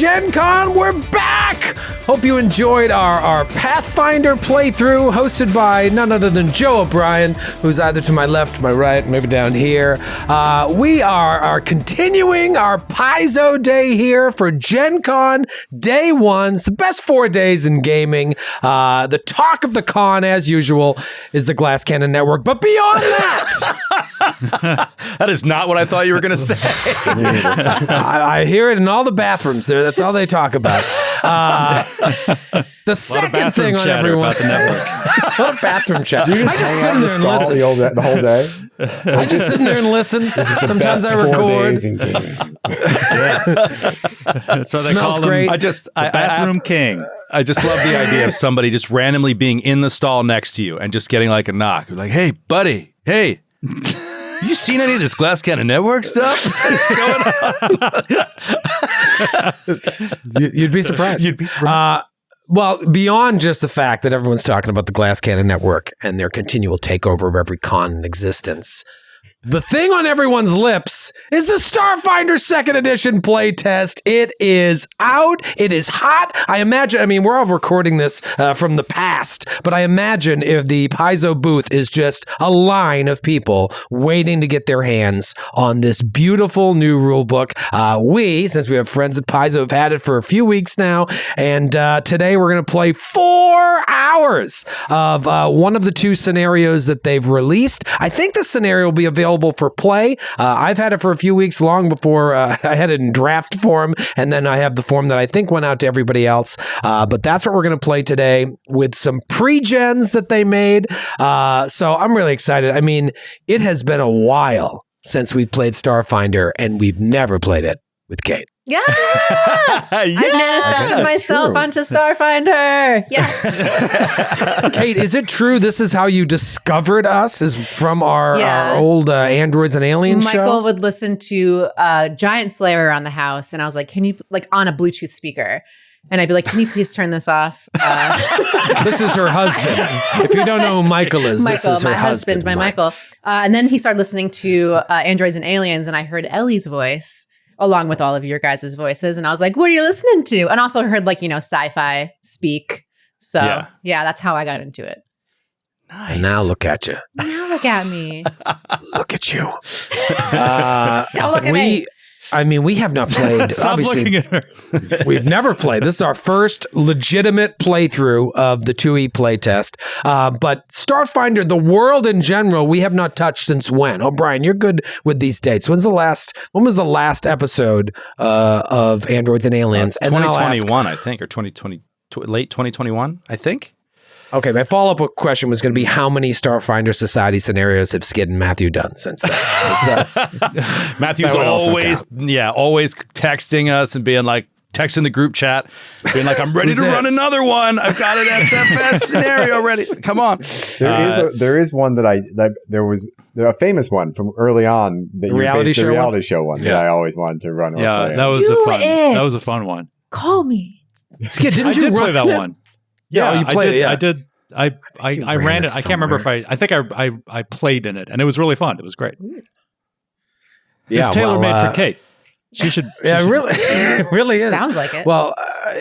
Gen Con, we're back! Hope you enjoyed our Pathfinder playthrough hosted by none other than Joe O'Brien, who's either to my left, to my right, maybe down here. We are continuing our Paizo day here for Gen Con Day 1. It's the best 4 days in gaming. The talk of the con, as usual, is the Glass Cannon Network. But beyond that... That is not what I thought you were going to say. I hear it in all the bathrooms there. That's all they talk about. The second thing on everyone. A What a bathroom chat. Do you just hang out in the stall the whole day? I just sit there and listen. This is the Sometimes best I 4 record. days in gaming. That's what they Smells call great. him. I Bathroom king. I just love the idea of somebody just randomly being in the stall next to you and just getting like a knock. Like, hey, buddy, hey. You seen any of this Glass Cannon Network stuff? What's going on? You'd be surprised. You'd be surprised. Well, beyond just the fact that everyone's talking about the Glass Cannon Network and their continual takeover of every con in existence, the thing on everyone's lips is the Starfinder 2nd Edition playtest. It is out. It is hot. I mean, we're all recording this from the past, but I imagine if the Paizo booth is just a line of people waiting to get their hands on this beautiful new rulebook. Since we have friends at Paizo, have had it for a few weeks now, and today we're going to play 4 hours of one of the 2 scenarios that they've released. I think the scenario will be available for play. I've had it for a few weeks long before I had it in draft form, and then I have the form that I think went out to everybody else. But that's what we're going to play today with some pre-gens that they made. So I'm really excited. I mean, it has been a while since we've played Starfinder, and we've never played it with Kate. Yeah! I manifested myself onto Starfinder. Yes. Kate, is it true this is how you discovered us? Is from our old Androids and Aliens show? Michael would listen to Giant Slayer around the house, and I was like, can you, like, on a Bluetooth speaker? And I'd be like, can you please turn this off? This is her husband. If you don't know who Michael is, this is her my husband, my Michael. And then he started listening to Androids and Aliens, and I heard Ellie's voice along with all of your guys' voices. And I was like, what are you listening to? And also heard, like, sci-fi speak. So yeah, that's how I got into it. Nice. And now look at you. Now look at me. Look at you. Don't look at me. I mean, we have not played. Stop obviously, looking at her. We've never played. This is our first legitimate playthrough of the 2E playtest. But Starfinder, the world in general, we have not touched since when? Oh, Brian, you're good with these dates. When was the last episode of Androids and Aliens? 2021, I think, or 2020, late 2021, I think. Okay, my follow-up question was going to be how many Starfinder Society scenarios have Skid and Matthew done since then? Matthew's always texting us and being like, texting the group chat, being like, I'm ready to run another one. I've got an SFS scenario ready. Come on. There is one there was a famous one from early on. The reality show one that I always wanted to run. Yeah, that was a fun one. Call me. Skid, I did play that one. Yeah, you played it. Yeah. I did. I ran it. I can't remember if I think I played in it, and it was really fun. It was great. Yeah, it's tailor made for Kate. She should. Really, it really is. Sounds like it. Well,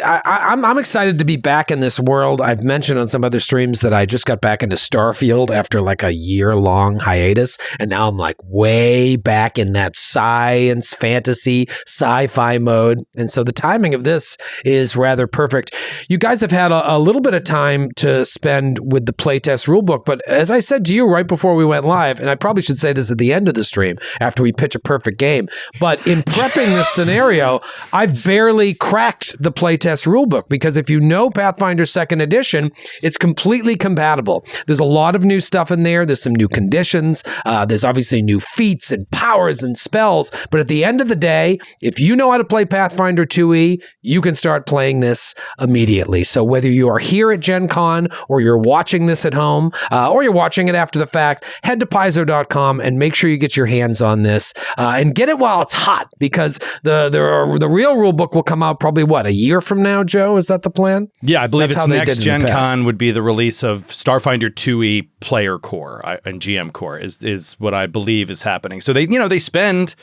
I'm excited to be back in this world. I've mentioned on some other streams that I just got back into Starfield after like a year-long hiatus, and now I'm like way back in that science, fantasy, sci-fi mode. And so the timing of this is rather perfect. You guys have had a little bit of time to spend with the playtest rulebook, but as I said to you right before we went live, and I probably should say this at the end of the stream after we pitch a perfect game, but in prepping this scenario, I've barely cracked the playtest rulebook because if you know Pathfinder 2nd Edition, it's completely compatible. There's a lot of new stuff in there. There's some new conditions. There's obviously new feats and powers and spells. But at the end of the day, if you know how to play Pathfinder 2E, you can start playing this immediately. So whether you are here at Gen Con or you're watching this at home or you're watching it after the fact, head to Paizo.com and make sure you get your hands on this and get it while it's hot because the real rule book will come out probably, a year from now, Joe? Is that the plan? Yeah, I believe it's next Gen Con would be the release of Starfinder 2E Player Core and GM Core is what I believe is happening. So they spend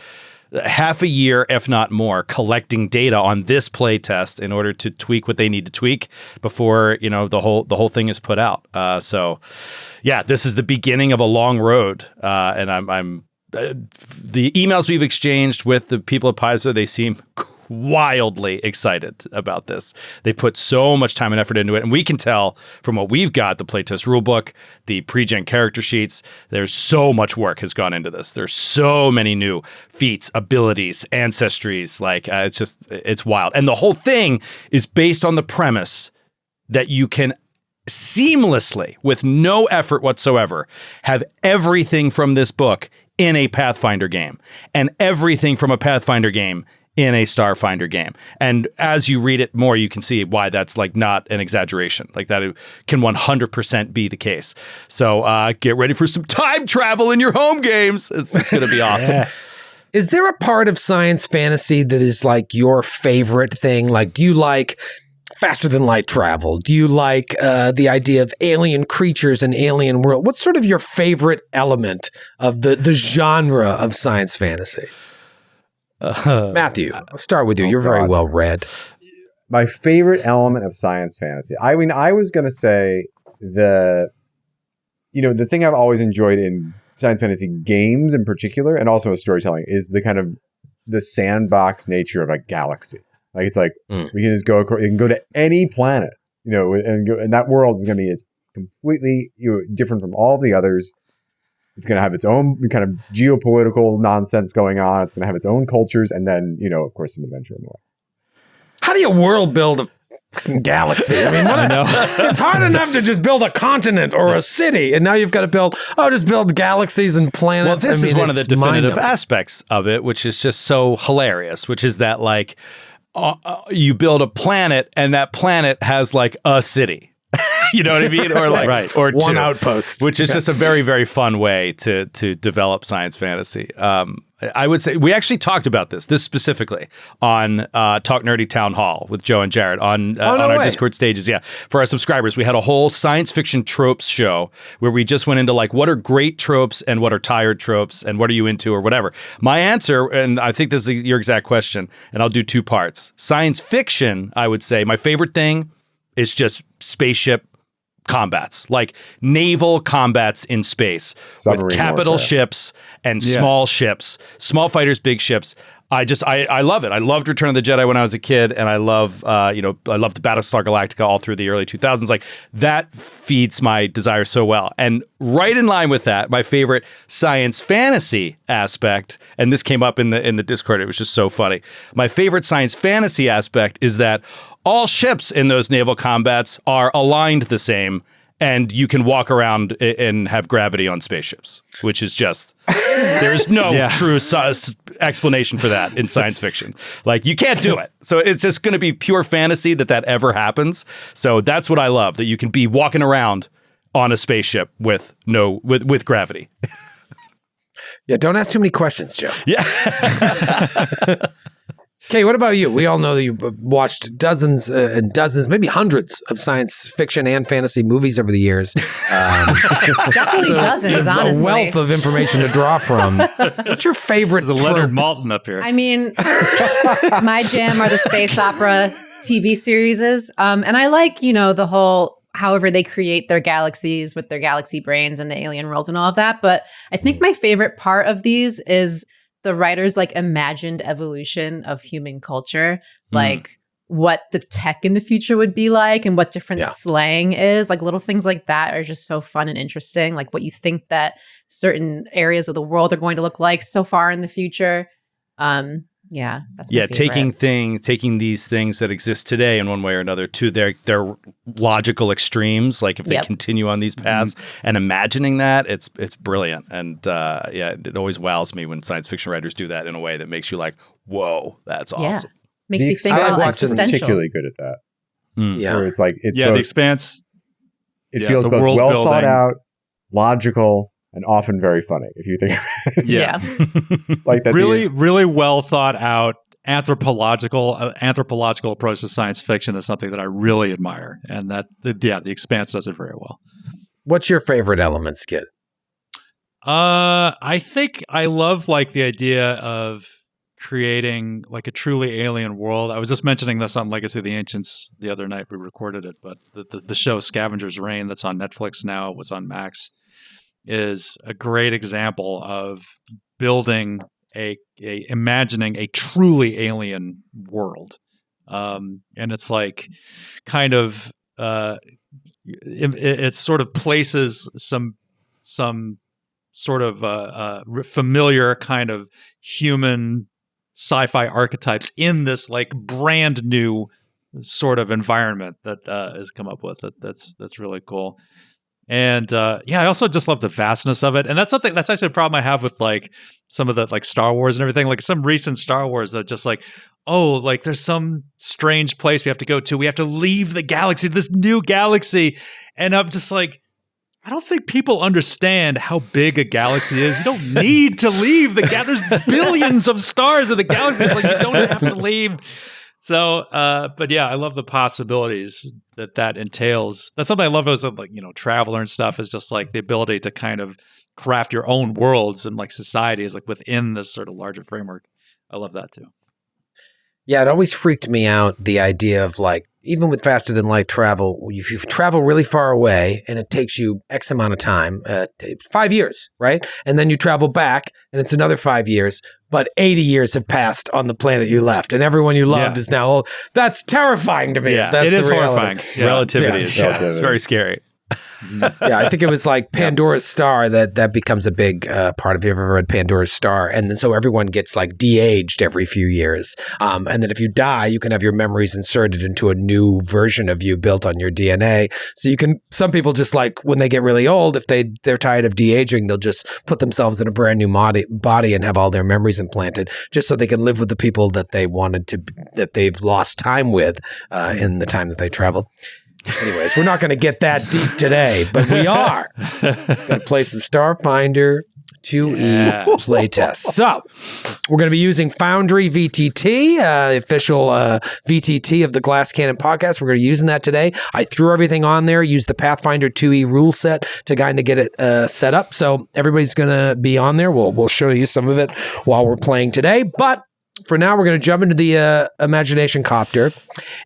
half a year, if not more, collecting data on this playtest in order to tweak what they need to tweak before the whole thing is put out. So, yeah, this is the beginning of a long road, and I'm the emails we've exchanged with the people at Paizo, they seem wildly excited about this. They put so much time and effort into it, and we can tell from what we've got, the playtest rulebook, the pre-gen character sheets, there's so much work has gone into this. There's so many new feats, abilities, ancestries, it's wild. And the whole thing is based on the premise that you can seamlessly, with no effort whatsoever, have everything from this book in a Pathfinder game and everything from a Pathfinder game in a Starfinder game. And as you read it more, you can see why that's not an exaggeration. That it can 100% be the case. So get ready for some time travel in your home games. It's going to be awesome. Yeah. Is there a part of science fantasy that is your favorite thing? Do you like faster than light travel? Do you like the idea of alien creatures and alien world? What's sort of your favorite element of the genre of science fantasy? Matthew, I'll start with you. You're very well read. My favorite element of science fantasy. I mean, I was going to say the thing I've always enjoyed in science fantasy games in particular, and also with storytelling, is the kind of the sandbox nature of a galaxy. We can just go across, you can go to any planet, and that world is going to be completely different from all the others. It's going to have its own kind of geopolitical nonsense going on. It's going to have its own cultures, and then of course, some adventure in the way. How do you world build a fucking galaxy? I mean, it's hard enough to just build a continent or a city, and now you've got to just build galaxies and planets. Well, this is one of the definitive aspects of it, which is just so hilarious, which is that you build a planet, and that planet has a city. You know what I mean? Or or one two, outpost, which is just a very, very fun way to develop science fantasy. I would say we actually talked about this specifically on Talk Nerdy Town Hall with Joe and Jared on our Discord stages. Yeah, for our subscribers, we had a whole science fiction tropes show where we just went into what are great tropes and what are tired tropes and what are you into or whatever. My answer, and I think this is your exact question, and I'll do two parts. Science fiction, I would say my favorite thing is just spaceship combats, naval combats in space with capital ships and small ships, small fighters, big ships. I love it. I loved Return of the Jedi when I was a kid, and I love I loved Battlestar Galactica all through the early 2000s. That feeds my desire so well. And right in line with that, my favorite science fantasy aspect, and this came up in the Discord, it was just so funny. My favorite science fantasy aspect is that all ships in those naval combats are aligned the same, and you can walk around and have gravity on spaceships, which is just, there's no true explanation for that in science fiction. You can't do it. So it's just going to be pure fantasy that ever happens. So that's what I love, that you can be walking around on a spaceship with gravity. Yeah, don't ask too many questions, Joe. Yeah. Okay, what about you? We all know that you've watched dozens and dozens, maybe hundreds of science fiction and fantasy movies over the years. Definitely dozens, honestly. A wealth of information to draw from. What's your favorite There's a Leonard Maltin up here. I mean, my jam are the space opera TV series. And I like, the whole, however they create their galaxies with their galaxy brains and the alien worlds and all of that. But I think my favorite part of these is the writers imagined evolution of human culture, what the tech in the future would be like and what different slang is. Little things like that are just so fun and interesting. What you think that certain areas of the world are going to look like so far in the future. That's my favorite. taking these things that exist today in one way or another to their logical extremes. If they continue on these paths and imagining that, it's brilliant. And it always wows me when science fiction writers do that in a way that makes you whoa, that's awesome. Makes you think about existential. Particularly good at that. Yeah, where it's it's The Expanse. It feels both well thought out, logical, and often very funny, if you think of it. Yeah. That really well thought out anthropological approach to science fiction is something that I really admire. And The Expanse does it very well. What's your favorite element, Skid? I think I love the idea of creating like a truly alien world. I was just mentioning this on Legacy of the Ancients the other night. We recorded it, but the show Scavenger's Reign that's on Netflix now, was on Max, is a great example of building imagining a truly alien world. And it's like kind of it sort of places some sort of familiar kind of human sci-fi archetypes in this like brand new sort of environment that is come up with. That's really cool. And I also just love the vastness of it. And that's actually a problem I have with like some of the like Star Wars and everything, like some recent Star Wars that just like, oh, like there's some strange place we have to go to. We have to leave the galaxy, this new galaxy. And I'm just like, I don't think people understand how big a galaxy is. You don't need to leave the galaxy. There's billions of stars in the galaxy. It's like you don't have to leave. So, but yeah, I love the possibilities that entails. That's something I love as a, like, Traveler and stuff, is just like the ability to kind of craft your own worlds and like societies like within this sort of larger framework. I love that too. Yeah, it always freaked me out, the idea of like, even with faster than light travel, if you travel really far away and it takes you X amount of time, 5 years, right? And then you travel back and it's another 5 years, but 80 years have passed on the planet you left and everyone you loved is now old. That's terrifying to me. Yeah, if that's it is reality. horrifying. Yeah. Relativity is Relativity. it's very scary. Yeah, I think it was like Pandora's Star that becomes a big part of. You ever read Pandora's Star? And then so everyone gets like de-aged every few years. And then if you die, you can have your memories inserted into a new version of you built on your DNA. So you can, some people just like when they get really old, if they're tired of de-aging, they'll just put themselves in a brand new body and have all their memories implanted just so they can live with the people that that they've lost time with in the time that they traveled. Anyways, we're not going to get that deep today, but we are going to play some Starfinder 2E playtest. So we're going to be using Foundry VTT, the official VTT of the Glass Cannon podcast. We're going to be using that today. I threw everything on there, used the Pathfinder 2E rule set to kind of get it set up. So everybody's going to be on there. We'll show you some of it while we're playing today, but for now, we're going to jump into the imagination copter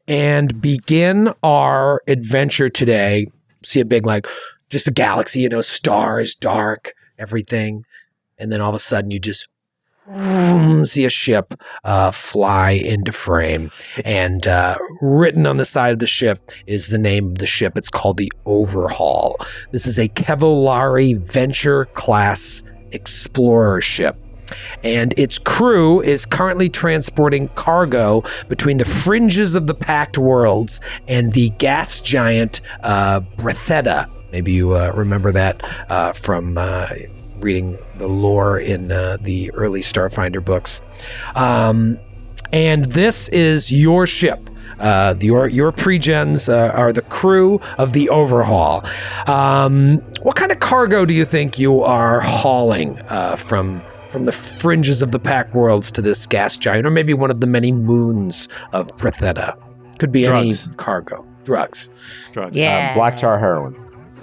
and begin our adventure today. See a big, like, just a galaxy, stars, dark, everything. And then all of a sudden, you just see a ship fly into frame. And written on the side of the ship is the name of the ship. It's called the Overhaul. This is a Gatewalkers Adventure class explorer ship. And its crew is currently transporting cargo between the fringes of the Packed Worlds and the gas giant Bretheda. Maybe you remember that from reading the lore in the early Starfinder books. And this is your ship. Your pre-gens are the crew of the Overhaul. What kind of cargo do you think you are hauling from the fringes of the Packed Worlds to this gas giant, or maybe one of the many moons of Bretheda? Could be Drugs. any cargo. Drugs. Yeah. Black tar heroin.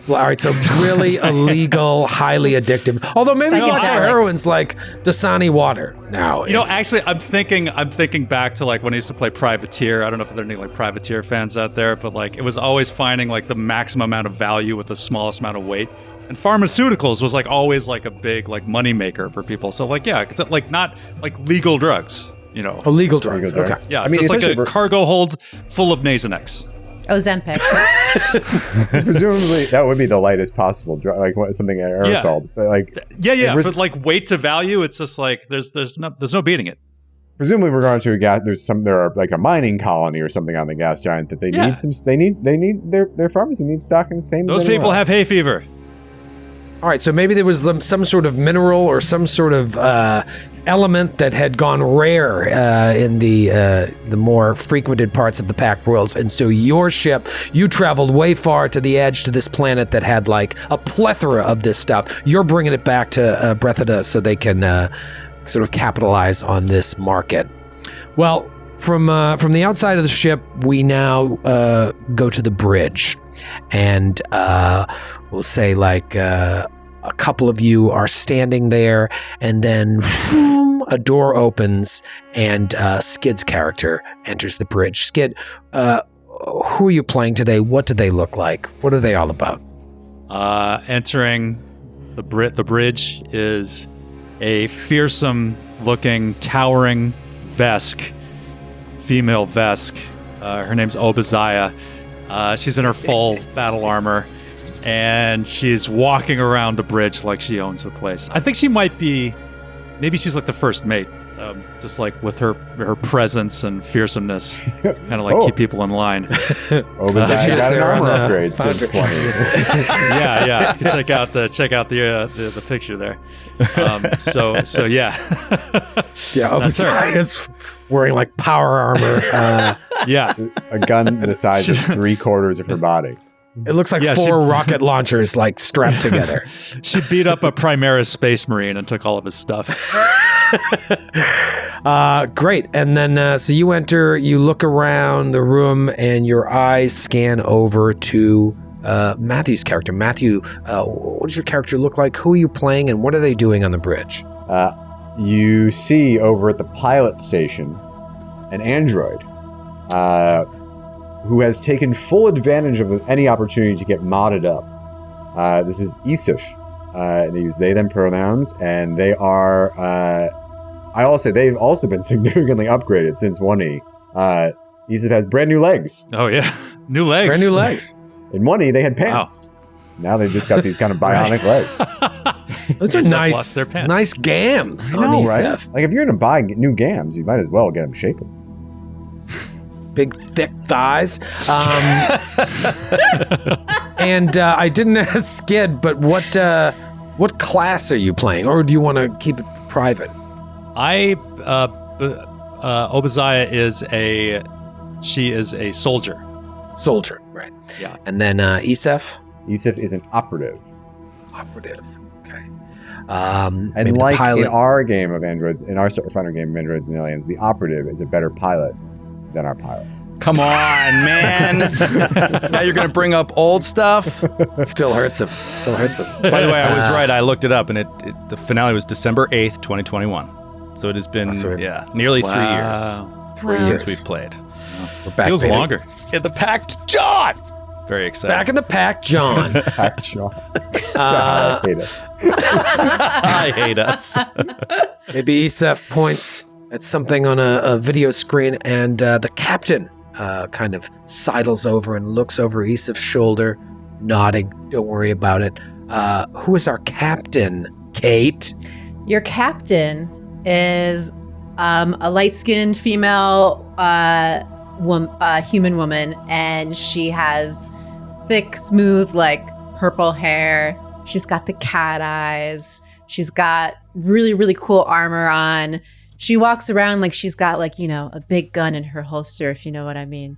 Well, all right, so really illegal, highly addictive. Although maybe black tar Psychedelics. heroin's like Dasani water now. Actually, I'm thinking back to like when I used to play Privateer. I don't know if there are any like Privateer fans out there, but like it was always finding like the maximum amount of value with the smallest amount of weight. And pharmaceuticals was like always like a big like money maker for people. So like it's like not like legal drugs, Illegal drugs. Legal Okay. drugs. Yeah, I mean, just like a essentially, cargo hold full of Nasonex. Ozempic. presumably that would be the lightest possible drug, like something aerosol. But like, But like weight to value, it's just like there's no beating it. presumably we're going to a gas. There are like a mining colony or something on the gas giant that they Yeah. need some. They need their pharmacy needs stocking the same. Those as anyone people have else. hay fever. All right, so maybe there was some sort of mineral or some sort of element that had gone rare in the more frequented parts of the Packed Worlds, and so your ship, you traveled way far to the edge to this planet that had like a plethora of this stuff. You're bringing it back to Bretheda so they can sort of capitalize on this market. Well, from the outside of the ship, we now go to the bridge, and we'll say like a couple of you are standing there, and then a door opens, and Skid's character enters the bridge. Skid, who are you playing today? What do they look like? What are they all about? Entering the bridge is a fearsome-looking, towering Vesk, female Vesk. Her name's Obadiah. She's in her full battle armor, and she's walking around the bridge like she owns the place. I think she might be, maybe she's like the first mate, just like with her presence and fearsomeness, kind of like keep people in line. Obadiah got an armor upgrade since 20. Yeah. You can check out the picture there. So yeah. Yeah, Obadiah is wearing like power armor. Yeah. A gun the size of 3/4 of her body. It looks like 4 rocket launchers like strapped together. She beat up a Primaris Space Marine and took all of his stuff. Great. And then, so you enter, you look around the room, and your eyes scan over to Matthew's character. Matthew, what does your character look like? Who are you playing, and what are they doing on the bridge? You see over at the pilot station an android who has taken full advantage of any opportunity to get modded up. This is Isif. They use they, them pronouns, and they are, I'll say they've also been significantly upgraded since 1E. Isif has brand new legs. Oh, yeah. New legs. Brand new legs. In 1E, they had pants. Wow. Now they've just got these kind of bionic legs. Those are nice gams on Isif. Right? Like, if you're going to buy new gams, you might as well get them shapely. Big, thick thighs. And I didn't ask Skid, but what class are you playing? Or do you want to keep it private? Obadiah is a soldier. Soldier, right. Yeah. And then Isif? Isif is an operative. Operative, okay. And like in our game of androids, in our Starfinder game of androids and aliens, the operative is a better pilot than our pilot. Come on, man. Now you're going to bring up old stuff? Still hurts him. By the way, I was right. I looked it up, and the finale was December 8th, 2021. So it has been, nearly 3 years. Since we've played. We're back, feels longer. In the Pact John! Very excited. Back in the Pact John. Pact John. I hate us. I hate us. Maybe Isif points at something on a video screen, and the captain kind of sidles over and looks over Isif's shoulder, nodding. Don't worry about it. Who is our captain, Kate? Your captain is a light-skinned female human woman, and she has thick, smooth, like purple hair. She's got the cat eyes. She's got really, really cool armor on. She walks around like she's got like, a big gun in her holster, if you know what I mean.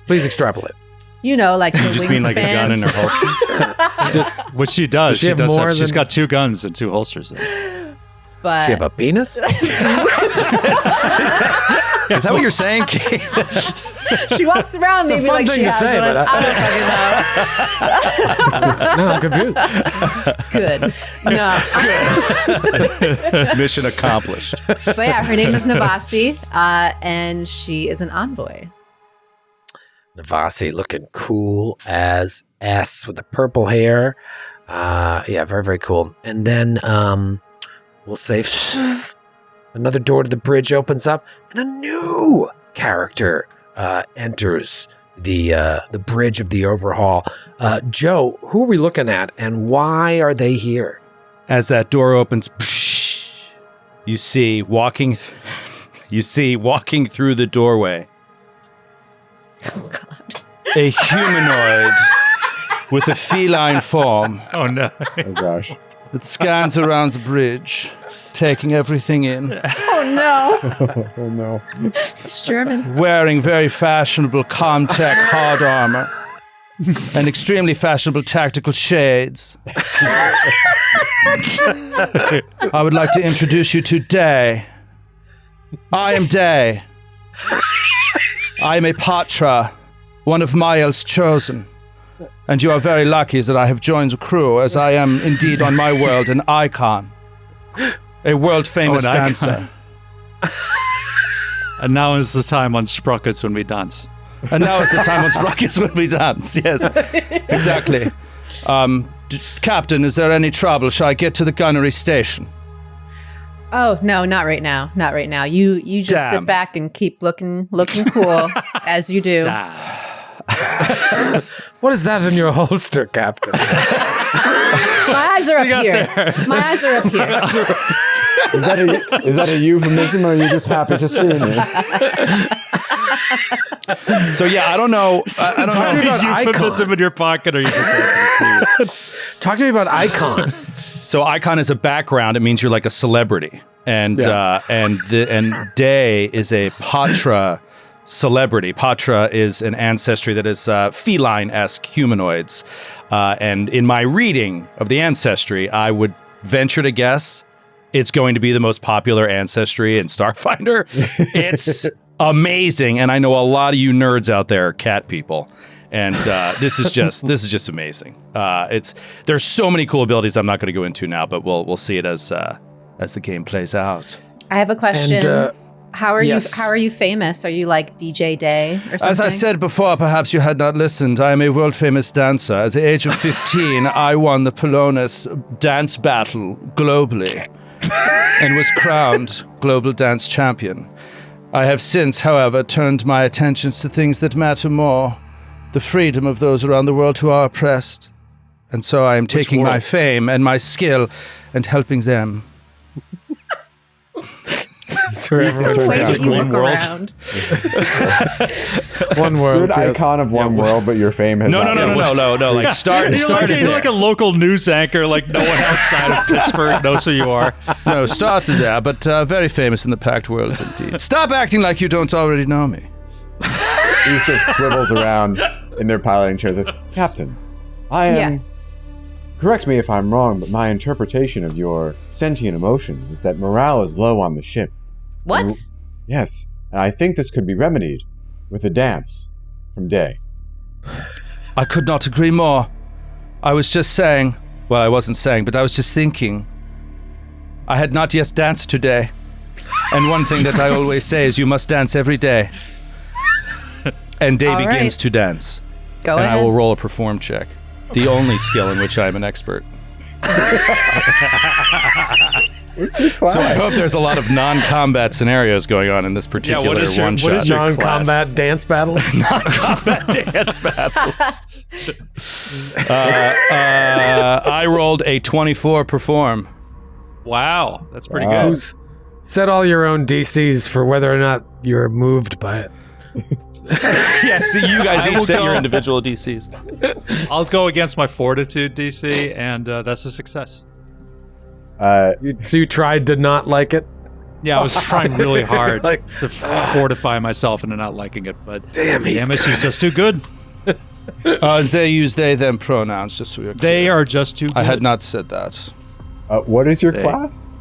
Please extrapolate. Like the you just mean like a gun in her holster? What she does, she's got 2 guns and 2 holsters there. But she have a penis? Is that what you're saying, Kate? She walks around maybe like she has one. I don't fucking know. No, I'm confused. Good. No. Mission accomplished. But yeah, her name is Navasi, and she is an envoy. Navasi looking cool as S with the purple hair. Yeah, very, very cool. And then we'll say another door to the bridge opens up, and a new character enters the bridge of the overhaul. Joe, who are we looking at, and why are they here? As that door opens, you see walking through the doorway. Oh God! A humanoid with a feline form. Oh no! Oh gosh! That scans around the bridge, taking everything in. Oh no! Oh no! It's German. Wearing very fashionable Comtech hard armor and extremely fashionable tactical shades. I would like to introduce you to Day. I am Day. I am a Patra, one of Mael's chosen. And you are very lucky that I have joined the crew, as I am indeed on my world an icon. A world-famous an dancer. And now is the time on Sprockets when we dance. And now is the time on Sprockets when we dance. Yes, exactly. Captain, is there any trouble? Shall I get to the gunnery station? Oh no, not right now. Not right now. You just Damn. sit back and keep looking cool as you do. What is that in your holster, Captain? My eyes are up here. My eyes are up here. Is that a euphemism, or are you just happy to see me? So yeah, I don't know. I don't Talk to know. me about You put this Icon. in your pocket, or you just Talk to me about Icon. So icon is a background. It means you're like a celebrity, and and Day is a Patra celebrity. Patra is an ancestry that is feline-esque humanoids, and in my reading of the ancestry, I would venture to guess it's going to be the most popular ancestry in Starfinder. It's amazing, and I know a lot of you nerds out there are cat people. And this is just amazing. There's so many cool abilities I'm not going to go into now, but we'll see it as the game plays out. I have a question. And, how are yes. you famous? Are you like DJ Day or something? As I said before, perhaps you had not listened, I am a world-famous dancer. At the age of 15, I won the Polonus dance battle globally and was crowned global dance champion. I have since, however, turned my attentions to things that matter more. The freedom of those around the world who are oppressed. And so I am taking my fame and my skill and helping them. It's the way that you look around. One world. You're an yes. icon of one world, but your fame has No. Like you're like a local news anchor, like no one outside of Pittsburgh knows who you are. No, started there, but very famous in the packed world indeed. Stop acting like you don't already know me. Yusuf swivels around in their piloting chairs. Like, Captain, I am. Yeah. Correct me if I'm wrong, but my interpretation of your sentient emotions is that morale is low on the ship. What? Yes, and I think this could be remedied with a dance from Day. I could not agree more. I was just saying, well, I wasn't saying, but I was just thinking. I had not yet danced today. And one thing that I always say is you must dance every day. And Day All begins right. to dance. Go and ahead. I will roll a perform check. The only skill in which I am an expert. What's your class? So I hope there's a lot of non-combat scenarios going on in this particular what is your- one-shot. what is your Non-combat dance battles. non-combat dance battles? I rolled a 24 perform. Wow, that's pretty Wow. good. Who's set all your own DCs for whether or not you're moved by it. Yeah, so you guys I each will set go- your individual DCs. I'll go against my fortitude DC, and that's a success. So you tried to not like it? Yeah, I was trying really hard Like, to fortify myself into not liking it, but Damn, he's damn it, she's just too good. They use they, them pronouns, just so you're clear. They are just too good. I had not said that. what is your class?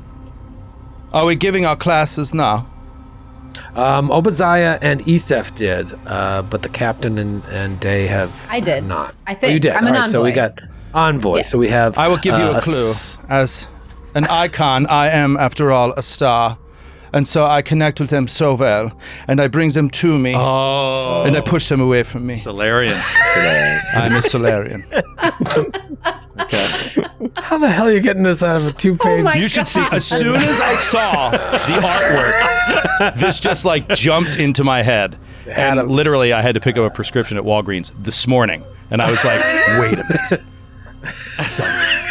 Are we giving our classes now? Obadiah and Isef did, but the captain and Day have I did. not. I think. Oh, you did. I'm an All right, so we envoy. got envoy. Yeah. So we have. I will give you a clue. As an icon, I am, after all, a star. And so I connect with them so well, and I bring them to me, Oh, and I push them away from me. Solarian. I'm a Solarian. How the hell are you getting this out of a 2-page? my You should see, God. as soon as I saw the artwork, this just like jumped into my head. And literally, I had to pick up a prescription at Walgreens this morning. And I was like, wait a minute.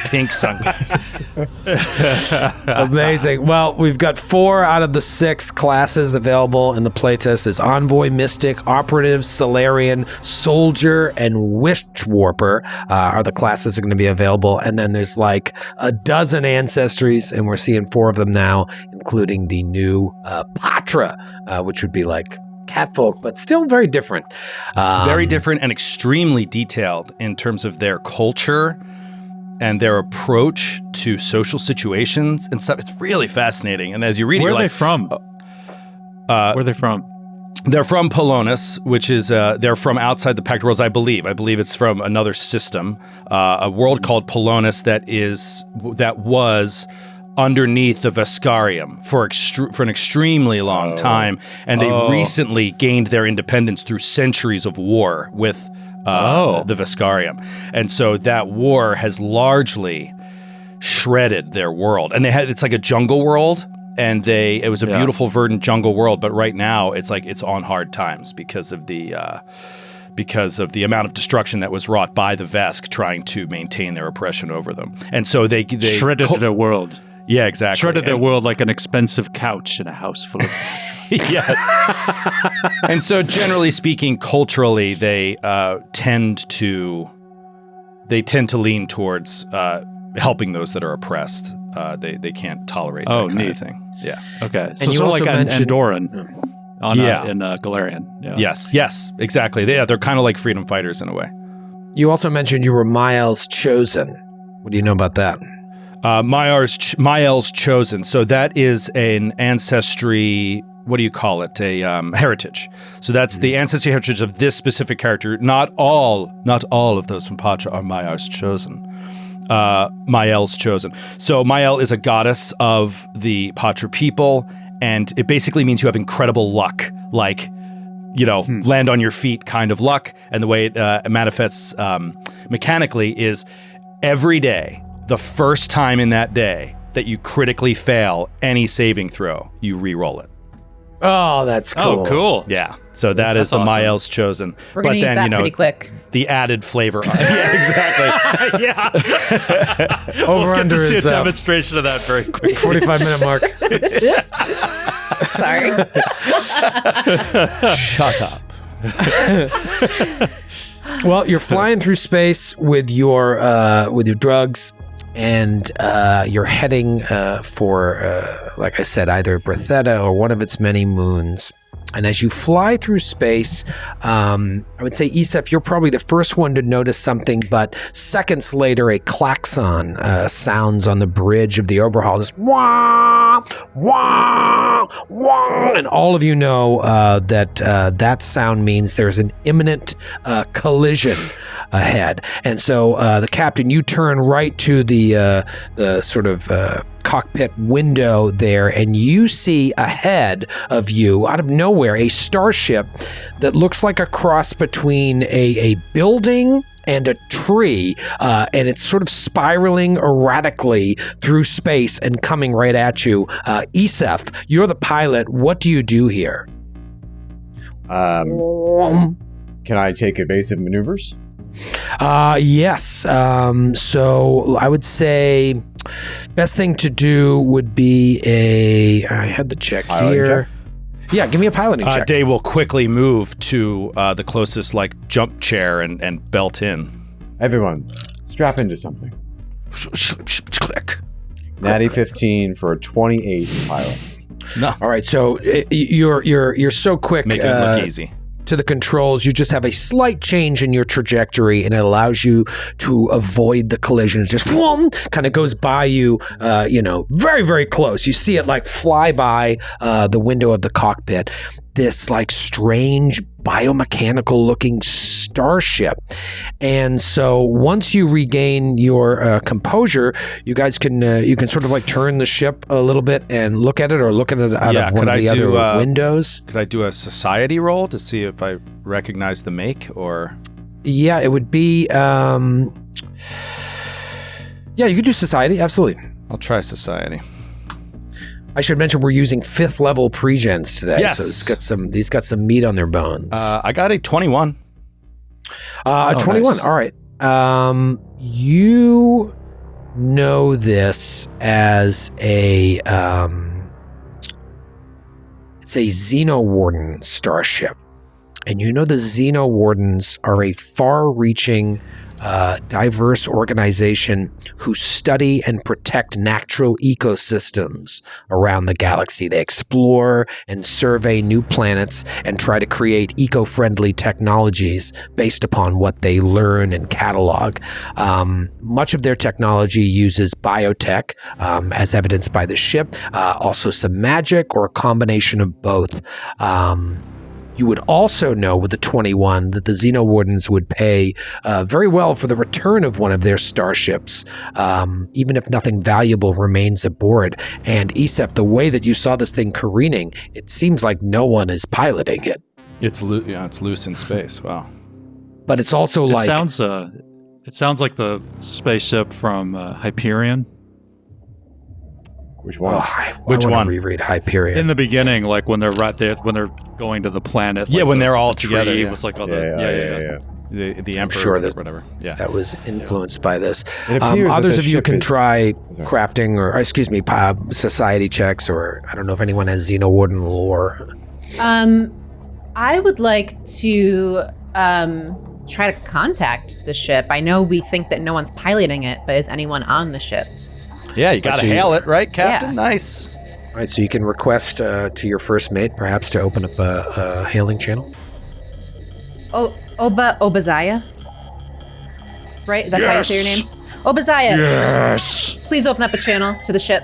Pink sunglasses. Amazing. Well, we've got 4 out of the 6 classes available in the playtest is Envoy, Mystic, Operative, Solarian, Soldier, and Witchwarper are the classes that are going to be available. And then there's like a dozen ancestries, and we're seeing 4 of them now, including the new Patra, which would be like catfolk, but still very different. Very different and extremely detailed in terms of their culture and their approach to social situations and stuff. It's really fascinating. And as you read it, Where you're are they like, from? Where are they from? They're from Polonus, which is they're from outside the Pact Worlds, I believe. I believe it's from another system, a world called Polonus that was underneath the Vescarium for an extremely long time, and they recently gained their independence through centuries of war with the Vescarium, and so that war has largely shredded their world. And it's like a jungle world. And it was a beautiful, verdant jungle world, but right now it's on hard times because of the amount of destruction that was wrought by the Vesk trying to maintain their oppression over them. And so they shredded their world. Yeah, exactly. Shredded their world like an expensive couch in a house full of. Yes. And so, generally speaking, culturally, they tend to lean towards helping those that are oppressed. They can't tolerate that kind of thing. Yeah. Okay. So And you sort of also like mentioned- Andorran in Galarian. Yeah. Yes, exactly. They're kind of like freedom fighters in a way. You also mentioned you were Mael's chosen. What do you know about that? Mael's chosen. So that is an ancestry. What do you call it? A heritage. So that's the ancestry heritage of this specific character. Not all of those from Patra are Mael's chosen. Mael's chosen. So Mael is a goddess of the Patra people, and it basically means you have incredible luck, like, land on your feet kind of luck. And the way it manifests mechanically is every day, the first time in that day that you critically fail any saving throw, you re-roll it. Oh, that's cool. Oh, cool. Yeah. So that is the awesome. Mael's chosen. We're going to use that pretty quick. The added flavor. Yeah, exactly. Yeah. Over We'll get under to see is a demonstration of that very quickly. 45-minute mark. Sorry. Shut up. Well, you're flying through space with your drugs, and you're heading for, like I said, either Bretheta or one of its many moons. And as you fly through space, I would say, Isef, you're probably the first one to notice something, but seconds later, a klaxon sounds on the bridge of the overhaul. Just wah, wah, wah. And all of you know that sound means there's an imminent collision ahead. And so the captain, you turn right to the sort of cockpit window there, and you see ahead of you, out of nowhere, a starship that looks like a cross between a building and a tree, and it's sort of spiraling erratically through space and coming right at you. Isef, you're the pilot. What do you do here? Can I take evasive maneuvers? Yes. So I would say best thing to do would be I had the check Piloting here. Yeah, give me a piloting check. Day will quickly move to the closest jump chair and belt in. Everyone, strap into something. Click. Natty 15 for a 28 in pilot. No. All right, so you're so quick. Make it look easy. To the controls, you just have a slight change in your trajectory, and it allows you to avoid the collision. It just kind of goes by you, very, very close. You see it fly by the window of the cockpit. This strange biomechanical looking starship. And so once you regain your composure, you guys can sort of turn the ship a little bit and look at it, or look at it out of one of the other windows. Could I do a society roll to see if I recognize the make, or? Yeah, it would be, you could do society. Absolutely. I'll try society. I should mention we're using 5th level pregens today. Yes. So these got some meat on their bones. I got a 21. 21. Nice. All right. You know this as it's a Xenowarden starship. And you know the Xenowardens are a far-reaching, diverse organization who study and protect natural ecosystems around the galaxy. They explore and survey new planets and try to create eco-friendly technologies based upon what they learn and catalog. Much of their technology uses biotech, as evidenced by the ship, also some magic, or a combination of both. You would also know with the 21 that the Xenowardens would pay very well for the return of one of their starships, even if nothing valuable remains aboard. And Isef, the way that you saw this thing careening, it seems like no one is piloting it. It's loose in space. Wow. But it's also It sounds like the spaceship from Hyperion. Which one? Which one? Reread Hyperion. In the beginning, like when they're right there, when they're going to the planet. Yeah, like when they're all the together, tree yeah. with like all Yeah. The Emperor sure or that- whatever. Yeah. that was influenced by this. It appears that Others the of you ship can is- try Sorry. crafting or society checks, or I don't know if anyone has Xenowarden lore. I would like to try to contact the ship. I know we think that no one's piloting it, but is anyone on the ship? Yeah, you got to you- hail it, right, Captain? Yeah. Nice. All right, so you can request to your first mate, perhaps, to open up a hailing channel. Obazaya? Right? Is that how you say your name? Obazaya, Yes. please open up a channel to the ship.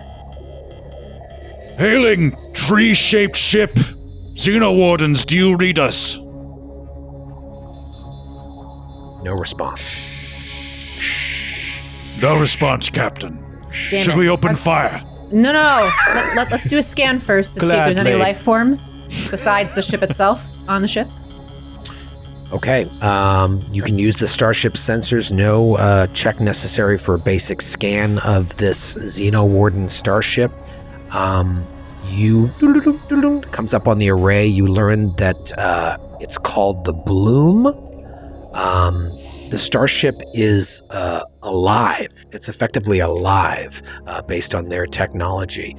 Hailing tree-shaped ship. Xenowardens, do you read us? No response. No response, Captain. Damn Should it. we open fire? No. Let's do a scan first to see if there's any Gladly. life forms besides the ship itself on the ship. Okay, you can use the starship sensors. No check necessary for a basic scan of this Xenowarden starship. Comes up on the array. You learn that it's called the Bloom. The starship is alive. It's effectively alive based on their technology.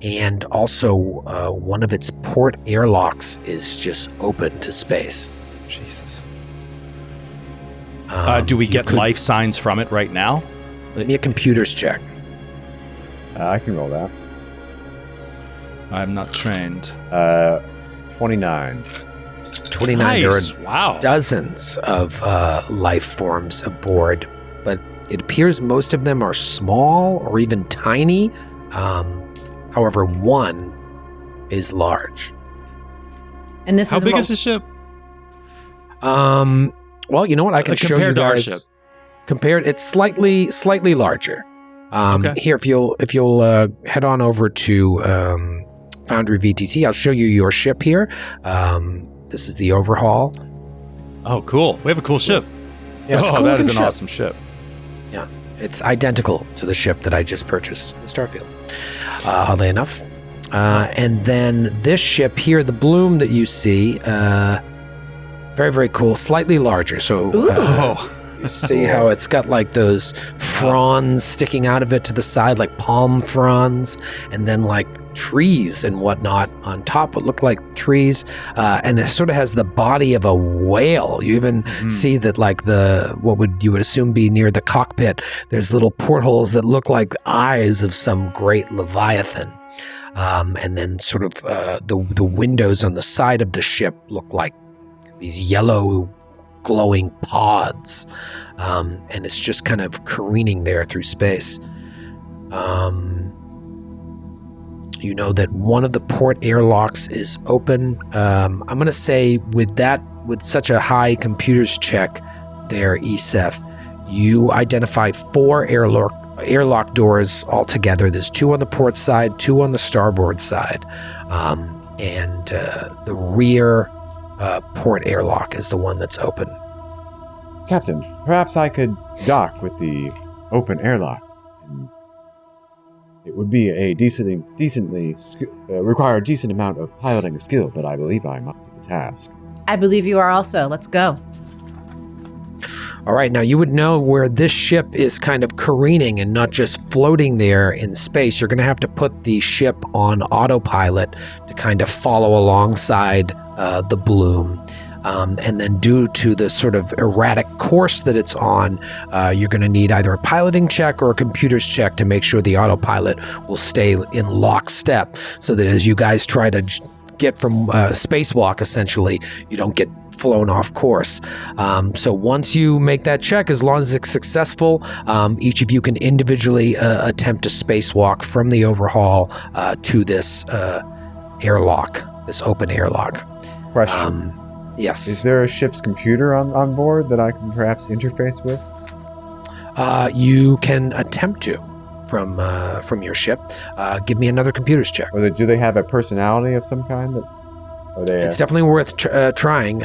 And also, one of its port airlocks is just open to space. Jesus. Do we You get could- life signs from it right now? Give me a computer's check. I can roll that. I'm not trained. 29. 29. Nice. There are Wow. dozens of life forms aboard, but it appears most of them are small or even tiny. However, one is large. And this How is big what, is the ship? Well, you know what? I can Like, show you compared to our guys. ship. Compared, it's slightly larger. Okay. Here, if you'll head on over to Foundry VTT, I'll show you your ship here. This is the overhaul. Oh, cool. We have a cool ship. Yeah, it's a Oh, cool that is looking an ship. awesome ship. Yeah, it's identical to the ship that I just purchased in Starfield. Oddly enough. And then this ship here, the Bloom that you see, very, very cool. Slightly larger. So you see how it's got like those fronds sticking out of it to the side, like palm fronds, and then like trees and whatnot on top, what look like trees. And it sort of has the body of a whale. You even see that like you would assume be near the cockpit, there's little portholes that look like eyes of some great leviathan. And then sort of the windows on the side of the ship look like these yellow glowing pods. And it's just kind of careening there through space. You know that one of the port airlocks is open. I'm going to say with such a high computer's check there, Isef, you identify 4 airlock doors altogether. There's 2 on the port side, 2 on the starboard side. And the rear port airlock is the one that's open. Captain, perhaps I could dock with the open airlock. It would be a require a decent amount of piloting skill, but I believe I'm up to the task. I believe you are also. Let's go. All right, now you would know where this ship is kind of careening and not just floating there in space. You're going to have to put the ship on autopilot to kind of follow alongside the Bloom. And then due to the sort of erratic course that it's on, you're going to need either a piloting check or a computer's check to make sure the autopilot will stay in lockstep so that as you guys try to get from spacewalk, essentially, you don't get flown off course. So once you make that check, as long as it's successful, each of you can individually attempt to spacewalk from the overhaul to this airlock, this open airlock. Question. Yes. Is there a ship's computer on board that I can perhaps interface with? You can attempt to from your ship. Give me another computers check. Or do they have a personality of some kind? It's definitely worth trying.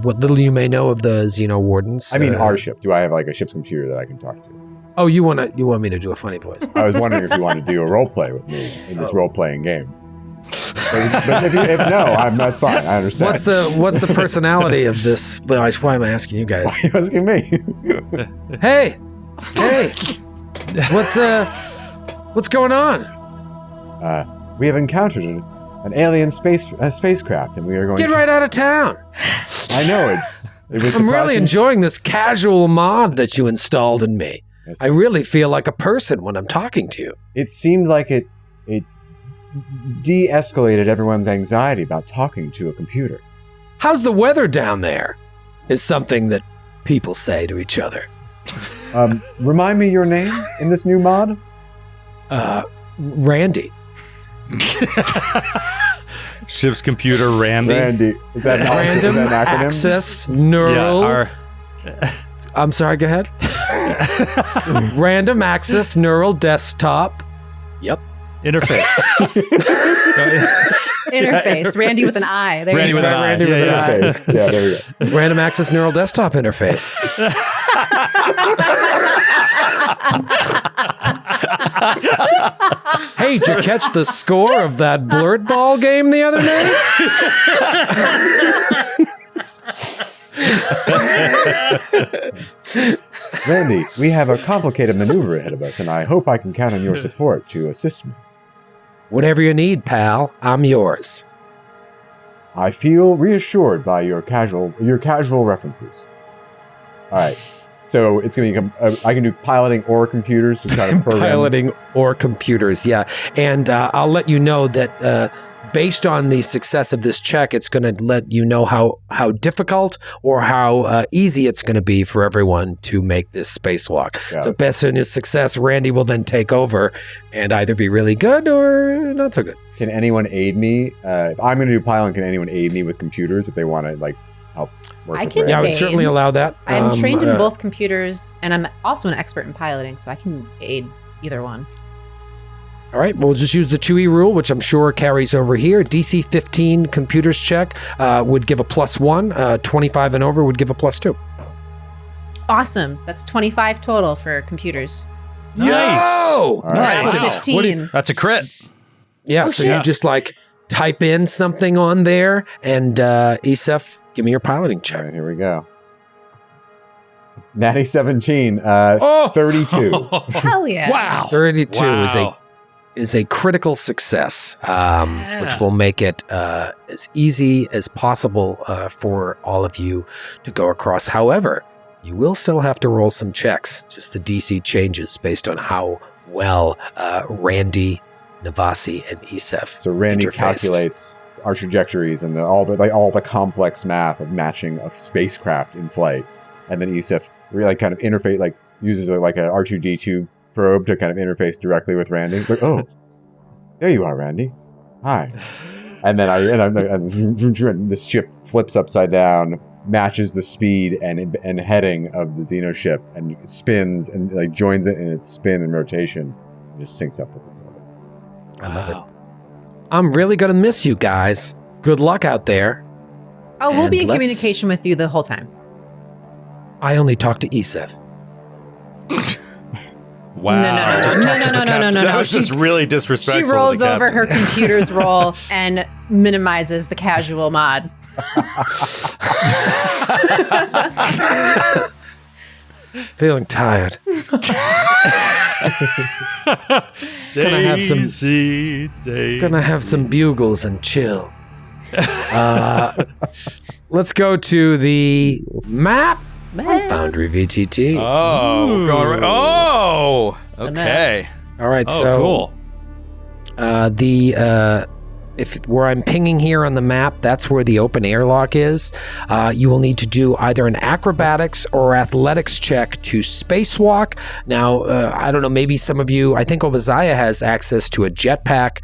What little you may know of the Xeno Wardens. I mean, our ship. Do I have like a ship's computer that I can talk to? Oh, you want me to do a funny voice? I was wondering if you want to do a role play with me in this role playing game. But if no, that's fine. I understand. What's the personality of this? Why am I asking you guys? Why are you asking me? Hey, what's going on? We have encountered an alien spacecraft, and we are going Get right out of town. I know it. It was I'm really surprising. enjoying this casual mod that you installed in me. Yes. I really feel like a person when I'm talking to you. It seemed like it de-escalated everyone's anxiety about talking to a computer. How's the weather down there? Is something that people say to each other. Remind me your name in this new mod? Randy. Ship's computer, Randy. Randy. Is that an Random acronym? access neural. I'm sorry, go ahead. Random access neural desktop. Yep. Interface. Interface. Randy with an I. There Randy you with go. an I. Randy with an I. Interface. Yeah, there we go. Random access neural desktop interface. Hey, did you catch the score of that blurt ball game the other night? Randy, we have a complicated maneuver ahead of us, and I hope I can count on your support to assist me. Whatever you need, pal, I'm yours. I feel reassured by your casual references. All right, so it's going to become I can do piloting or computers to kind of program. Piloting or computers, yeah. And I'll let you know that based on the success of this check, it's going to let you know how difficult or how easy it's going to be for everyone to make this spacewalk. So based on his success, Randy will then take over and either be really good or not so good. Can anyone aid me? If I'm going to do piloting, can anyone aid me with computers if they want to help work I with can Randy? Yeah, I would certainly allow that. I'm trained in both computers, and I'm also an expert in piloting, so I can aid either one. All right, we'll just use the 2E rule, which I'm sure carries over here. DC 15 computers check would give a +1. 25 and over would give a +2. Awesome. That's 25 total for computers. Nice. Yo! All right. That's Wow. 15. That's a crit. Yeah, Oh, so shit. you just type in something on there, and Isef, give me your piloting All check. right, here we go. Natty 17, Oh! 32. Hell yeah. Wow. 32 Wow. is a critical success, which will make it as easy as possible for all of you to go across. However, you will still have to roll some checks. Just the DC changes based on how well Randy, Navasi, and Isef So Randy interfaced. calculates our trajectories and all the complex math of matching a spacecraft in flight, and then Isef really kind of interface, uses an R2D2 probe to kind of interface directly with Randy. It's like, oh, there you are, Randy. Hi. And then the ship flips upside down, matches the speed and heading of the Xeno ship, and spins and joins it in its spin and rotation, and just syncs up with its orbit. I love it. I'm really going to miss you guys. Good luck out there. Oh, we'll be in And let's- communication with you the whole time. I only talk to Isef. Wow. No. That was just really disrespectful. She to the rolls over her captain. computer's roll and minimizes the casual mod. Feeling tired. Gonna have some bugles and chill. Let's go to the map on Foundry VTT. Oh, we're going right. Oh, okay. All right, Oh, so cool. where I'm pinging here on the map, that's where the open airlock is. You will need to do either an acrobatics or athletics check to spacewalk. Now, I don't know, maybe some of you, I think Obadiah has access to a jetpack,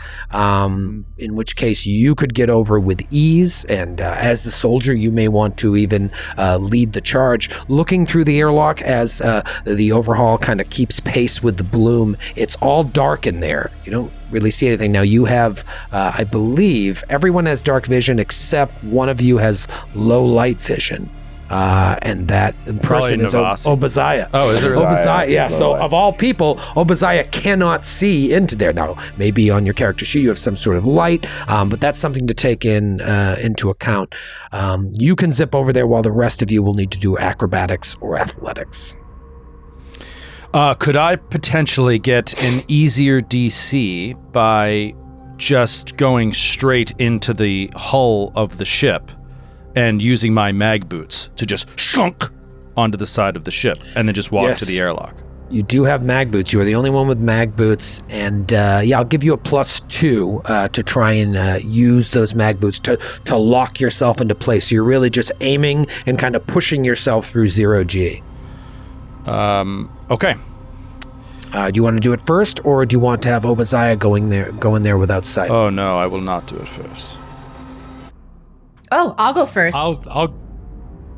in which case you could get over with ease. And as the soldier, you may want to even lead the charge. Looking through the airlock as the overhaul kind of keeps pace with the bloom, it's all dark in there. You don't really see anything. Now you have, I believe, everyone has dark vision except one of you has low light vision. And that person is Obadiah. Oh, is it? Obadiah, yeah. So of all people, Obadiah cannot see into there. Now, maybe on your character sheet you have some sort of light, but that's something to take into account. You can zip over there while the rest of you will need to do acrobatics or athletics. Could I potentially get an easier DC by just going straight into the hull of the ship and using my mag boots to just shunk onto the side of the ship and then just walk to the airlock? You do have mag boots. You are the only one with mag boots. And I'll give you a +2 to try and use those mag boots to lock yourself into place. So you're really just aiming and kind of pushing yourself through 0G. Okay. Do you want to do it first, or do you want to have Obadiah go in there without sight? Oh no, I will not do it first. Oh, I'll go first. I'll.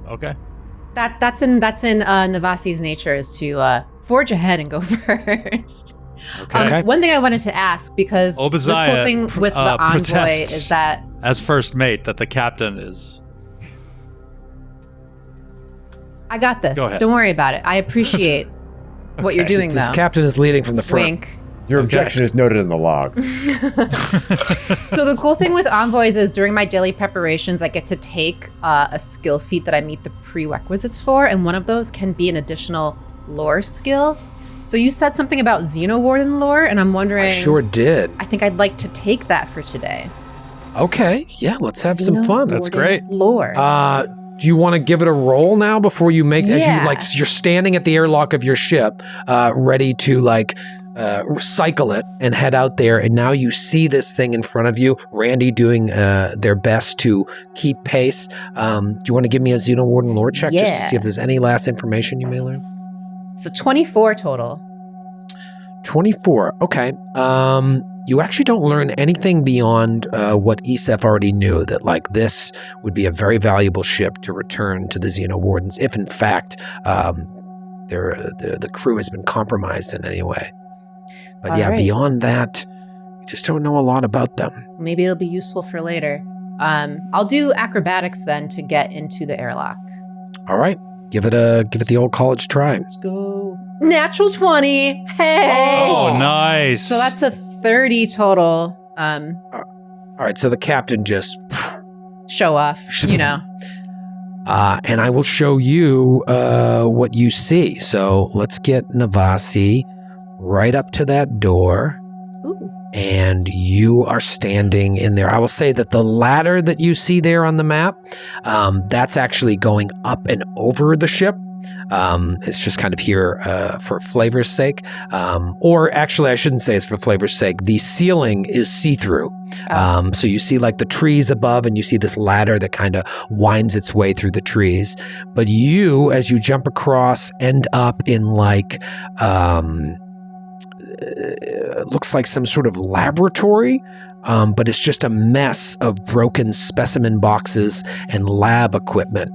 Okay. That's in Navasi's nature is to forge ahead and go first. Okay. One thing I wanted to ask, because Obadiah, the cool thing with the envoy protests is that as first mate that the captain is. I got this. Go ahead. Don't worry about it. I appreciate what you're doing, This though. captain is leading from the front. Wink. Your objection is noted in the log. So the cool thing with envoys is during my daily preparations, I get to take a skill feat that I meet the prerequisites for, and one of those can be an additional lore skill. So you said something about Xenowarden lore, and I'm wondering... I sure did. I think I'd like to take that for today. Okay, yeah, let's have some fun. That's great. Lore. Do you want to give it a roll now before you make Yeah. as you're standing at the airlock of your ship, ready to cycle it and head out there, and now you see this thing in front of you, Randy doing their best to keep pace. Do you want to give me a Xenowarden lore check just to see if there's any last information you may learn? So 24 total. 24. Okay. You actually don't learn anything beyond what Isef already knew, that this would be a very valuable ship to return to the Xenowardens if in fact the crew has been compromised in any way. But All right. Beyond that, you just don't know a lot about them. Maybe it'll be useful for later. I'll do acrobatics then to get into the airlock. All right. Give it the old college try. Let's go. Natural 20. Hey. Oh, nice. So that's a 30 total. All right, so the captain just... Show off, you know. And I will show you what you see. So let's get Navasi right up to that door. Ooh. And you are standing in there. I will say that the ladder that you see there on the map, that's actually going up and over the ship. It's just kind of here for flavor's sake. Or actually, I shouldn't say it's for flavor's sake. The ceiling is see-through. So you see the trees above, and you see this ladder that kind of winds its way through the trees. But you, as you jump across, end up in it looks like some sort of laboratory, but it's just a mess of broken specimen boxes and lab equipment.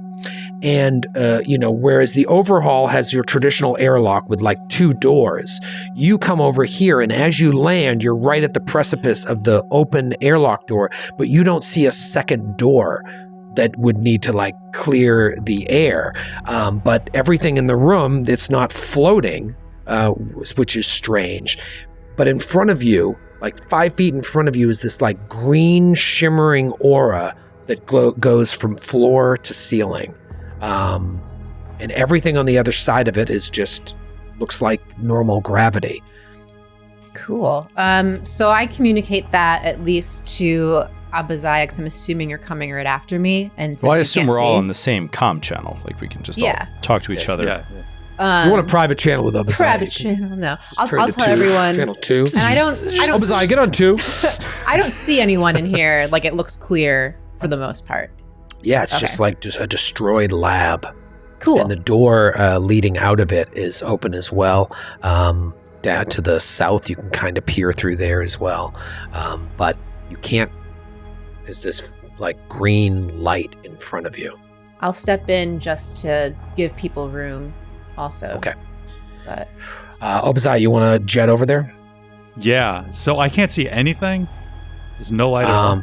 And, whereas the overhaul has your traditional airlock with 2 doors, you come over here, and as you land, you're right at the precipice of the open airlock door, but you don't see a second door that would need to clear the air. But everything in the room, it's not floating, which is strange. But in front of you, 5 feet in front of you, is this green shimmering aura that goes from floor to ceiling. And everything on the other side of it is just looks like normal gravity. Cool. So I communicate that at least to Obadiah, because I'm assuming you're coming right after me. And since Well, I you assume can't we're all see- on the same comm channel. We can just all talk to each other. Yeah. If you want a private channel with Obadiah. Private channel, no. I'll Turn to tell 2, everyone. Channel 2. And I don't. Obadiah, get on 2. I don't see anyone in here. Like it looks clear for the most part. Yeah, it's just a destroyed lab. Cool. And the door leading out of it is open as well. Down to the south, you can kind of peer through there as well. But you can't. There's this like green light in front of you. I'll step in just to give people room also. Okay. But Obadiah, you want to jet over there? Yeah. So I can't see anything. There's no light at all.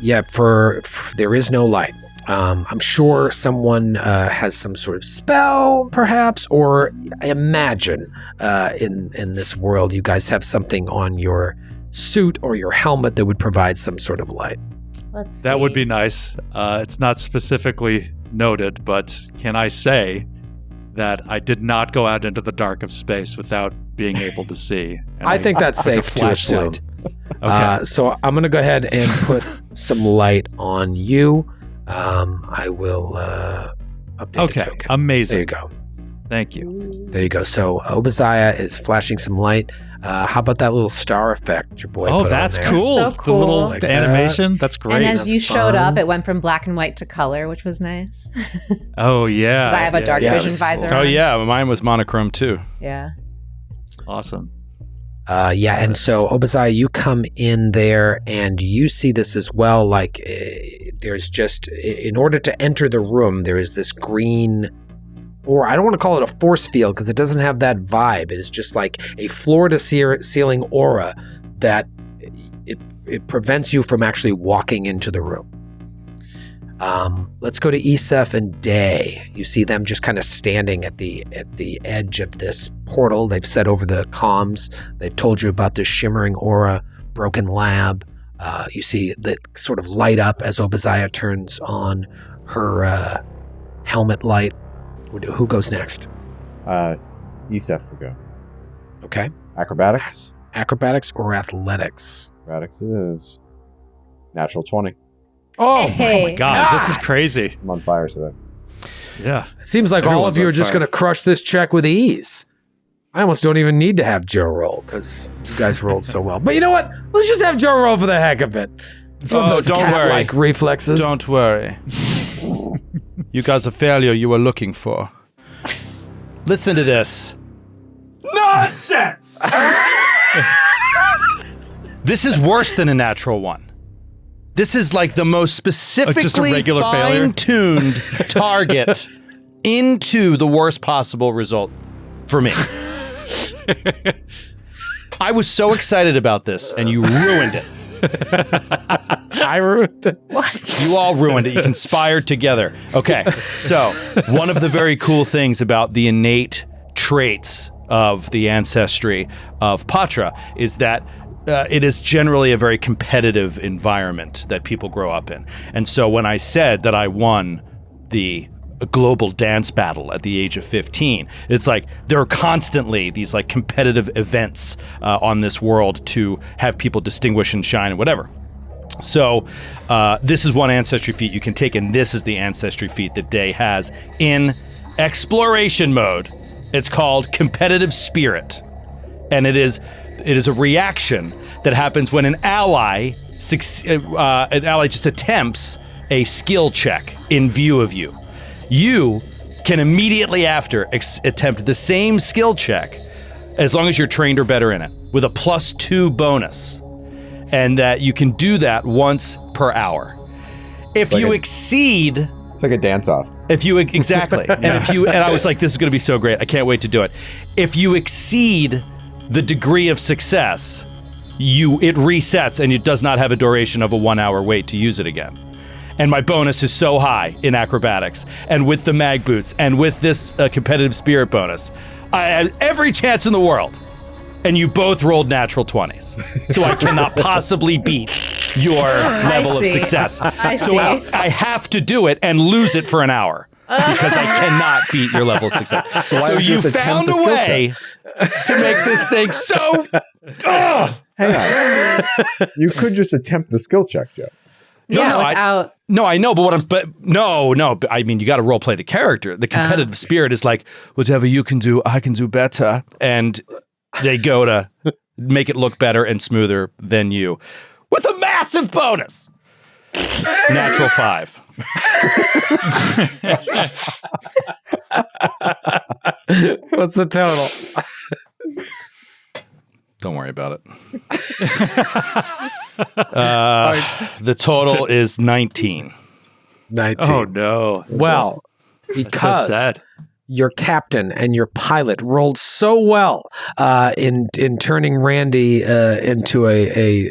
Yeah, for there is no light. I'm sure someone has some sort of spell, perhaps, or I imagine in this world you guys have something on your suit or your helmet that would provide some sort of light. let's see. That would be nice. It's not specifically noted, but can I say that I did not go out into the dark of space without being able to see? And I think that's like a safe to assume. flashlight. Okay. So I'm going to go ahead and put some light on you. I will update the Okay. token. Amazing. There you go. Thank you. There you go. So Obadiah is flashing some light. How about that little star effect your boy put Oh, on that's there? cool. So The cool. little Like animation. That's great. And as you That's showed fun. up, it went from black and white to color, which was nice. Oh, yeah. Because I have a dark yeah. vision Yes. visor. Oh on. yeah, mine was monochrome too. Yeah. Awesome. Yeah, and so Obadiah, you come in there and you see this as well. Like, there's just, in order to enter the room, there is this green, or I don't want to call it a force field because it doesn't have that vibe. It is just like a floor to ceiling aura that it prevents you from actually walking into the room. Let's go to Isef and Day. You see them just kind of standing at the edge of this portal. They've set over the comms. They've told you about this shimmering aura, broken lab. You see that sort of light up as Obadiah turns on her helmet light. Who goes next? Isef will go. Okay. Acrobatics. Acrobatics or athletics? Acrobatics it is. Natural 20. Oh, Hey. my God. This is crazy. I'm on fire today. Yeah. It seems like all of Everyone's you on are just fire. going to crush this check with ease. I almost don't even need to have Joe roll because you guys rolled so well. But you know what? Let's just have Joe roll for the heck of it. Oh, Those don't cat-like reflexes. Don't worry. You got the failure you were looking for. Listen to this. Nonsense! This is worse than a natural one. This is like the most specifically just a regular failure? fine-tuned target into the worst possible result for me. I was so excited about this, and you ruined it. I ruined it. You all ruined it. You conspired together. Okay, so one of the very cool things about the innate traits of the ancestry of Patra is that it is generally a very competitive environment that people grow up in. And so when I said that I won the global dance battle at the age of 15, it's like there are constantly these like competitive events on this world to have people distinguish and shine and whatever. So this is one ancestry feat you can take, and this is the ancestry feat that Day has in exploration mode. It's called Competitive Spirit, and it is a reaction that happens when an ally just attempts a skill check in view of you. You can immediately after attempt the same skill check, as long as you're trained or better in it, with a +2 bonus, and that you can do that once per hour. If you exceed. It's like a dance-off. If you exactly, and I was like, this is going to be so great. I can't wait to do it. If you exceed the degree of success, it resets and it does not have a duration of a 1 hour wait to use it again. And my bonus is so high in acrobatics, and with the mag boots, and with this competitive spirit bonus, I had every chance in the world. And you both rolled natural 20s, so I cannot possibly beat your level of see. success. I So see. I have to do it and lose it for an hour because I cannot beat your level of success. So why don't you you just attempt found the a skill way to make this thing so. Hang on. You could just attempt the skill check, Joe. without. No, I know, but I mean, you got to role play the character. The competitive spirit is like, whatever you can do, I can do better. And they go to make it look better and smoother than you with a massive bonus. Natural 5. What's the total? Don't worry about it. The total is 19. 19. Oh no! Well, because so sad. your captain and your pilot rolled so well in turning Randy into a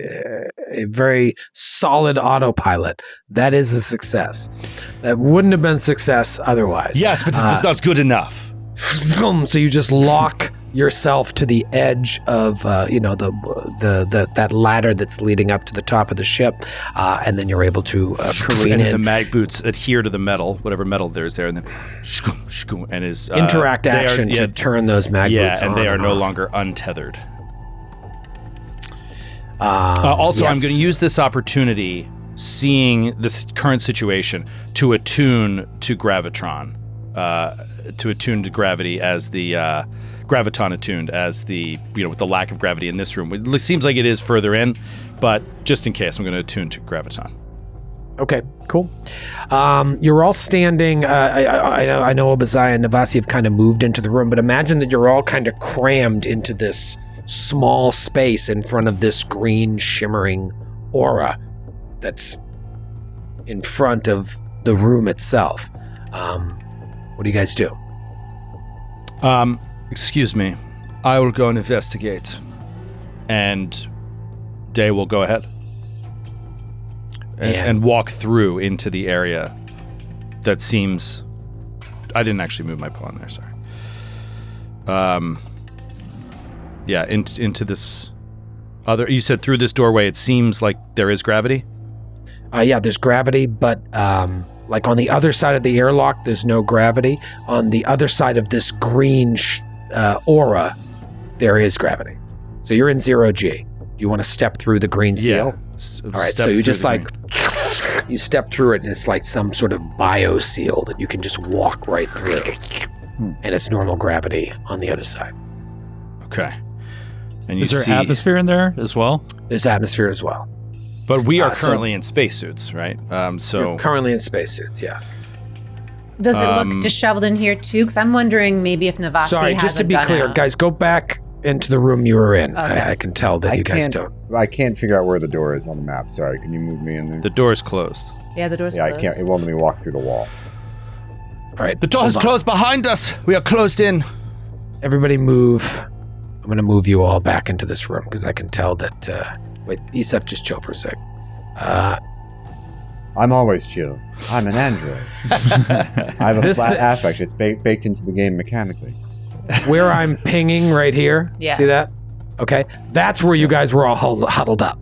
very solid autopilot, that is a success. That wouldn't have been success otherwise. Yes, but it's not good enough. So you just lock yourself to the edge of that ladder that's leading up to the top of the ship, and then you're able to careen and in. the mag boots adhere to the metal, whatever metal there's there, and then and is interact action to turn those mag boots on. And they are no off. longer untethered. Also, yes. I'm going to use this opportunity, seeing this current situation, to attune to gravitron, to attune to gravity as the graviton attuned as the with the lack of gravity in this room. It seems like it is further in, but just in case, I'm going to attune to graviton. Okay, cool. You're all standing. I know Obazai and Navasi have kind of moved into the room, but imagine that you're all kind of crammed into this small space in front of this green shimmering aura that's in front of the room itself. What do you guys do? Excuse me. I will go and investigate. And Day will go ahead. And walk through into the area that seems... I didn't actually move my pawn there, sorry. Yeah, into this other... You said through this doorway, it seems like there is gravity? Yeah, there's gravity, but like on the other side of the airlock, there's no gravity. On the other side of this green aura, there is gravity. So you're in 0G. Do you want to step through the green seal? Yeah. All right, so you just like... You step through it, and it's like some sort of bio seal that you can just walk right through. And it's normal gravity on the other side. Okay. And you Is there see, atmosphere in there as well? There's atmosphere as well. But we are currently in spacesuits, right? You're currently in spacesuits, yeah. Does it look disheveled in here too? Because I'm wondering maybe if Navasi Sorry, has just to a be gun clear, out. guys, go back into the room you were in. Okay. I can tell that you guys don't. I can't figure out where the door is on the map. Sorry, can you move me in there? The door is closed. Yeah, the door's Yeah, closed. I can't. It won't let me walk through the wall. All right. The door is hold on. closed behind us. We are closed in. Everybody move. I'm going to move you all back into this room because I can tell that... wait, Isef, just chill for a sec. I'm always chill. I'm an android. I have a flat affect. It's baked into the game mechanically. Where I'm pinging right here. Yeah. See that? Okay. That's where you guys were all huddled up.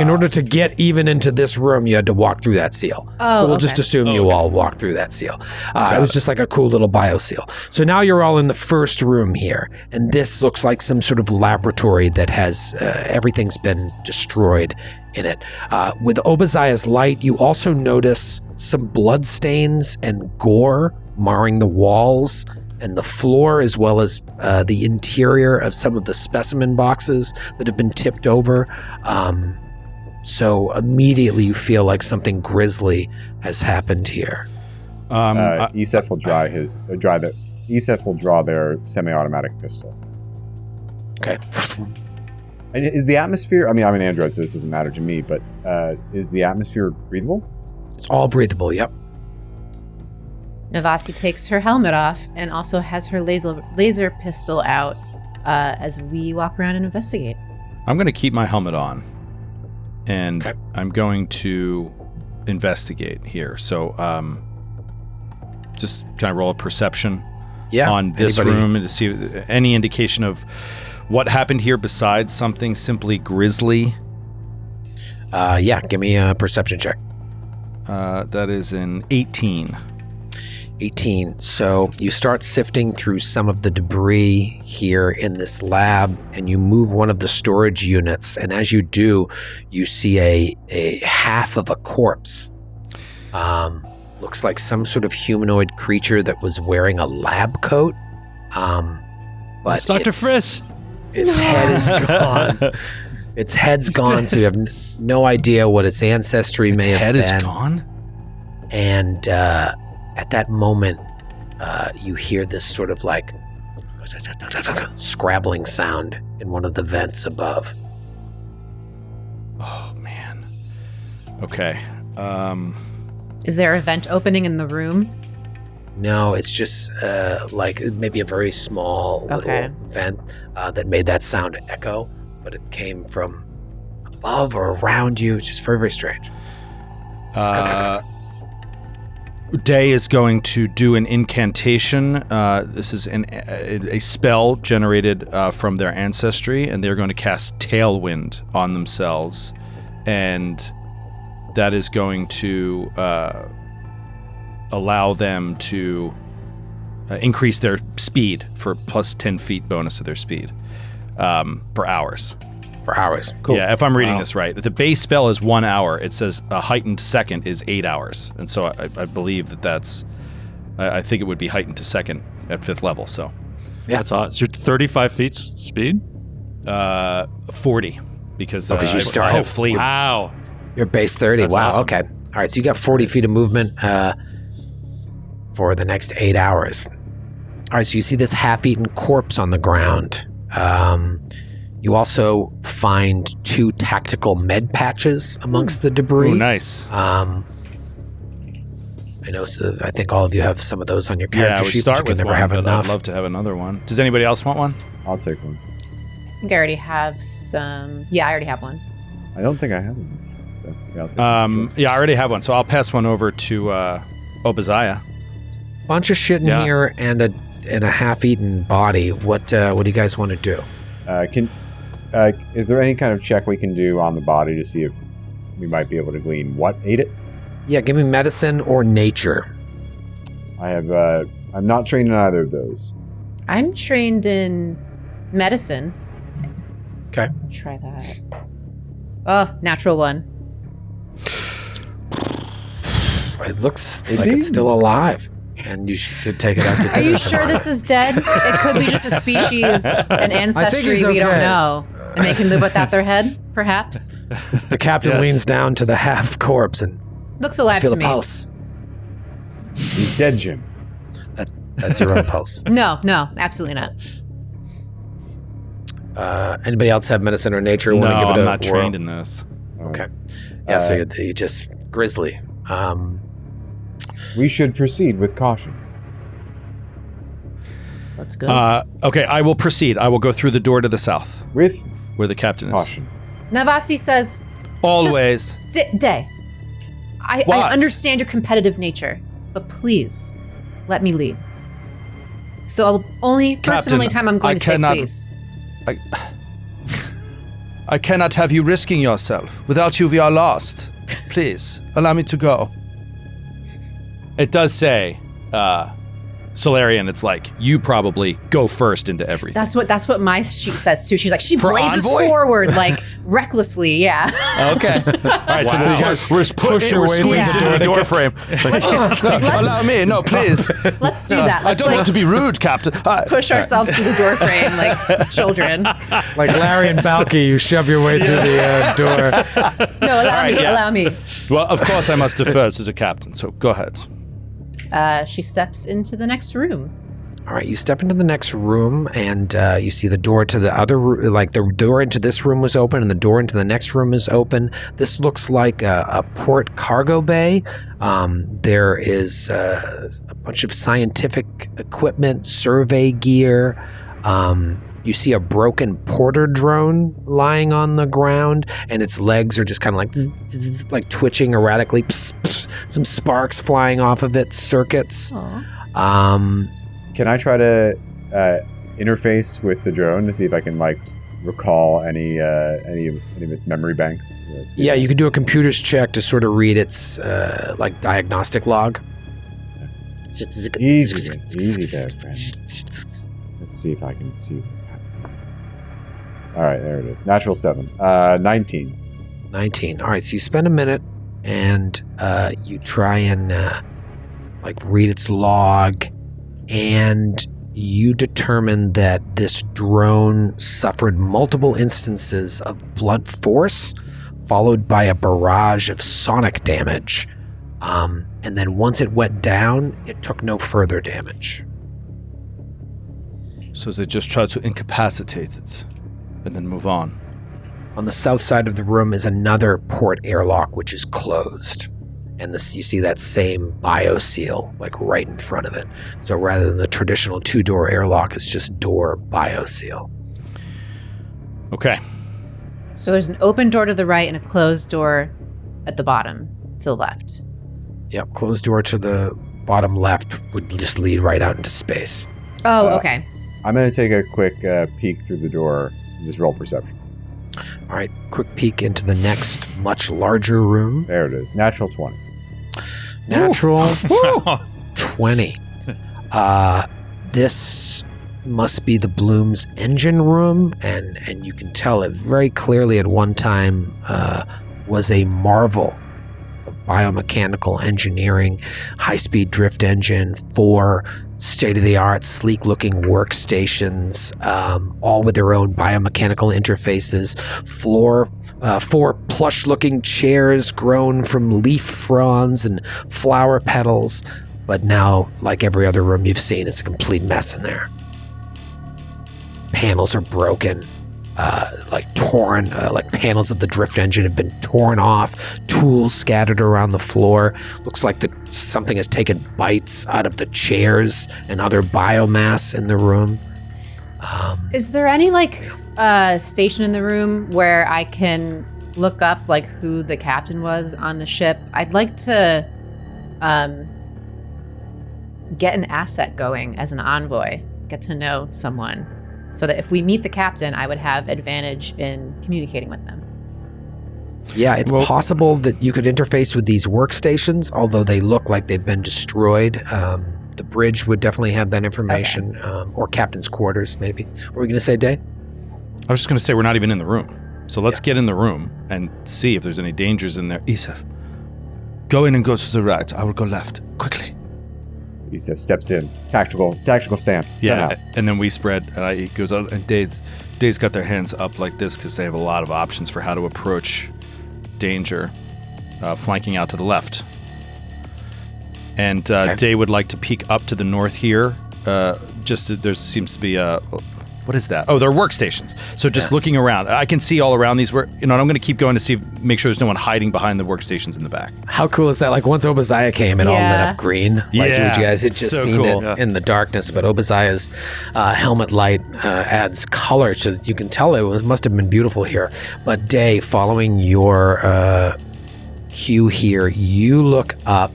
In order to get even into this room, you had to walk through that seal. Oh, so we'll okay. just assume you all walked through that seal. It was just like a cool little bio seal. So now you're all in the first room here, and this looks like some sort of laboratory that has everything's been destroyed in it. With Obazai's light, you also notice some blood stains and gore marring the walls and the floor, as well as the interior of some of the specimen boxes that have been tipped over. So immediately you feel like something grisly has happened here. Isef will Isef will draw their semi-automatic pistol. Okay. And is the atmosphere? I mean, I'm an android, so this doesn't matter to me. But is the atmosphere breathable? It's all breathable. Yep. Navasi takes her helmet off and also has her laser pistol out as we walk around and investigate. I'm going to keep my helmet on, and Okay. I'm going to investigate here. So, just kind of roll a perception on this room and to see any indication of what happened here besides something simply grisly. Yeah, give me a perception check. That is an 18. 18. So you start sifting through some of the debris here in this lab, and you move one of the storage units. And as you do, you see a half of a corpse. Looks like some sort of humanoid creature that was wearing a lab coat. But It's Dr. Friss. Its head is gone. Its head's gone, so you have no idea what its ancestry may have been. Its head is gone? And at that moment, you hear this sort of like scrabbling sound in one of the vents above. Oh, man. Okay. Is there a vent opening in the room? No, it's just like maybe a very small little vent that made that sound echo, but it came from above or around you. It's just very, very strange. Day is going to do an incantation. This is a spell generated from their ancestry, and they're going to cast Tailwind on themselves, and that is going to allow them to increase their speed for plus 10 feet bonus to their speed for hours. For hours. Cool. Yeah, if I'm reading this right. The base spell is 1 hour. It says a heightened second is 8 hours. And so I believe that's... I think it would be heightened to second at 5th level, so... Yeah. That's odd. You're 35 feet speed? 40. Because you started. Oh, fleet. Wow. You're base 30. That's Wow, awesome. okay. All right, so you got 40 feet of movement for the next 8 hours. All right, so you see this half-eaten corpse on the ground. You also find 2 tactical med patches amongst the debris. Oh, nice. I know. So I think all of you have some of those on your character sheet, but you can never have enough. I'd love to have another one. Does anybody else want one? I'll take one. I think I already have some. Yeah, I already have one. I don't think I have one. So yeah, I'll take one. Sure. Yeah, I already have one, so I'll pass one over to Obadiah. Bunch of shit in here and a half-eaten body. What do you guys want to do? Is there any kind of check we can do on the body to see if we might be able to glean what ate it? Yeah, give me medicine or nature. I have. I'm not trained in either of those. I'm trained in medicine. Okay. Try that. Oh, natural 1. It looks It's like easy. it's still alive, and you should take it out to dinner. Are you sure tomorrow. this is dead? It could be just a species, an ancestry he's we don't okay. know. And they can live without their head, perhaps? The captain Yes. leans down to the half corpse and Looks alive feel to a me. pulse. He's dead, Jim. That's your own pulse. No, absolutely not. Anybody else have medicine or nature? No, Want to give it I'm a not whirl? trained in this. Okay. Yeah, so you just grizzly. We should proceed with caution. Let's go. Okay, I will proceed. I will go through the door to the south, With where the captain is. caution. Navasi says, Always. Day, I What? understand your competitive nature, but please, let me lead. So I'll only, first and only time I'm going I to say cannot- please. I cannot have you risking yourself. Without you, we are lost. Please, allow me to go. It does say, Solarian, it's like, you probably go first into everything. That's what my sheet says too. She's like, she For blazes envoy? forward like recklessly, yeah. Okay. All right, so Wow. you guys push your way through the into the door frame. Allow me. No, please. Let's do that. I Let's don't like want to be rude, Captain. push ourselves through the door frame like children. Like Larry and Balky, you shove your way through the door. No, allow me, yeah. allow me. Well, of course I must defer to the captain, so go ahead. She steps into the next room. All right, you step into the next room, and you see the door to the other room. Like the door into this room was open, and the door into the next room is open. This looks like a port cargo bay. There is a bunch of scientific equipment, survey gear. You see a broken porter drone lying on the ground, and its legs are just kind of like zzz, zzz, like twitching erratically. Pss, pss, some sparks flying off of its circuits. Can I try to interface with the drone to see if I can like recall any of its memory banks? Let's see. Yeah, you could do a computer's check to sort of read its like diagnostic log. Easy there, friend. Let's see if I can see what's happening. All right, there it is. Natural 7. 19. 19. All right, so you spend a minute and you try and read its log, and you determine that this drone suffered multiple instances of blunt force, followed by a barrage of sonic damage. And then once it went down, it took no further damage. So they just try to incapacitate it and then move on. On the south side of the room is another port airlock, which is closed. And this, you see that same bio-seal, right in front of it. So rather than the traditional 2-door airlock, it's just door bio-seal. Okay. So there's an open door to the right and a closed door at the bottom to the left. Yep, closed door to the bottom left would just lead right out into space. Oh, okay. I'm going to take a quick peek through the door and just roll perception. All right, quick peek into the next, much larger room. There it is. Natural 20. Natural 20. This must be the Bloom's engine room, and you can tell it very clearly at one time was a marvel of biomechanical engineering, high-speed drift engine, 4 state-of-the-art, sleek-looking workstations, all with their own biomechanical interfaces, 4 plush-looking chairs grown from leaf fronds and flower petals, but now, like every other room you've seen, it's a complete mess in there. Panels are broken, torn, panels of the drift engine have been torn off, tools scattered around the floor. Looks like something has taken bites out of the chairs and other biomass in the room. Is there any station in the room where I can look up who the captain was on the ship? I'd like to get an asset going as an envoy, get to know someone, so that if we meet the captain, I would have advantage in communicating with them. Yeah, it's possible that you could interface with these workstations, although they look like they've been destroyed. The bridge would definitely have that information, or captain's quarters, maybe. What were you going to say, Day? I was just going to say we're not even in the room. So let's get in the room and see if there's any dangers in there. Isef, go in and go to the right. I will go left. Quickly. Isef steps in. Tactical stance. Yeah, and then we spread, and he goes out, and Dave's got their hands up like this because they have a lot of options for how to approach danger, flanking out to the left. And Dave would like to peek up to the north here. There seems to be what is that? Oh, they're workstations. So just looking around, I can see all around these. And I'm going to keep going to make sure there's no one hiding behind the workstations in the back. How cool is that? Once Obadiah came, it all lit up green. You guys had just seen it in the darkness, but Obadiah's helmet light adds color so that you can tell it must have been beautiful here. But Dave, following your cue here, you look up,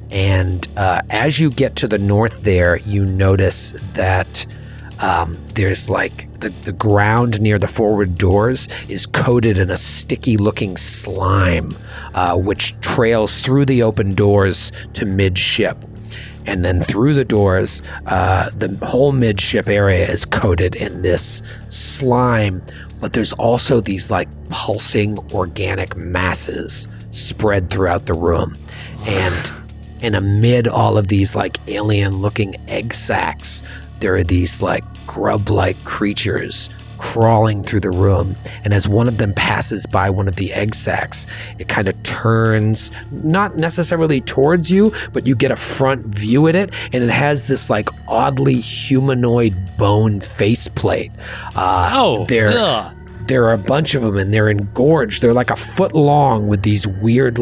and as you get to the north there, you notice that there's the ground near the forward doors is coated in a sticky looking slime, which trails through the open doors to midship. And then through the doors, the whole midship area is coated in this slime, but there's also these pulsing organic masses spread throughout the room. And amid all of these alien looking egg sacs, there are these grub-like creatures crawling through the room. And as one of them passes by one of the egg sacs, it kind of turns, not necessarily towards you, but you get a front view at it, and it has this oddly humanoid bone faceplate. There are a bunch of them, and they're engorged. They're a foot long with these weird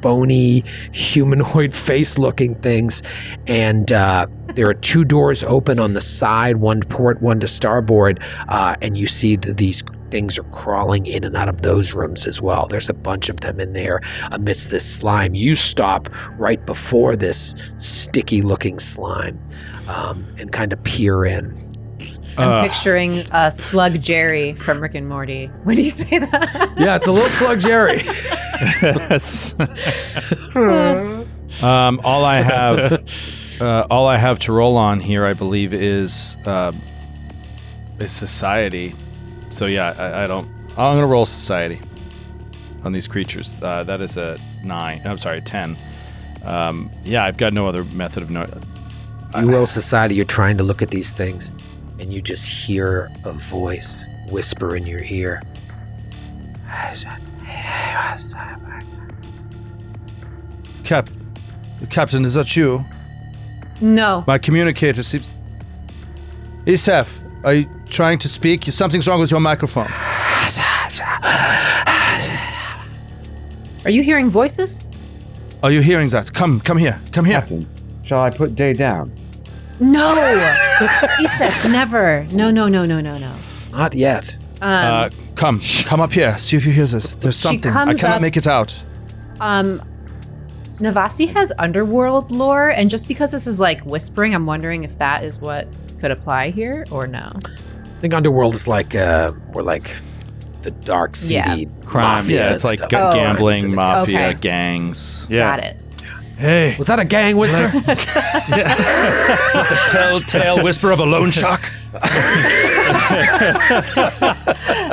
bony humanoid face looking things, and there are 2 doors open on the side, one to port, one to starboard, and you see that these things are crawling in and out of those rooms as well. There's a bunch of them in there amidst this slime. You stop right before this sticky looking slime and kind of peer in. I'm picturing Slug Jerry from Rick and Morty. When do you say that? Yeah, it's a little Slug Jerry. All I have All I have to roll on here, I believe, is society. So yeah, I don't. I'm gonna roll society on these creatures. That is a 9. I'm sorry, 10. Yeah, I've got no other method of knowing. You roll society, you're trying to look at these things, and you just hear a voice whisper in your ear. Captain, is that you? No. My communicator seems... Isef, are you trying to speak? Something's wrong with your microphone. Are you hearing voices? Are you hearing that? Come here. Come here. Captain, shall I put Day down? No. Isef, never. No. Not yet. Come up here. See if you hear this. There's something. I cannot make it out. Navasi has underworld lore, and just because this is like whispering, I'm wondering if that is what could apply here or no. I think underworld is like we're like the dark, seedy Crime. mafia. Yeah, it's like stuff. gambling, mafia, Okay. gangs. Yeah. Got it. Hey. Was that a gang whisper? The telltale whisper of a loan shark.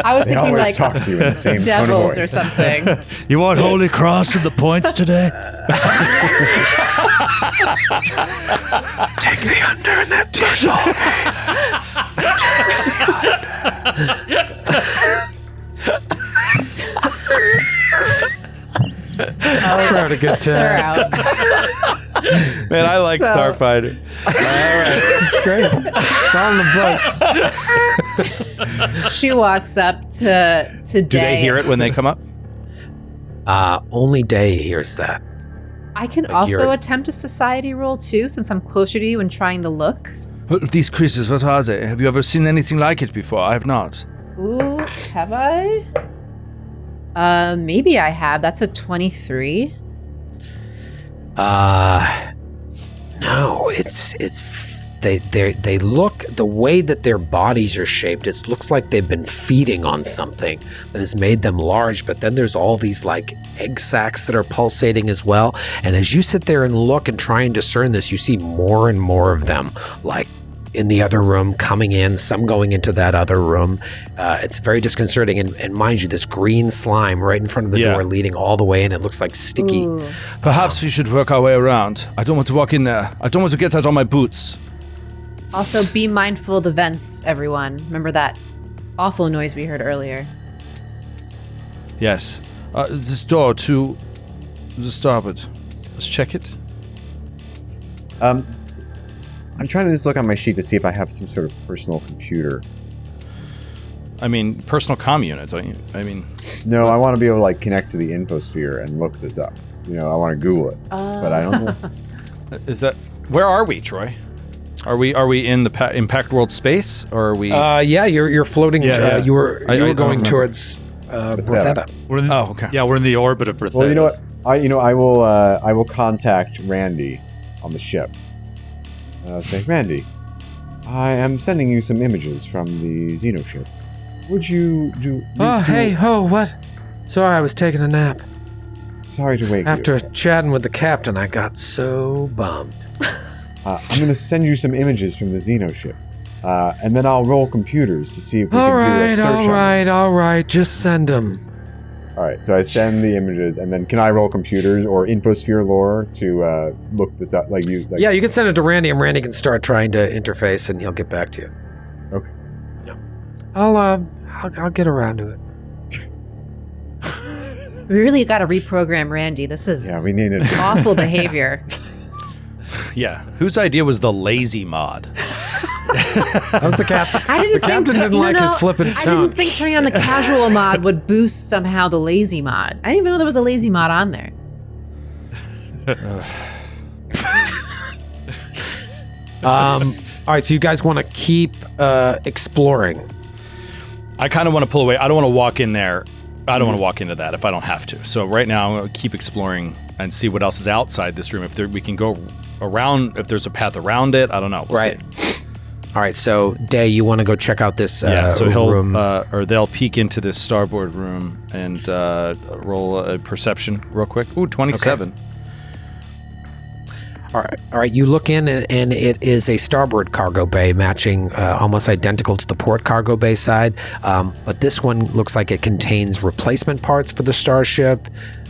I was They thinking always like talk to you in the same tone of devils or voice. something. You want Holy Cross in the points today? Take the under in that We're having a good They're time. out. Man, I like So- Starfinder. It's great. It's on the boat. She walks up to Day. Do they hear it when they come up? Only Day hears that. I can Like also you're- attempt a society roll too, since I'm closer to you and trying to look. These creatures, what are they? Have you ever seen anything like it before? I have not. Ooh, have I? Maybe I have. That's a 23. No, they look, the way that their bodies are shaped, it looks like they've been feeding on something that has made them large, but then there's all these like egg sacs that are pulsating as well. And as you sit there and look and try and discern this, you see more and more of them, like in the other room, coming in, some going into that other room. It's very disconcerting. And mind you, this green slime right in front of the door leading all the way in, it looks like sticky. Ooh. Perhaps we should work our way around. I don't want to walk in there. I don't want to get out on my boots. Also, be mindful of the vents, everyone. Remember that awful noise we heard earlier. Yes. This door to the starboard. Let's check it. I'm trying to just look on my sheet to see if I have some sort of personal computer. I mean, personal comm unit, don't you? I mean... No, I want to be able to like connect to the infosphere and look this up. You know, I want to Google it, but I don't know. Is that... Where are we, Troy? Are we in the Impact World space, or are we... Yeah, you're floating. Yeah. You were I don't going remember. towards Bethesda. We're in, Oh, okay. Yeah, we're in the orbit of Bethesda. Well, you know what? I will contact Randy on the ship. Say, Randy, I am sending you some images from the Xeno ship. Would you do? What? Sorry, I was taking a nap. Sorry to wake After you. chatting with the captain, I got so bummed. I'm going to send you some images from the Xeno ship, and then I'll roll computers to see if we can do a search on them. all right. Just send them. All right, so I send the images, and then can I roll computers or infosphere lore to look this up? Like you? Like, Yeah, you can send it to Randy, and Randy can start trying to interface, and he'll get back to you. Okay. Yeah. I'll get around to it. We really got to reprogram Randy. This is Yeah, we need it. awful behavior. Yeah. Whose idea was the lazy mod? That was the captain. I didn't The captain didn't like his flippant I tone. didn't think turning on the casual mod would boost somehow the lazy mod. I didn't even know there was a lazy mod on there. All right, so you guys want to keep exploring. I kind of want to pull away. I don't want to walk in there. I don't want to walk into that if I don't have to. So right now, I'm going to keep exploring and see what else is outside this room. If we can go around, if there's a path around it, I don't know. We'll see. All right, so Day, you want to go check out this So he'll room? or they'll peek into this starboard room and roll a perception real quick. Ooh, 27. All right. You look in, and it is a starboard cargo bay, matching almost identical to the port cargo bay side. But this one looks like it contains replacement parts for the starship,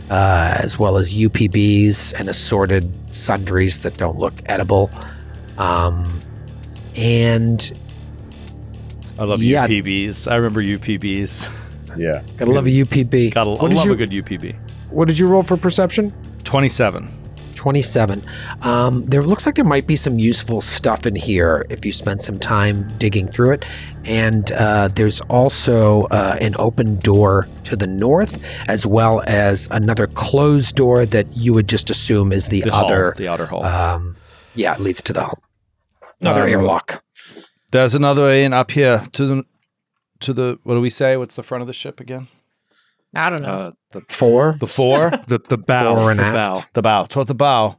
as well as UPBs and assorted sundries that don't look edible. And I love UPBs. I remember UPBs. Yeah. Gotta love a UPB. I love a good UPB. What did you roll for perception? 27. 27. There looks like there might be some useful stuff in here if you spend some time digging through it. And there's also an open door to the north, as well as another closed door that you would just assume is the other hall. It leads to the other airlock. There's another way in up here to the what do we say? What's the front of the ship again? I don't know. The four? The four? the bow. Fore and the aft. bow. Toward the bow.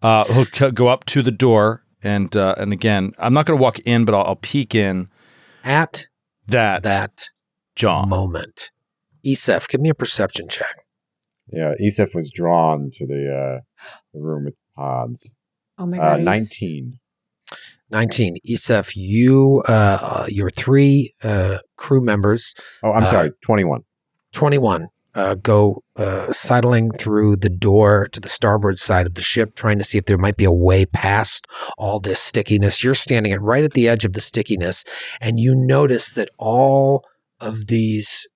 He'll go up to the door, and again, I'm not going to walk in, but I'll peek in. At that John. moment. Esef, give me a perception check. Yeah, Esef was drawn to the room with the pods. Oh my god. 19. 19. Esef, your 3 crew members. Oh, I'm sorry, 21. 21 go sidling through the door to the starboard side of the ship, trying to see if there might be a way past all this stickiness. You're standing right at the edge of the stickiness, and you notice that all of these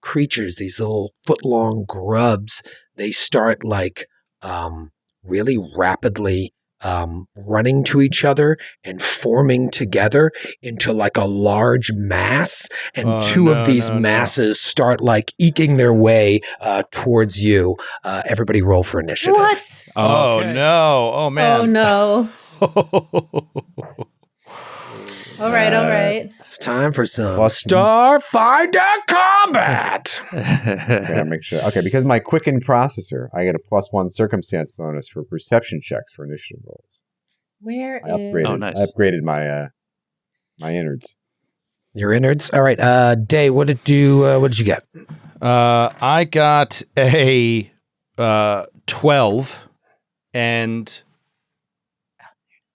creatures, these little foot-long grubs, they start like really rapidly running to each other and forming together into like a large mass, and two of these masses start like eking their way towards you. Everybody roll for initiative. What? Oh, Okay. no. Oh, man. Oh no. All right. It's time for some Plus- Starfinder combat. Okay, make sure. Okay, because of my quickened processor, I get a +1 circumstance bonus for perception checks for initiative rolls. Where I upgraded. Oh, nice. I upgraded my my innards. Your innards. All right, Day. What did you get? I got a 12, and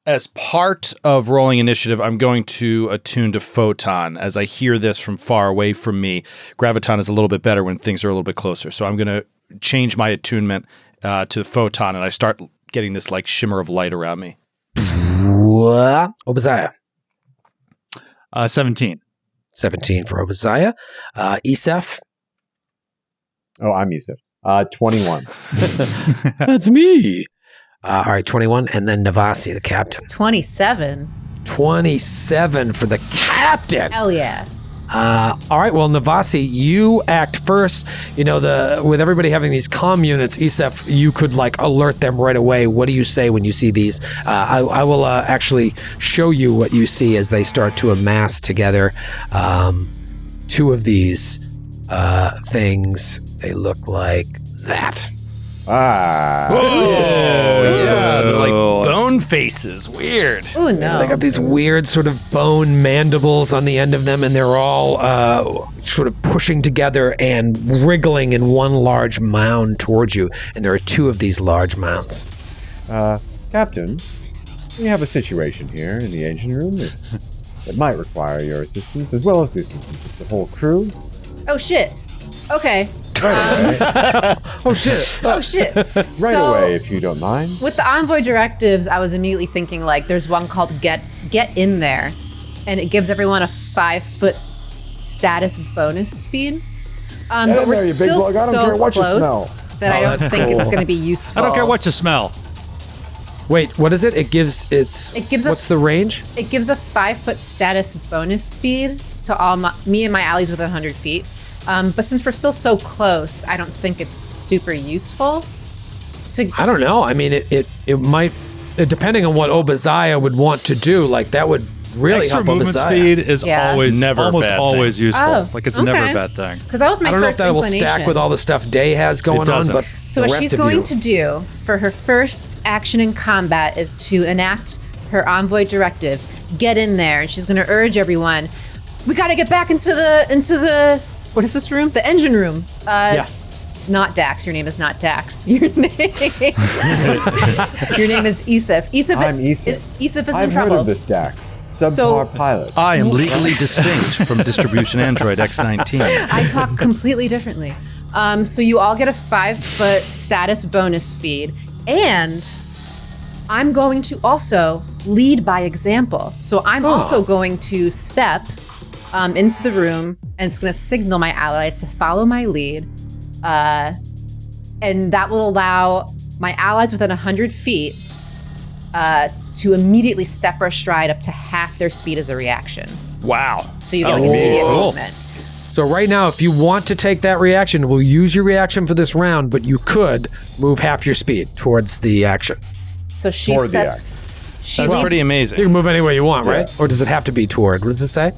as part of rolling initiative, I'm going to attune to Photon. As I hear this from far away from me, Graviton is a little bit better when things are a little bit closer. So I'm going to change my attunement to Photon, and I start getting this like shimmer of light around me. Obadiah. 17. 17 for Obadiah. Esef. Oh, I'm Yusuf. 21. That's me. All right, 21. And then Navasi, the captain. 27. 27 for the captain. Hell yeah. All right, well, Navasi, you act first. You know, with everybody having these comm units, Esef, you could like alert them right away. What do you say when you see these? I will actually show you what you see as they start to amass together. 2 of these things, they look like that. Oh, yeah. They're like bone faces. Weird. Oh no. They got these weird sort of bone mandibles on the end of them, and they're all sort of pushing together and wriggling in one large mound towards you. And there are 2 of these large mounds. Captain, we have a situation here in the engine room that might require your assistance, as well as the assistance of the whole crew. Oh shit. Okay. Oh, shit. Oh shit. Right away, if you don't mind. With the envoy directives, I was immediately thinking like there's one called Get In There, and it gives everyone a 5-foot status bonus speed. But we're there, you big still bug. I don't so care what you close smell. that I don't that's think cool. it's going to be useful. I don't care what you smell. Wait, what is it? It gives what's the range? It gives a 5-foot status bonus speed to all me and my allies within 100 feet. But since we're still so close, I don't think it's super useful. I don't know. I mean, it might, depending on what Obadiah would want to do, like that would really Extra help movement Obadiah. speed is Yeah. always Never a almost bad always thing. useful. Oh, Like it's never okay. a bad thing. Because that was my I don't know if first that will inclination. stack with all the stuff Day has going on, doesn't. but So the what rest she's of going you, to do for her first action in combat is to enact her envoy directive. Get in there, and she's going to urge everyone. We got to get back into the what is this room? The engine room. Yeah. not Dax. Your name is not Dax. Your name is Isif. I'm Isif. Isif is in I've trouble. heard of this Dax. Subpar pilot. I am legally distinct from distribution Android X19. I talk completely differently. So you all get a 5-foot status bonus speed, and I'm going to also lead by example. So I'm also going to step into the room, and it's going to signal my allies to follow my lead. And that will allow my allies within 100 feet to immediately step or stride up to half their speed as a reaction. Wow. So you get like immediate movement. So right now, if you want to take that reaction, we'll use your reaction for this round, but you could move half your speed towards the action. So she Toward the steps. She That's leads. pretty You amazing. can move any way you want, right? Or does it have to be toward? What does it say?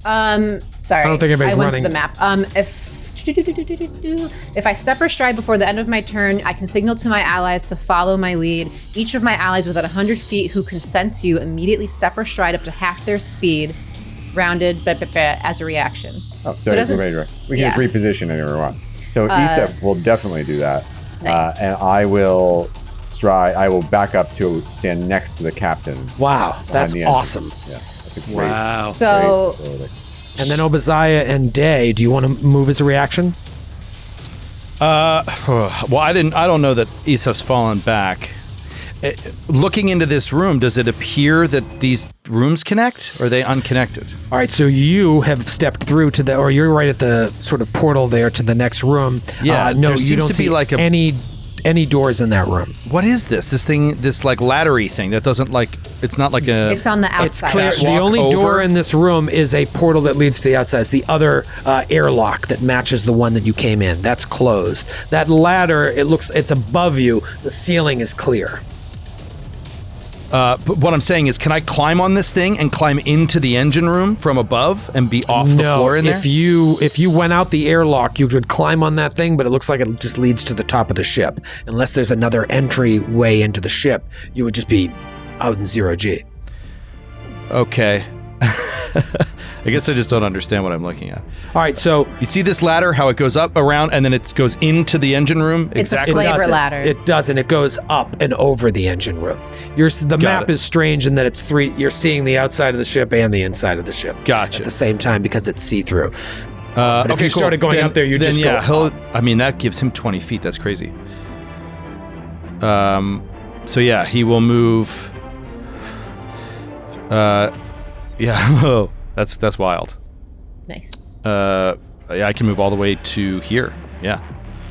Sorry, I don't think anybody's I went running. to the map. If I step or stride before the end of my turn, I can signal to my allies to follow my lead. Each of my allies within 100 feet who can sense you immediately step or stride up to half their speed, rounded as a reaction. Oh, So it doesn't we can just reposition anywhere we want. So Isef will definitely do that. Nice. And I will back up to stand next to the captain. Wow, that's the engine. awesome. Yeah, that's a great. Wow. So great ability. And then Obadiah and Day, do you want to move as a reaction? Well, I don't know that Isaf's fallen back. Looking into this room, does it appear that these rooms connect, or are they unconnected? All right, so you have stepped through to or you're right at the sort of portal there to the next room. Yeah, no, there you seems don't to be see like any doors in that room. What is this? This thing, this like laddery thing that doesn't like, it's not like a... it's on the It's outside. clear. The Walk only door over. in this room is a portal that leads to the outside. It's the other airlock that matches the one that you came in. That's closed. That ladder, it's above you. The ceiling is clear. But what I'm saying is, can I climb on this thing and climb into the engine room from above and be off the floor in there? If you went out the airlock, you could climb on that thing, but it looks like it just leads to the top of the ship. Unless there's another entryway into the ship, you would just be out in zero G. Okay. I guess I just don't understand what I'm looking at. All right, so You see this ladder, how it goes up around and then it goes into the engine room? It's a exactly. flavor doesn't. ladder. It doesn't. It goes up and over the engine room. The map it. is strange in that it's three. You're seeing the outside of the ship and the inside of the ship. Gotcha. At the same time because it's see-through. But if you cool. started going up there, you then, just yeah, go up. I mean, that gives him 20 feet. That's crazy. So yeah, he will move. Yeah. Oh, that's wild. Nice. Yeah, I can move all the way to here. Yeah.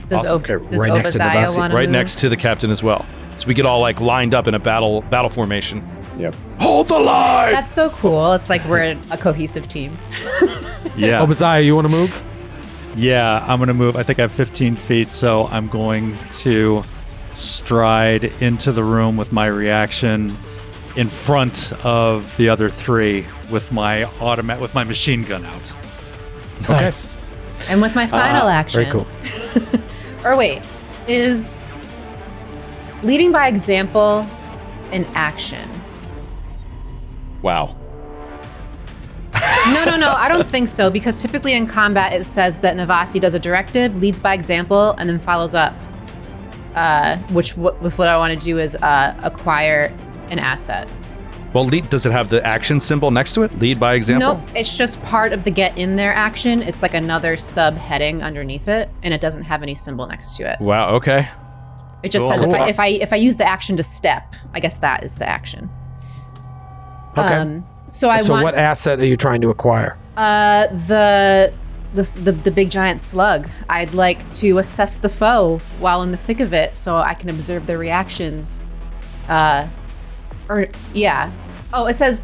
Does, awesome. does Right next to Obadiah Navasi. want to Right move? next to the captain as well. So we get all like lined up in a battle formation. Yep. Hold the line. That's so cool. It's like we're a cohesive team. Yeah. Obadiah, you want to move? Yeah, I'm going to move. I think I have 15 feet, so I'm going to stride into the room with my reaction in front of the other three with my machine gun out. Okay. And with my final action. Very cool. Or wait, is leading by example an action? Wow. No, I don't think so, because typically in combat it says that Navasi does a directive, leads by example, and then follows up. With what I want to do is acquire an asset. Well, does it have the action symbol next to it? Lead by example? Nope, it's just part of the get in there action. It's like another subheading underneath it, and it doesn't have any symbol next to it. Wow, okay. It just Cool. says if I use the action to step, I guess that is the action. Okay. So I So want what asset are you trying to acquire? the big giant slug. I'd like to assess the foe while in the thick of it, so I can observe their reactions. It says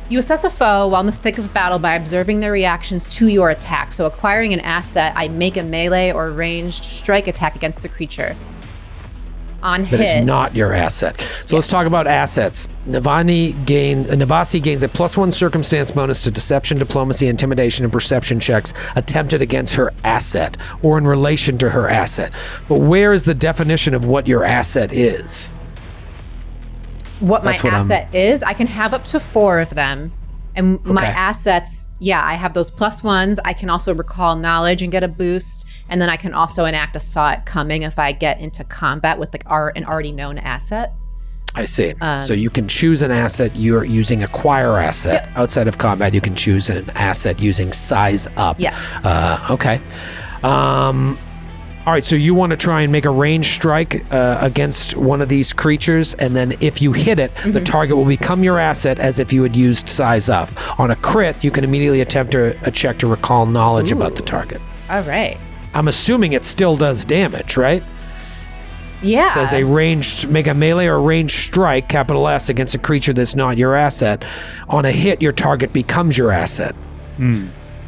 you assess a foe while in the thick of battle by observing their reactions to your attack. So acquiring an asset, I make a melee or ranged strike attack against the creature. On But hit, it's not your asset. So let's talk about assets. Navasi gains a +1 circumstance bonus to deception, diplomacy, intimidation, and perception checks attempted against her asset or in relation to her asset. But where is the definition of what your asset is? what my That's what I'm- asset is. I can have up to 4 of them. And my Okay. assets, I have those +1s. I can also recall knowledge and get a boost. And then I can also enact a saw it coming if I get into combat with an already known asset. I see. So you can choose an asset. You're using acquire asset. Outside of combat, you can choose an asset using size up. Yes. Okay. All right, so you want to try and make a ranged strike against one of these creatures, and then if you hit it, the target will become your asset as if you had used size up. On a crit, you can immediately attempt a check to recall knowledge about the target. All right. I'm assuming it still does damage, right? Yeah. It says make a melee or ranged strike, capital S, against a creature that's not your asset. On a hit, your target becomes your asset.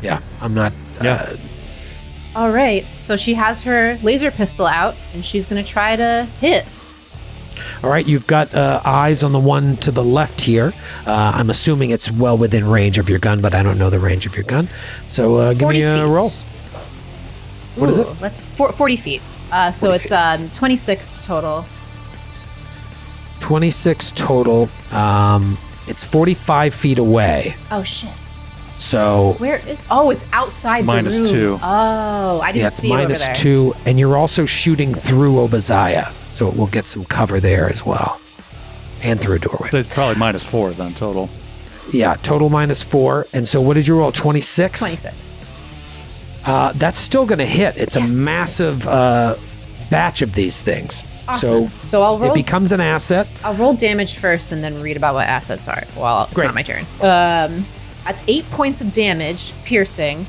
Yeah, I'm not... All right. So she has her laser pistol out, and she's going to try to hit. All right, you've got eyes on the one to the left here. I'm assuming it's well within range of your gun, but I don't know the range of your gun. So give 40 me a feet. roll. What is it? 40 feet. So 40 it's 26 total. 26 total. It's 45 feet away. Oh, shit. So Where is... Oh, it's outside the room. -2. Oh, I didn't it's see it over there. -2, and you're also shooting through Obadiah, so it will get some cover there as well, and through a doorway. It's probably -4 then total. Yeah, total -4. And so what did you roll? 26? 26. That's still going to hit. It's a massive batch of these things. Awesome. So I'll roll... It becomes an asset. I'll roll damage first and then read about what assets are. Well, it's Great. not my turn. That's 8 points of damage, piercing.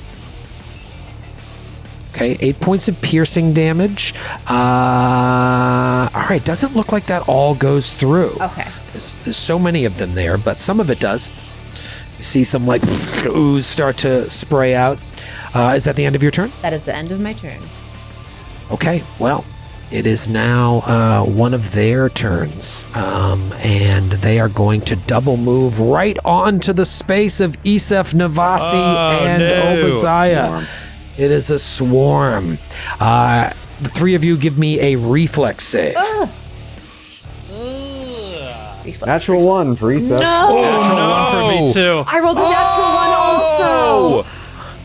Okay, 8 points of piercing damage. All right, doesn't look like that all goes through. Okay. There's so many of them there, but some of it does. You see some like ooze start to spray out. Is that the end of your turn? That is the end of my turn. Okay, well, it is now one of their turns, and they are going to double move right onto the space of Isef, Navasi, and Obadiah. It is a swarm. The three of you give me a reflex save. Reflex. Natural 1 for Issa. No! Natural 1 for me too. I rolled a natural one also!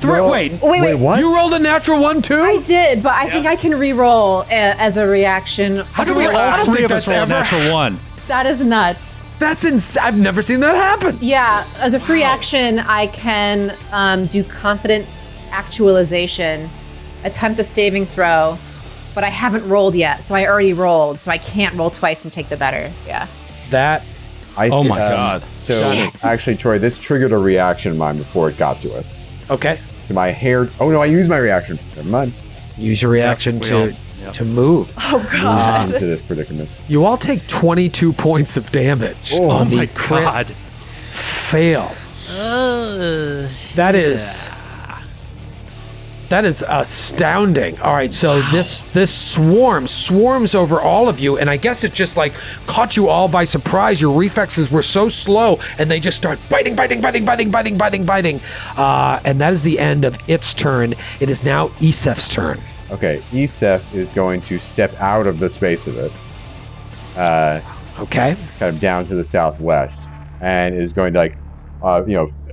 Wait, what? you rolled a natural 1 too? I did, but I think I can re-roll as a reaction. How do we all All three think of us that's roll a ever? natural 1. That is nuts. That's insane. I've never seen that happen. Yeah, as a free action, I can do confident actualization, attempt a saving throw, but I haven't rolled yet, so I already rolled, so I can't roll twice and take the better. Yeah. That Oh my God. So Shit. actually, Troy, this triggered a reaction of mine before it got to us. okay. To my hair. Oh no, I used my reaction. Never mind. Use your reaction to move. Into this predicament. You all take 22 points of damage on the crit God. fail. That is astounding. All right, so this swarms over all of you, and I guess it just like caught you all by surprise. Your reflexes were so slow, and they just start biting. And that is the end of its turn. It is now Isef's turn. Okay, Isef is going to step out of the space of it, Okay. kind of down to the southwest, and is going to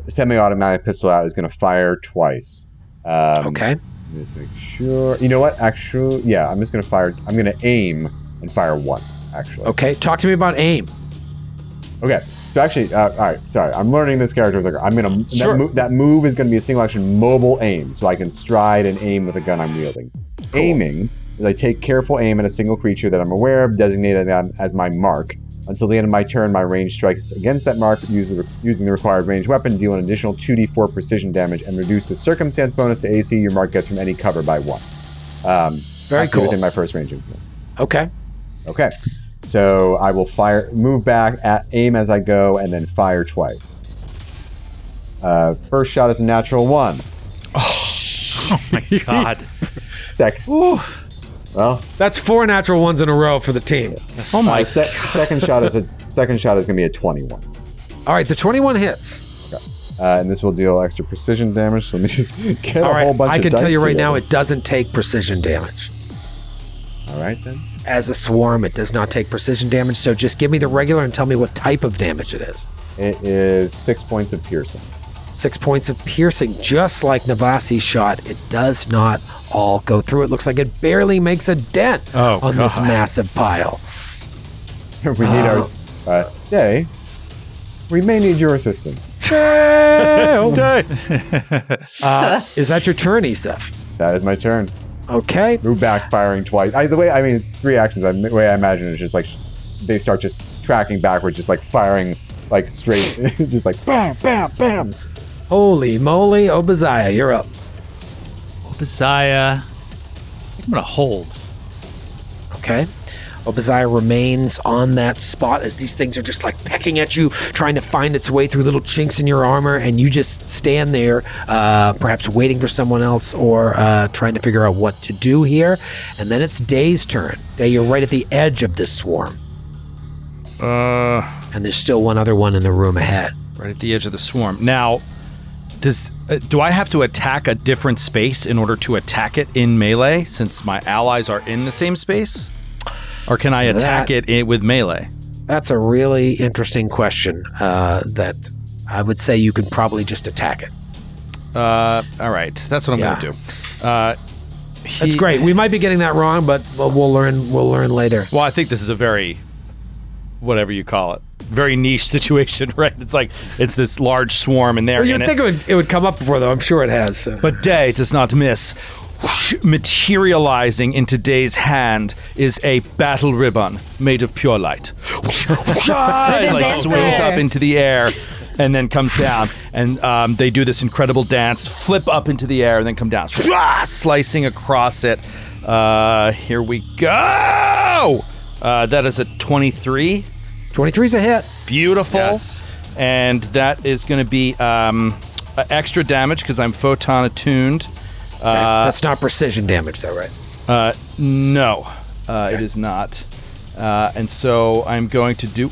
semi-automatic pistol out. Is going to fire twice. Okay. Let me just make sure. You know what? Actually, yeah, I'm just going to fire. I'm going to aim and fire once, actually. Okay. Talk to me about aim. Okay. So actually, all right, sorry. I'm learning this character. I'm going to, Sure. that move is going to be a single action mobile aim. So I can stride and aim with a gun I'm wielding. Cool. Aiming is I take careful aim at a single creature that I'm aware of, designated as my mark. Until the end of my turn, my range strikes against that mark using the required ranged weapon, deal an additional 2d4 precision damage, and reduce the circumstance bonus to AC your mark gets from any cover by 1. Very cool. Within my first range increment. Okay. Okay. So I will move back, aim as I go, and then fire twice. First shot is a natural 1. Oh my God. Second. Well, That's 4 natural ones in a row for the team. Oh my. second shot is going to be a 21. All right, the 21 hits. And this will deal extra precision damage. So let me just get All a whole right, bunch I of can dice tell you right together. now, it doesn't take precision damage. All right then. As a swarm, it does not take precision damage. So just give me the regular and tell me what type of damage it is. It is 6 points of piercing. 6 points of piercing, just like Navasi's shot. It does not all go through. It looks like it barely makes a dent on this massive pile. We need our Day. We may need your assistance. Day. Is that your turn, Isef? That is my turn. Okay. Move back, firing twice. It's 3 actions. The way I imagine it is just like they start just tracking backwards, just like firing like straight, just like bam, bam, bam. Holy moly, Obadiah, you're up. Obadiah, I'm gonna hold. Okay. Obadiah remains on that spot as these things are just like pecking at you, trying to find its way through little chinks in your armor, and you just stand there, perhaps waiting for someone else or trying to figure out what to do here. And then it's Day's turn. Day, you're right at the edge of this swarm. And there's still one other one in the room ahead. Right at the edge of the swarm. Now, do I have to attack a different space in order to attack it in melee, since my allies are in the same space? Or can I attack it with melee? That's a really interesting question that I would say you could probably just attack it. All right. That's what I'm going to do. That's great. We might be getting that wrong, but we'll learn later. Well, I think this is a very, whatever you call it, very niche situation, right? It's like, it's this large swarm and they're you'd think it would come up before, though. I'm sure it has. But Day does not miss. Materializing into Day's hand is a battle ribbon made of pure light. It like swings up into the air and then comes down. And they do this incredible dance, flip up into the air and then come down, slicing across it. Here we go. That is a 23. 23's a hit. Beautiful. Yes. And that is going to be extra damage because I'm photon attuned. That's not precision damage, though, right? No, it is not. And so I'm going to do...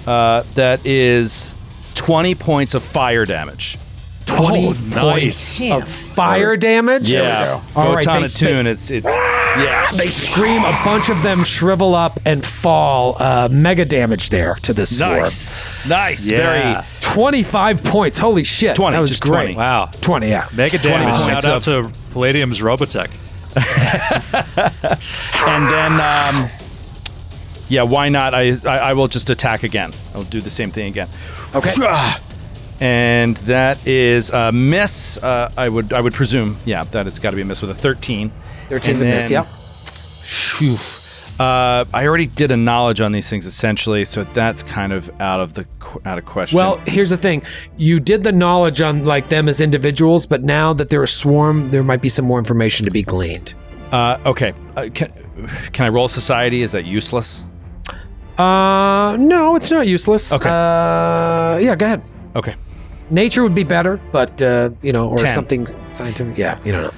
that is 20 points of fire damage. 20 points of fire damage? Yeah. All right, Photon attune, it's yeah. They scream, a bunch of them shrivel up and fall. Mega damage there to this swarm. Nice. Yeah. Very... 25 points. Holy shit. 20, that was just great. 20. Wow. 20, yeah. Mega damage. 20 Shout out to Palladium's Robotech. And then, why not? I will just attack again. I'll do the same thing again. Okay. And that is a miss. I would presume. Yeah, that has got to be a miss with a 13. 13's a miss, yeah. Phew. I already did a knowledge on these things essentially, so that's kind of out of question. Well, here's the thing: you did the knowledge on like them as individuals, but now that they're a swarm, there might be some more information to be gleaned. Okay. Can I roll society? Is that useless? No, it's not useless. Okay. Yeah, go ahead. Okay. Nature would be better, but or 10. something scientific. Yeah, you don't know.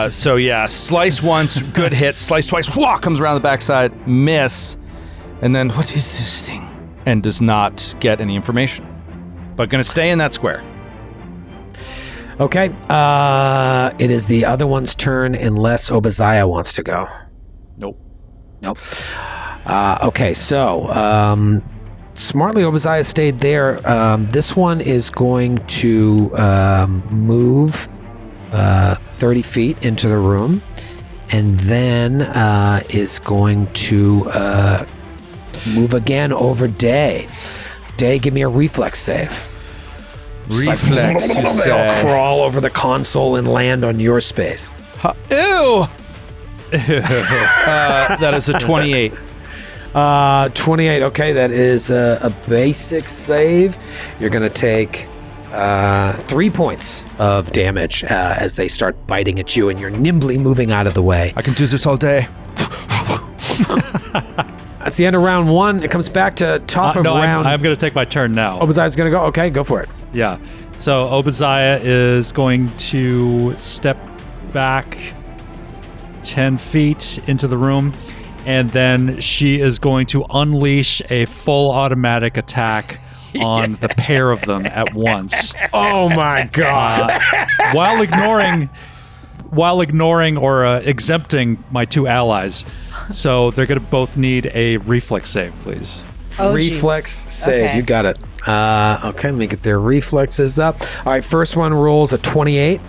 So yeah, slice once, good hit. Slice twice, wah, comes around the backside, miss. And then, what is this thing? And does not get any information. But gonna stay in that square. Okay. It is the other one's turn unless Obadiah wants to go. Nope. Okay, so smartly Obadiah stayed there. This one is going to move 30 feet into the room, and then is going to move again over Day. Day, give me a reflex save. Reflex, you They'll say. crawl over the console and land on your space. Ew! That is a 28. 28. Okay, that is a basic save. You're going to take 3 points of damage as they start biting at you, and you're nimbly moving out of the way. I can do this all day. That's the end of round one. It comes back to top of round. I'm going to take my turn now. Obadiah's going to go. Okay, go for it. Yeah. So Obadiah is going to step back 10 feet into the room, and then she is going to unleash a full automatic attack on the pair of them at once. Oh my god. While ignoring or exempting my two allies. So they're going to both need a reflex save, please. Oh, reflex geez. save. Okay. You got it. Okay, let me get their reflexes up. All right, first one rolls a 28.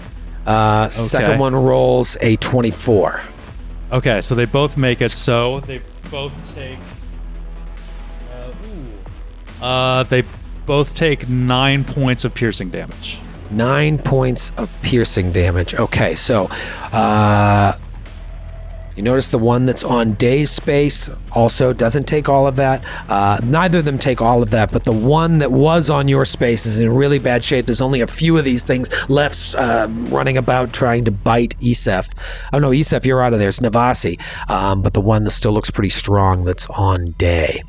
Second one rolls a 24. Okay, so they both make it. So they both take. They both take 9 points of piercing damage. 9 points of piercing damage. Okay, so you notice the one that's on Day's space also doesn't take all of that. Neither of them take all of that, but the one that was on your space is in really bad shape. There's only a few of these things left running about trying to bite Isef. Oh no, Isef, you're out of there. It's Navasi. But the one that still looks pretty strong that's on Day.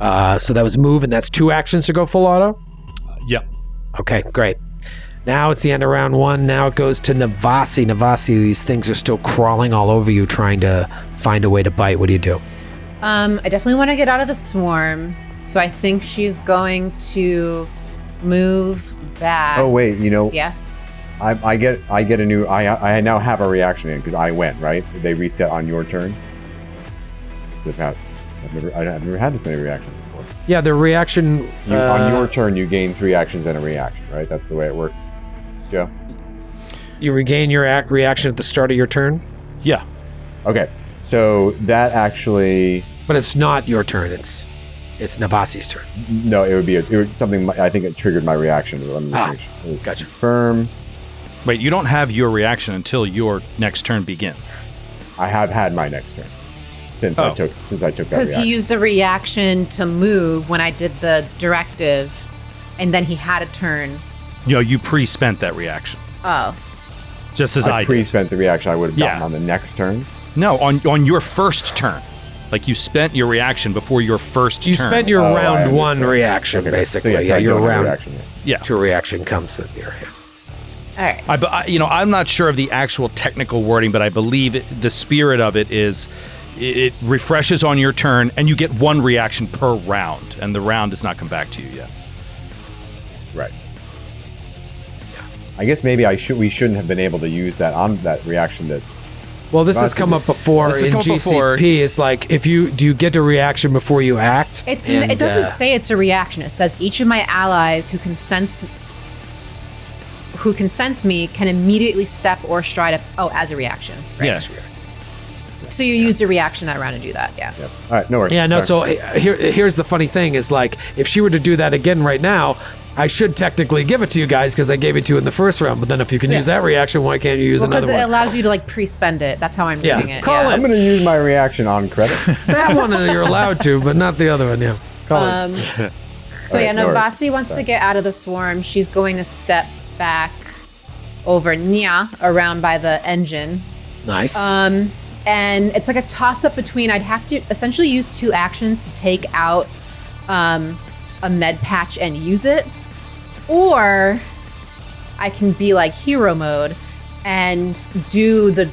So that was move, and that's 2 actions to go full auto? Yep. Okay, great. Now it's the end of round 1. Now it goes to Navasi. Navasi, these things are still crawling all over you, trying to find a way to bite. What do you do? I definitely want to get out of the swarm, so I think she's going to move back. Oh wait, Yeah. I get a new. I now have a reaction in because I went right. They reset on your turn. This is about. I've never had this many reactions before. Yeah, the reaction... On your turn, you gain 3 actions and a reaction, right? That's the way it works. Joe? You regain your reaction at the start of your turn, Yeah. Okay, so that actually... but it's not your turn. It's Navasi's turn. No, it would something... I think it triggered my reaction. Let me make sure. It was gotcha. Confirm. Wait, you don't have your reaction until your next turn begins. I have had my next turn. Since I took that Because reaction. he used a reaction to move when I did the directive, and then he had a turn. You pre-spent that reaction. Oh. Just as I did. pre-spent the reaction I would have gotten Yeah. on the next turn. No, on your first turn. Like you spent your reaction before your first You turn. spent your I round 1 understand. reaction, Okay, basically. So yes, yeah, I your don't have a round reaction yet. Yeah. 2 reaction comes at the area. All right. I'm not sure of the actual technical wording, but I believe the spirit of it is it refreshes on your turn, and you get 1 reaction per round, and the round does not come back to you yet. Right. I guess maybe we shouldn't have been able to use that on that reaction that. Well, this has come up before This has in come up GCP. before. It's like, do you get a reaction before you act? It doesn't say it's a reaction. It says each of my allies who can sense me can immediately step or stride up. Oh, as a reaction. Right. Yeah. So you used a reaction that round to do that. Yeah. Yep. All right, no worries. Yeah, no, Sorry. so here's the funny thing is like, if she were to do that again right now, I should technically give it to you guys because I gave it to you in the first round, but then if you can use that reaction, why can't you use Because another it one? allows you to like pre-spend it. That's how I'm Yeah. reading it. Call I'm going to use my reaction on credit. That one you're allowed to, but not the other one, yeah. Call it. So All yeah, right, no worries. Navasi wants to get out of the swarm. She's going to step back over Nya around by the engine. Nice. And it's like a toss-up between I'd have to essentially use 2 actions to take out a med patch and use it, or I can be like hero mode and do the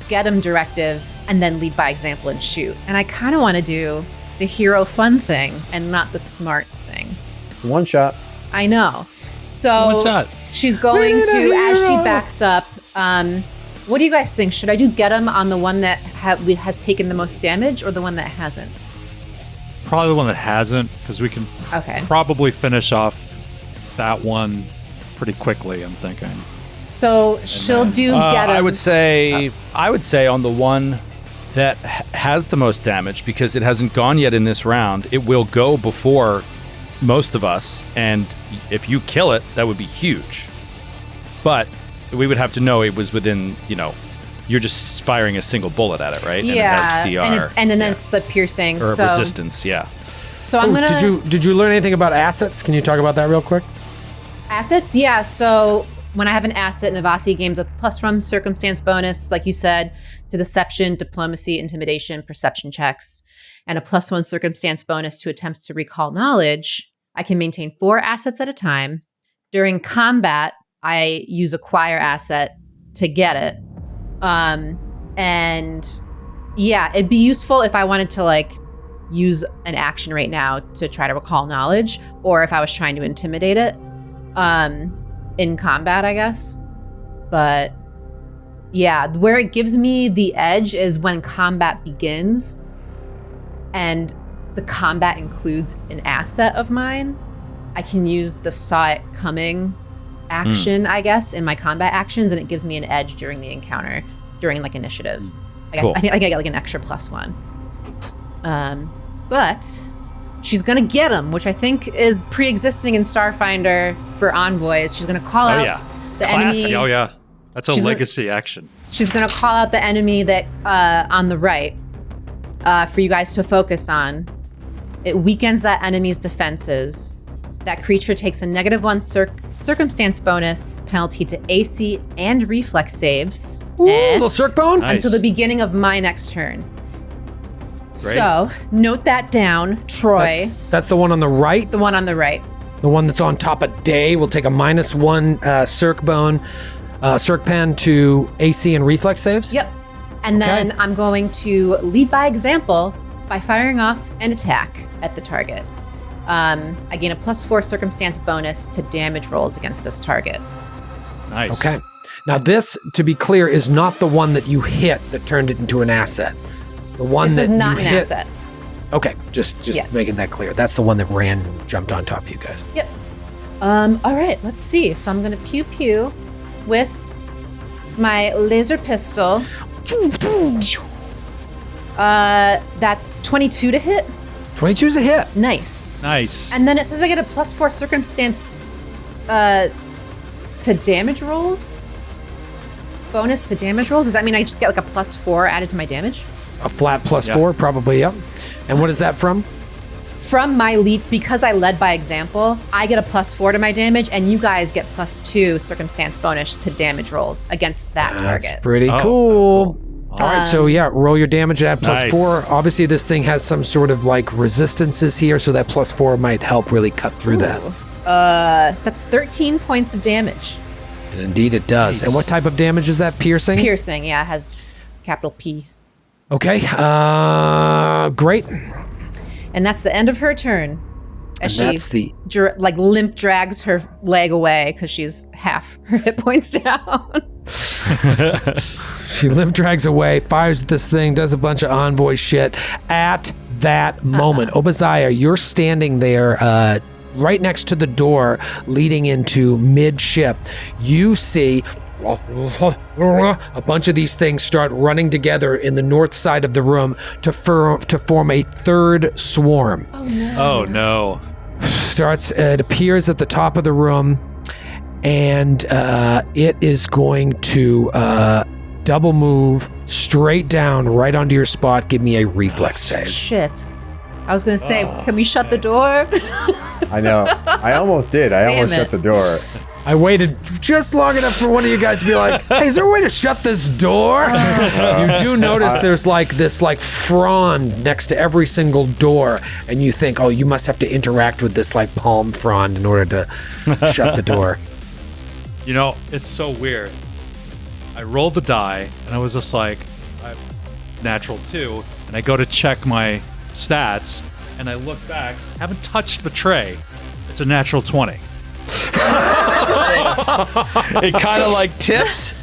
get him directive and then lead by example and shoot. And I kind of want to do the hero fun thing and not the smart thing. It's one shot. I know. So One shot. she's going to, as she backs up, what do you guys think? Should I do get him on the one that has taken the most damage or the one that hasn't? Probably the one that hasn't, because we can Okay. probably finish off that one pretty quickly, I'm thinking. So she'll do get him. I would say on the one that has the most damage, because it hasn't gone yet in this round, it will go before most of us, and if you kill it, that would be huge. But we would have to know it was within, you're just firing a single bullet at it, right? Yeah, And it has DR. and then it's the piercing. or so, resistance, yeah. So I'm gonna Did you learn anything about assets? Can you talk about that real quick? assets. Yeah. So when I have an asset, Navasi gains a +1 circumstance bonus, like you said, to deception, diplomacy, intimidation, perception checks, and a +1 circumstance bonus to attempts to recall knowledge. I can maintain 4 assets at a time. During combat, I use acquire asset to get it. And yeah, it'd be useful if I wanted to like use an action right now to try to recall knowledge, or if I was trying to intimidate it in combat, I guess. But yeah, where it gives me the edge is when combat begins. And the combat includes an asset of mine, I can use the saw it coming action, I guess, in my combat actions, and it gives me an edge during the encounter, during like initiative. Cool. I think I get like an extra +1. But she's gonna get him, which I think is pre-existing in Starfinder for envoys. She's gonna call out the Classic. enemy. Oh yeah, that's a legacy action. She's gonna call out the enemy that on the right for you guys to focus on. It weakens that enemy's defenses. That creature takes a -1 circumstance bonus penalty to AC and reflex saves. Ooh, little circ bone. Nice. Until the beginning of my next turn. So note that down, Troy. That's the one on the right. The one on the right. The one that's on top of Day will take a -1 circ bone, circ pen to AC and reflex saves. Yep. And then I'm going to lead by example by firing off an attack at the target. I gain a +4 circumstance bonus to damage rolls against this target. Nice. Okay. Now this, to be clear, is not the one that you hit that turned it into an asset. The one This that is not you an hit, asset. Okay, just making that clear. That's the one that jumped on top of you guys. Yep. All right, let's see. So I'm gonna pew pew with my laser pistol. That's 22 to hit. 22's a hit. Nice. Nice. And then it says I get a +4 circumstance to damage rolls. Bonus to damage rolls. Does that mean I just get like a +4 added to my damage? A flat +4, probably, yep. And what is that from? From my lead, because I led by example, I get a +4 to my damage, and you guys get +2 circumstance bonus to damage rolls against that That's target. pretty cool. All right, so roll your damage at Nice. +4. Obviously, this thing has some sort of like resistances here, so that +4 might help really cut through that. That's 13 points of damage. And indeed, it does. Nice. And what type of damage is that? Piercing? Piercing, yeah, has capital P. Okay, great. And that's the end of her turn. As And that's the like limp drags her leg away because she's half her hit points down. She limp drags away, fires at this thing, does a bunch of envoy shit. At that moment, Obadiah, you're standing there right next to the door leading into midship. You see a bunch of these things start running together in the north side of the room to form a third swarm. Oh no. It appears at the top of the room, and it is going to double move straight down right onto your spot. Give me a reflex save. Shit. I was going to say, can we shut the door? I know. I almost did. I almost shut the door. I waited just long enough for one of you guys to be like, hey, is there a way to shut this door? You do notice there's like this like frond next to every single door, and you think, oh, you must have to interact with this like palm frond in order to shut the door. You know, it's so weird. I rolled the die, and I was just like, natural 2, and I go to check my stats, and I look back, haven't touched the tray. It's a natural 20. It kind of like tipped.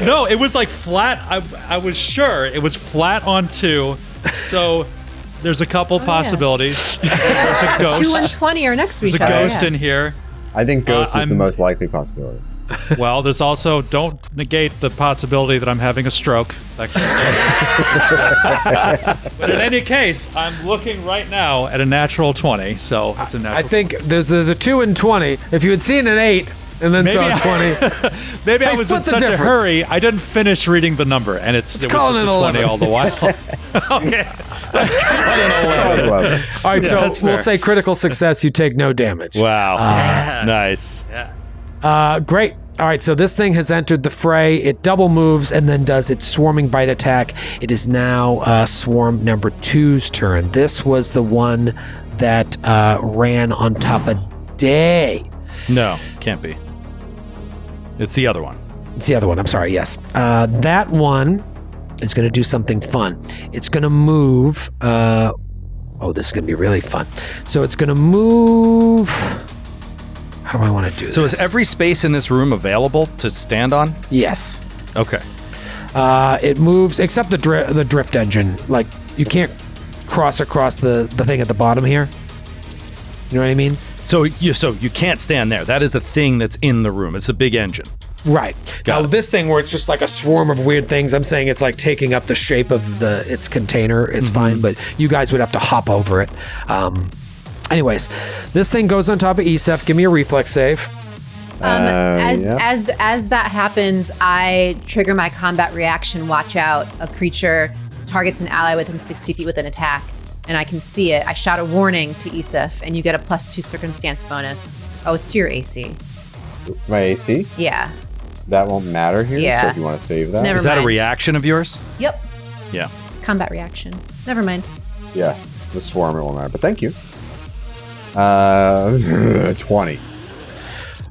No, it was like flat. I was sure it was flat on 2. So there's a couple possibilities. There's a ghost. 2 and 20 are next to each There's a other. ghost in here. I think ghost is the I'm- most likely possibility. Well, there's also, don't negate the possibility that I'm having a stroke. That but in any case, I'm looking right now at a natural 20, so it's a natural. I think there's a 2 and 20. If you had seen an 8 and then saw a 20 Maybe I Hey, was split in the such a difference. hurry, I didn't finish reading the number, and it was calling just it a 20 11. all the while. Okay. I love it. All right, so that's we'll fair. say critical success, you take no damage. Wow. Nice. Great. All right, so this thing has entered the fray. It double moves and then does its swarming bite attack. It is now swarm number 2's turn. This was the one that ran on top of Day. No, can't be. It's the other one. It's the other one. I'm sorry. Yes. That one is going to do something fun. It's going to move. This is going to be really fun. So it's going to move. How do I want to do this? So is every space in this room available to stand on? Yes. Okay. It moves except the drift engine. Like you can't cross across the thing at the bottom here. You know what I mean? So you can't stand there. That is a thing that's in the room. It's a big engine. Right. Got Now, it. this thing where it's just like a swarm of weird things, I'm saying it's like taking up the shape of its container is fine, but you guys would have to hop over it. Anyways, this thing goes on top of Esef. Give me a reflex save. As that happens, I trigger my combat reaction. Watch out! A creature targets an ally within 60 feet with an attack, and I can see it. I shout a warning to Esef, and you get a +2 circumstance bonus. Oh, it's to your AC. My AC? Yeah. That won't matter here. Yeah. So if you want to save that. Never Is that a mind. reaction of yours? Yep. Yeah. Combat reaction. Never mind. Yeah. The swarm, it won't matter. But thank you. 20.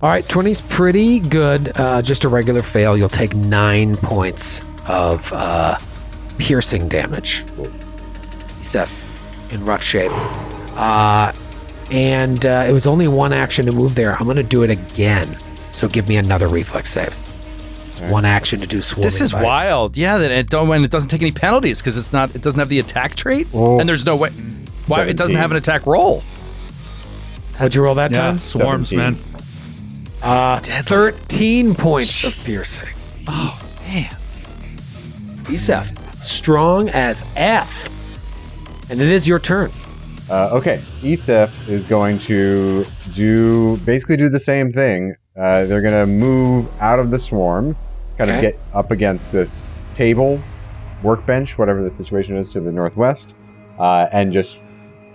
All right, 20's pretty good. Just a regular fail. You'll take 9 points of piercing damage. Oof. Esef, in rough shape. And it was only one action to move there. I'm going to do it again. So give me another reflex save. It's one action to do swarming This is bites. wild. Yeah, that it doesn't take any penalties because it doesn't have the attack trait, Oh. and there's no way. Why it doesn't 17. have an attack roll? What'd you roll that Yeah, time? swarms, 17. man. 13 points of piercing. Oh man. Esef, strong as F. And it is your turn. Okay. Esef is going to basically do the same thing. They're going to move out of the swarm, kind of Okay. get up against this table, workbench, whatever the situation is to the northwest, and just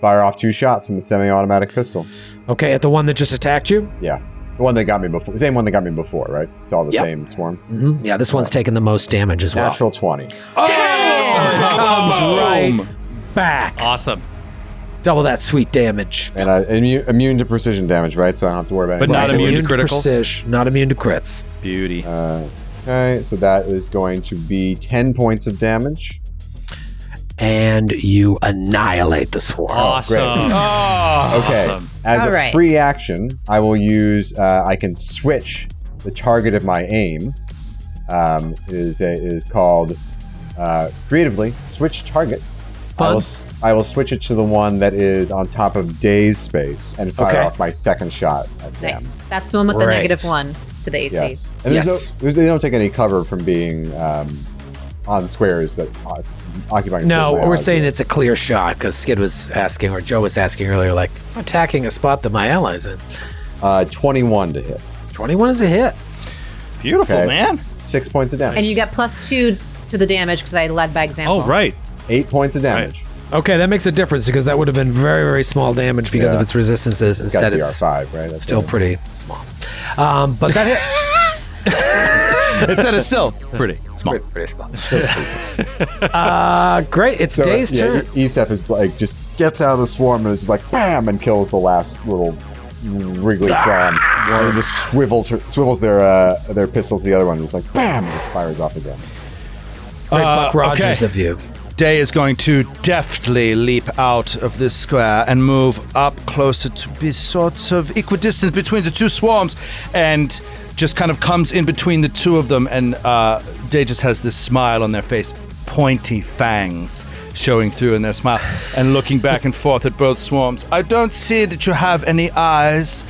fire off 2 shots from the semi-automatic pistol. Okay, at the one that just attacked you? Yeah. The one that got me before. Same one that got me before, right? It's all the Yep. same swarm. Mm-hmm. Yeah, this one's taking the most damage as well. Natural 20. Comes right back. Awesome. Double that sweet damage. And immune to precision damage, right? So I don't have to worry about But anything. not immune to criticals? precision, not immune to crits. Beauty. Okay, so that is going to be 10 points of damage. And you annihilate the swarm. Awesome. Okay. Awesome. As All a right. free action, I will use. I can switch the target of my aim. It is called creatively switch target. Fun. I will switch it to the one that is on top of Day's space and fire Okay. off my second shot at them. Nice. That's the one with the Great. -1 to the AC. Yes. And Yes. they don't take any cover from being on squares that occupying. No, space my we're allies saying do. it's a clear shot because Skid was asking, or Joe was asking earlier, like, I'm attacking a spot that my allies in. 21 to hit. 21 is a hit. Beautiful, Okay. man. 6 points of damage. And you get +2 to the damage because I led by example. Oh, right. 8 points of damage. Okay, that makes a difference because that would have been very, very small damage because Yeah. of its resistances. It's got Instead, DR it's 5, right? That's still good. pretty small. But that hits. Instead, it's still pretty small. Pretty small. Great. It's Day's turn. Esef is like just gets out of the swarm and is just like bam and kills the last little wriggly frog. One just swivels their pistols to the other one. Just like bam, just fires off again. Great Buck Rogers okay. of you. Day is going to deftly leap out of this square and move up closer to be sort of equidistant between the two swarms, and just kind of comes in between the two of them, and Day just has this smile on their face, pointy fangs showing through in their smile, and looking back and forth at both swarms. I don't see that you have any eyes,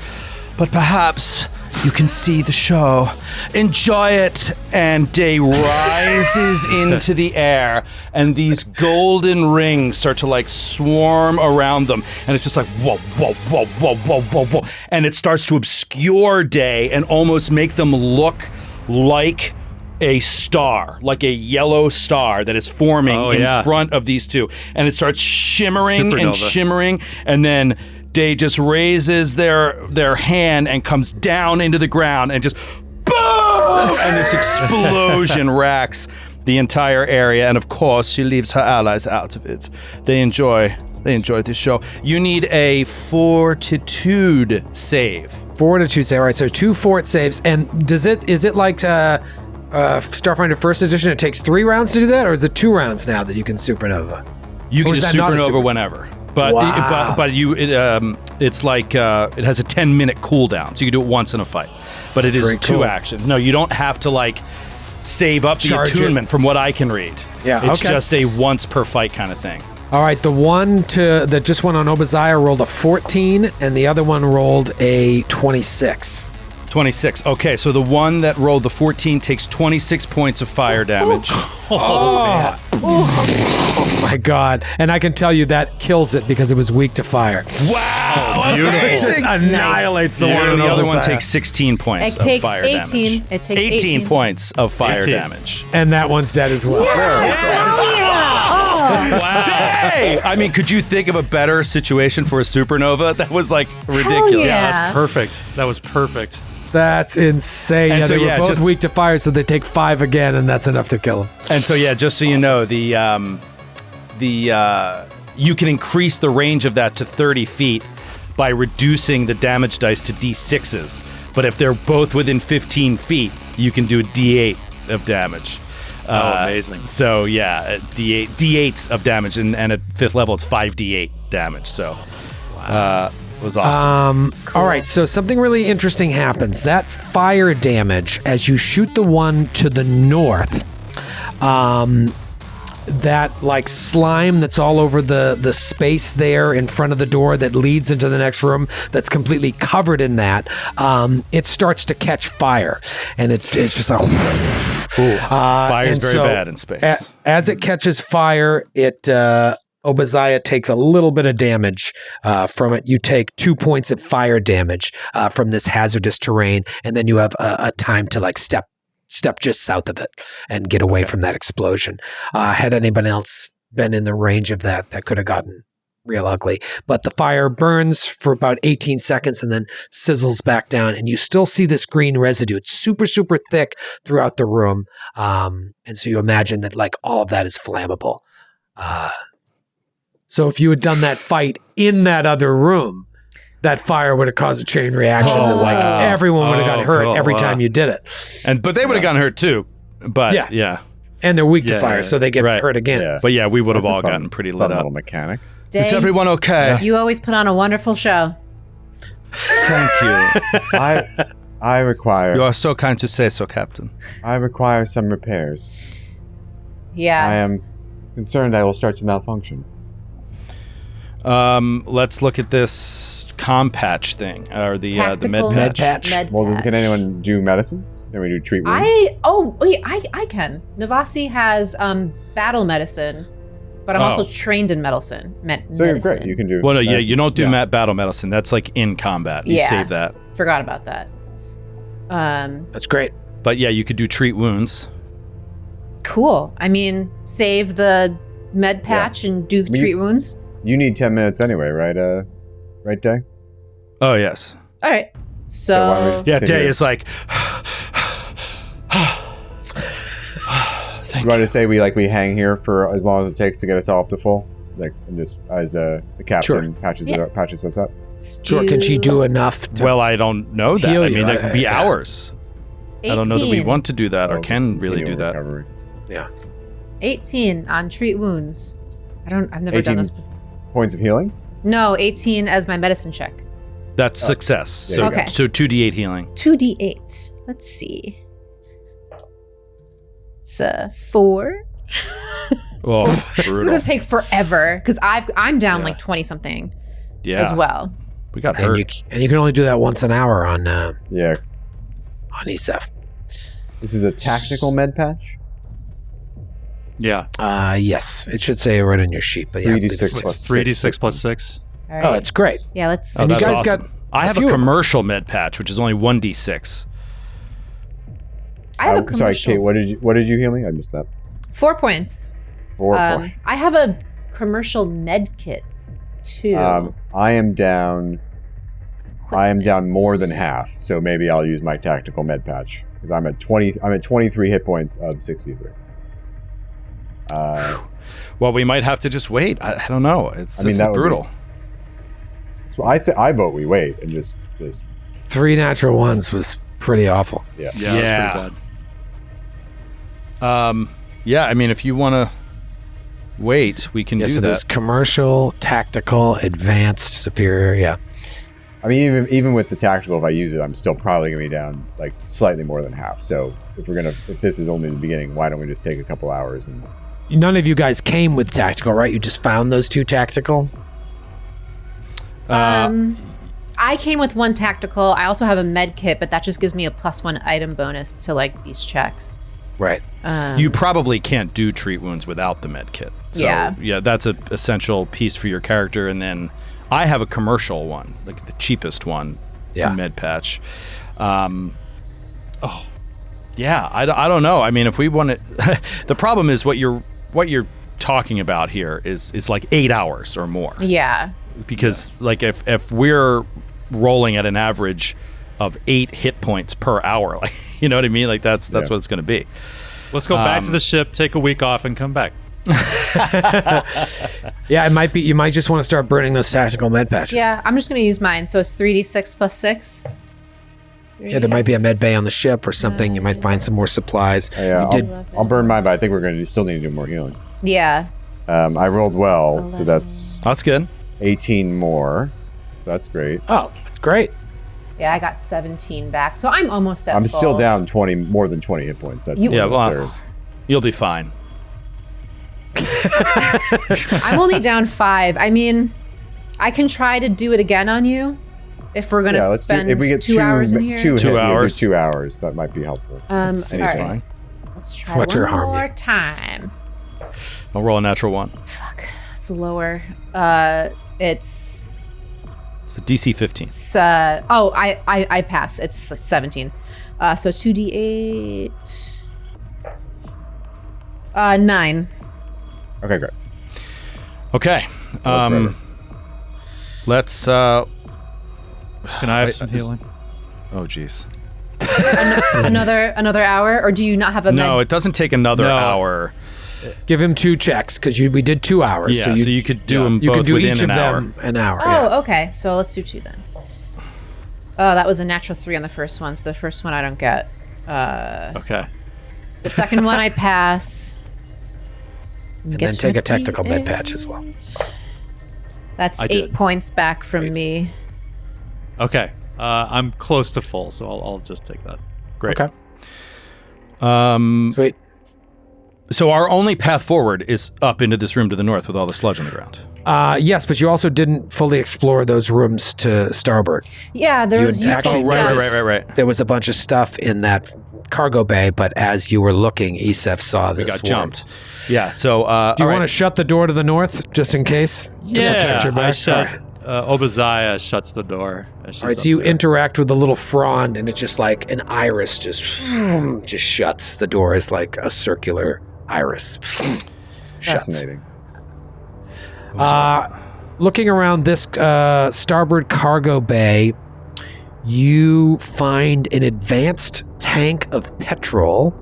but perhaps you can see the show. Enjoy it. And Day rises into the air, and these golden rings start to like swarm around them, and it's just like whoa, whoa, whoa, whoa, whoa, whoa, whoa, and it starts to obscure Day and almost make them look like a star, like a yellow star that is forming in front of these two, and it starts shimmering and Supernova. shimmering, and then Day just raises their hand and comes down into the ground and just boom, and this explosion racks the entire area, and of course she leaves her allies out of it. They enjoy this show. You need a fortitude save. Fortitude save. All right, so 2 fort saves. And is it like Starfinder First Edition? It takes 3 rounds to do that, or is it 2 rounds now that you can supernova? You Or can is just that not a supernova super- whenever. But Wow. it's like it has a 10-minute cooldown, so you can do it once in a fight. But it is very 2 cool. actions. No, you don't have to like save up the Charge it. attunement from what I can read. Yeah, It's okay. just a once per fight kind of thing. All right, the one that just went on Obadiah rolled a 14, and the other one rolled a 26. 26. Okay, so the one that rolled the 14 takes 26 points of fire damage. Oh my God. And I can tell you that kills it because it was weak to fire. Wow! It just annihilates the one. And the other one Obadiah. takes 16 points It of takes fire 18. damage. It takes 18 points of fire 18. damage. And that one's dead as well. Wow. Dang! I mean, could you think of a better situation for a supernova? That was like ridiculous. yeah. That's perfect. That was perfect. That's insane. And Yeah, so, they were yeah, both just- weak to fire, so they take 5 again, and that's enough to kill them. And so, yeah, just so you know, you can increase the range of that to 30 feet by reducing the damage dice to D6s. But if they're both within 15 feet, you can do a D8 of damage. Amazing. So yeah, D8s of damage, and at 5th level it's 5D8 damage. So, it was awesome. Cool. All right, so something really interesting happens. That fire damage, as you shoot the one to the north, that like slime that's all over the space there in front of the door that leads into the next room that's completely covered in that, it starts to catch fire, and it's just like Fire's and very so bad in space. As it catches fire, it Obadiah takes a little bit of damage from it. You take 2 points of fire damage from this hazardous terrain, and then you have a time to like step just south of it and get away from that explosion. Had anyone else been in the range of that could have gotten real ugly. But the fire burns for about 18 seconds and then sizzles back down, and you still see this green residue. It's super, super thick throughout the room. And so you imagine that like all of that is flammable. So if you had done that fight in that other room, that fire would have caused a chain reaction that like everyone would have got hurt cool. every time you did it. But they would have gotten hurt too. But yeah. And they're weak to Yeah, fire, yeah. so they get Right. hurt again. Yeah. But yeah, we would have That's a all fun- gotten pretty fun lit up. little mechanic. Is Dave, everyone okay? you always put on a wonderful show. Thank you. I require You are so kind to say so, Captain. some repairs. Yeah. I am concerned I will start to malfunction. Let's look at this comm patch thing, or the Tactical med patch. patch. Well, can patch. anyone do medicine? Can we do treat wounds? I can. Navasi has battle medicine, but I'm Oh. also trained in medicine. So medicine. you're great. You can do. Well, no, yeah, medicine. you don't do Yeah. battle medicine. That's like in combat. You Yeah. save that. Forgot about that. That's great. But yeah, you could do treat wounds. Cool. I mean, save the med patch and do treat wounds. You need 10 minutes anyway, right? Right, Day? Oh yes. All right. why don't So we- Yeah, Sit Day here. is like. You want to say we hang here for as long as it takes to get us all up to full, and just as the captain patches us up. Sure, can she do enough to Well, I don't know that. Heal I you. mean, that could be Yeah. hours. I don't know that we want to do that or can really do that. Recovery. 18 on treat wounds. I've never 18 done this before. points of healing. No, 18 as my medicine check. That's success. there So, you go. Okay. so 2d8 healing. 2d8. Let's see. It's 4. Oh, This is brutal. gonna take forever because I'm down like 20 something Yeah, as well. we got and hurt. you can only do that once an hour on Yeah. ESEF. This is a tactical med patch. Yeah. Yes, it should say right on your sheet. But yeah, I believe 3d6 it's- plus 3d6 plus 6. All right. Oh, it's great. Yeah, let's. Oh, And you that's guys awesome. got I have a few of them. commercial med patch, which is only 1d6. I have a Sorry, commercial. Kate. What did you heal me? I missed that. 4 points. 4 points. I have a commercial med kit too. I am down more than half, so maybe I'll use my tactical med patch because I'm at 23 hit points of 63. Well, we might have to just wait. I don't know. This is that would be- brutal. So I vote we wait and just 3 natural ones was pretty awful. yeah. Yeah, that's Yeah. pretty bad. Yeah, I mean, if you want to wait, we can Yeah, do so that. there's commercial, tactical, advanced, superior. Yeah. I mean, even with the tactical, if I use it, I'm still probably gonna be down like slightly more than half. So if this is only the beginning, why don't we just take a couple hours and None of you guys came with tactical, right? You just found those 2 tactical? I came with 1 tactical. I also have a med kit, but that just gives me a +1 item bonus to like these checks. Right. You probably can't do treat wounds without the med kit. So, yeah, that's an essential piece for your character. And then I have a commercial one, like the cheapest one, med patch. Yeah, I don't know. I mean, if we want to, the problem is what you're talking about here is like 8 hours or more. Yeah. Because like if we're rolling at an average of 8 hit points per hour, like, you know what I mean? Like that's what it's going to be. Let's go back to the ship, take a week off, and come back. Yeah, it might be. You might just want to start burning those tactical med patches. Yeah, I'm just going to use mine. So it's 3d6 plus 6. Yeah, there might be a med bay on the ship or something. You might find some more supplies. Yeah, I'll burn mine, but I think we're going to still need to do more healing. Yeah. I rolled well, so that's good. 18 more. So that's great. Oh, that's great. Yeah, I got 17 back, so I'm almost at I'm full. still down more than 20 hit points. That's you'll be fine. I'm only down 5. I mean, I can try to do it again on you if we're gonna spend if we get 2 hours in here. 2 hours. 2 hours. That might be helpful. All Anything. right. Let's try What's your one harm more you? time. I'll roll a natural 1. Fuck, it's lower. It's It's a DC 15. I pass. It's 17. So 2d8. 9. Okay, great. Okay. Let's Can I have some healing? Oh jeez. Another hour, or do you not have a med? No, it doesn't take another hour. Give him 2 checks because we did 2 hours. Yeah, so you could do them you both could do within each an of hour. them an hour. Oh, okay. So let's do 2 then. Oh, that was a natural 3 on the first one. So the first one I don't get. Okay. The second one I pass. And then take a tactical med patch as well. That's I 8 did. points back from me. Okay. I'm close to full, so I'll just take that. Great. Okay. Sweet. So our only path forward is up into this room to the north with all the sludge on the ground. Yes, but you also didn't fully explore those rooms to starboard. Yeah, there was useful actually stuff. Right. There was a bunch of stuff in that cargo bay, but as you were looking, Isef saw the Got swarms. jumped. Yeah, so... Do you want to shut the door to the north, just in case? To protect your back? I shut. All right. Obaziah shuts the door. All right, so you interact with the little frond, and it's just like an iris just shuts. The door is like a circular iris. Shuts. Fascinating. Looking around this starboard cargo bay, you find an advanced tank of petrol,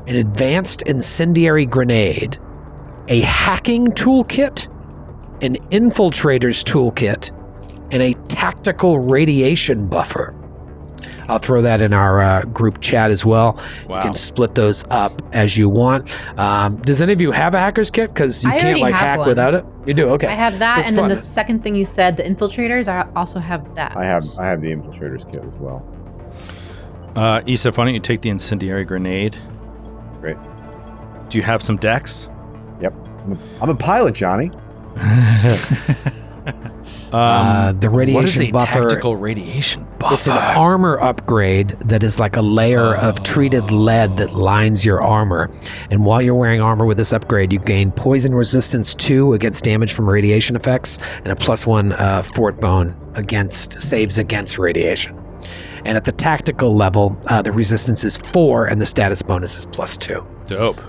an advanced incendiary grenade, a hacking toolkit, an infiltrator's toolkit, and a tactical radiation buffer. I'll throw that in our group chat as well. Wow. You can split those up as you want. Does any of you have a hacker's kit? Because you I can't already have hack one. without it. You do, okay. I have that, So it's and then fun. the second thing you said, the infiltrators, I also have that. I have the infiltrator's kit as well. Isef, why don't you take the incendiary grenade? Great. Do you have some decks? Yep. I'm a pilot, Johnny. The radiation What is a buffer. tactical radiation buffer? It's an armor upgrade that is like a layer of treated lead that lines your armor. And while you're wearing armor with this upgrade, you gain poison resistance 2 against damage from radiation effects, and a +1 fort bone against saves against radiation. And at the tactical level, the resistance is 4, and the status bonus is +2. Dope.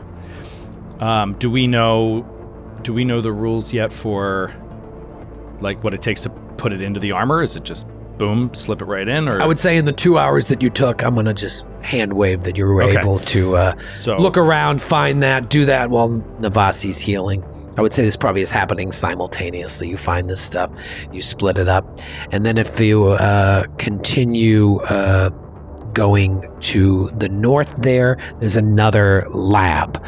Do we know the rules yet for like what it takes to put it into the armor? Is it just boom, slip it right in? Or I would say in the 2 hours that you took, I'm going to just hand wave that you were Okay. able to So- look around, find that, do that while Navasi's healing. I would say this probably is happening simultaneously. You find this stuff, you split it up, and then if you continue going to the north there's another lab,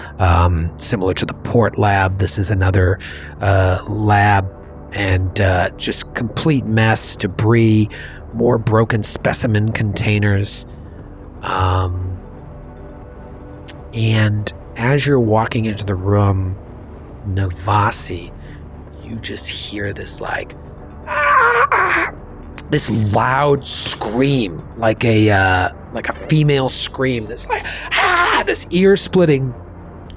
similar to the port lab. This is another lab, and just complete mess, debris, more broken specimen containers. And as you're walking into the room, Navasi, you just hear this like this loud scream, like a female scream. This like this ear-splitting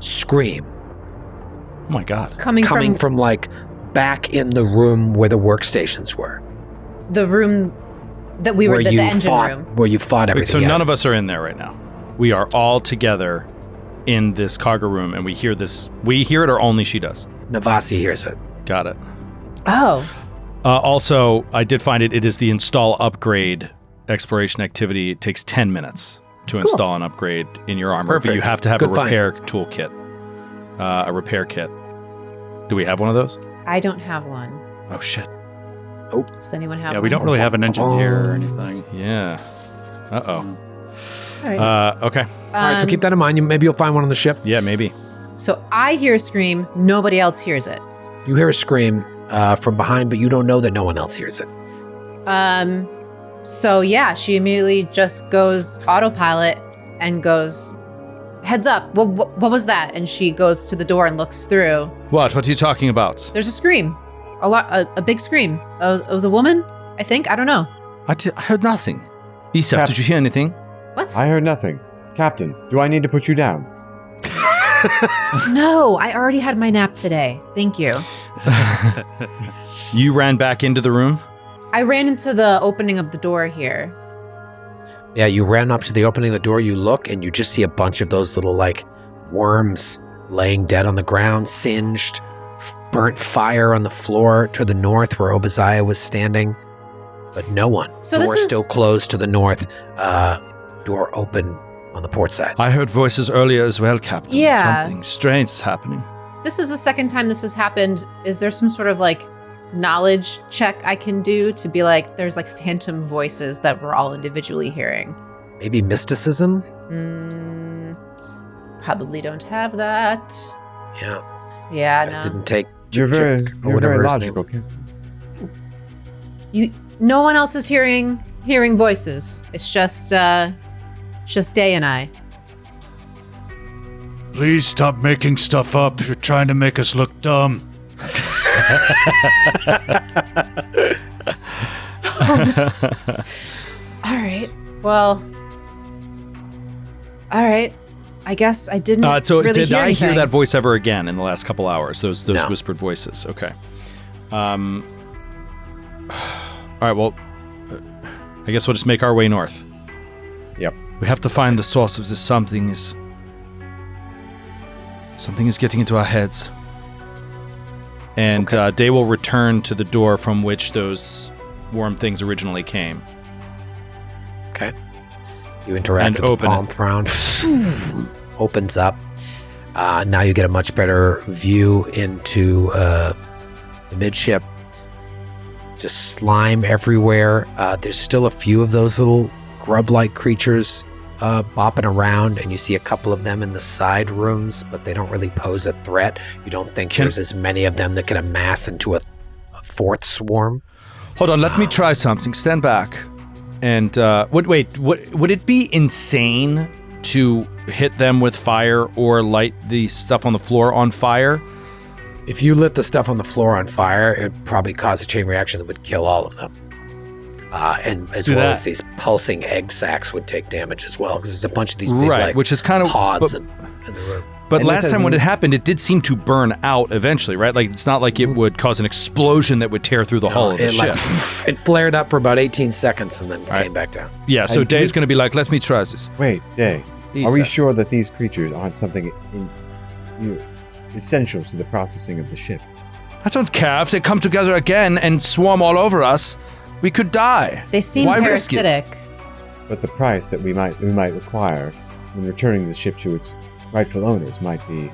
scream. Oh my god! Coming from like back in the room where the workstations were. the room that we were, the engine room. Where you fought Wait, everything. so none of us are in there right now. We are all together in this cargo room, and we hear this. We hear it, or only she does? Navasi hears it. Got it. Oh. Also, I did find it. It is the install upgrade exploration activity. It takes 10 minutes to install an upgrade in your armor. Perfect. But you have to have Good a find. repair toolkit, a repair kit. Do we have one of those? I don't have one. Oh, shit. Does anyone have Yeah, one? we don't really have an engineer or anything. Yeah. Uh-oh. All right. Okay. All right, so keep that in mind. Maybe you'll find one on the ship. Yeah, maybe. So I hear a scream. Nobody else hears it. You hear a scream from behind, but you don't know that no one else hears it. So yeah, she immediately just goes autopilot and goes, heads up. What was that? And she goes to the door and looks through. What are you talking about? There's a scream. A big scream. It was a woman, I think. I don't know. I heard nothing. Isaf, Cap- did you hear anything? What? I heard nothing. Captain, do I need to put you down? No, I already had my nap today. Thank you. You ran back into the room? I ran into the opening of the door here. Yeah, you ran up to the opening of the door, you look, and you just see a bunch of those little, like, worms laying dead on the ground, singed, burnt fire on the floor to the north where Obadiah was standing. But no one. So Door this is- still closed to the north, door open on the port side. I heard voices earlier as well, Captain. Yeah. Something strange is happening. This is the second time this has happened. Is there some sort of like knowledge check I can do to be like, there's like phantom voices that we're all individually hearing? Maybe mysticism? Probably don't have that. Yeah. Yeah, Guys no. didn't take You're very, Chick, or you're whatever very his name logical, was. Captain. No one else is hearing voices. It's just Day and I. Please stop making stuff up. You're trying to make us look dumb. All right. Well. All right. I guess I didn't So really did hear I anything. hear that voice ever again in the last couple hours? Those No. whispered voices. Okay. All right. Well, I guess we'll just make our way north. Yep. We have to find the source of this. Something is getting into our heads. And Day will return to the door from which those worm things originally came. Okay. You interact And with the open palm frown. Opens up. Now you get a much better view into the midship. Just slime everywhere. There's still a few of those little grub-like creatures bopping around, and you see a couple of them in the side rooms, but they don't really pose a threat. You don't think there's as many of them that can amass into a fourth swarm. Hold on, let me try something. Stand back. And would it be insane to hit them with fire or light the stuff on the floor on fire? If you lit the stuff on the floor on fire, it would probably cause a chain reaction that would kill all of them. And as Do well that. as these pulsing egg sacs would take damage as well, because there's a bunch of these big, Right, like, which is kind of pods but- in the room. But And this last has time when n- it happened, it did seem to burn out eventually, right? Like, it's not like it would cause an explosion that would tear through the hull of the it, ship. it flared up for about 18 seconds and then right. came back down. Yeah, so And Day's going to be like, let me try this. Wait, Day. He Are we said. sure that these creatures aren't something essential to the processing of the ship? I don't care. If they come together again and swarm all over us, we could die. They seem Why risk it? parasitic. But the price that we might require when returning the ship to its rightful owners might be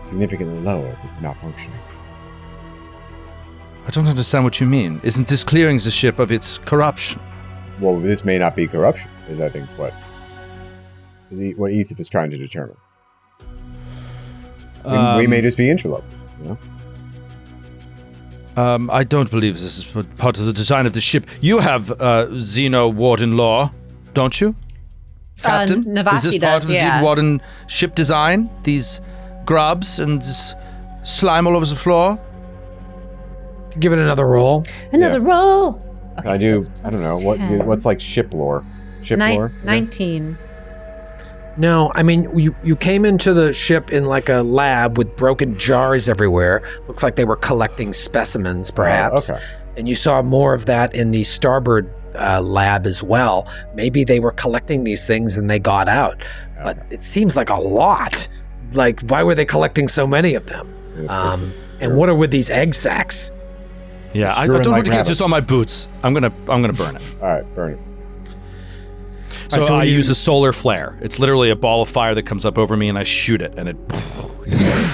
significantly lower if it's malfunctioning. I don't understand what you mean. Isn't this clearing the ship of its corruption? Well, this may not be corruption, is I think what Isif is trying to determine. We may just be interlopers, you know? I don't believe this is part of the design of the ship. You have Xeno Warden law, don't you? Captain? Navasi is this part does, of the yeah. Xeno Warden ship design? These grubs and this slime all over the floor. Give it another roll. Another roll. Okay, I so do. it's I don't know plus 10. what's like ship lore. Ship lore. 19. No, I mean, you came into the ship in like a lab with broken jars everywhere. Looks like they were collecting specimens, perhaps. Okay. And you saw more of that in the starboard lab as well. Maybe they were collecting these things and they got out. But it seems like a lot. Like, why were they collecting so many of them? And what are with these egg sacs? Yeah, I Screwing don't like want to get rabbits. this on my boots. I'm gonna burn it. All right, burn it. So, so I you- use a solar flare. It's literally a ball of fire that comes up over me, and I shoot it, and it.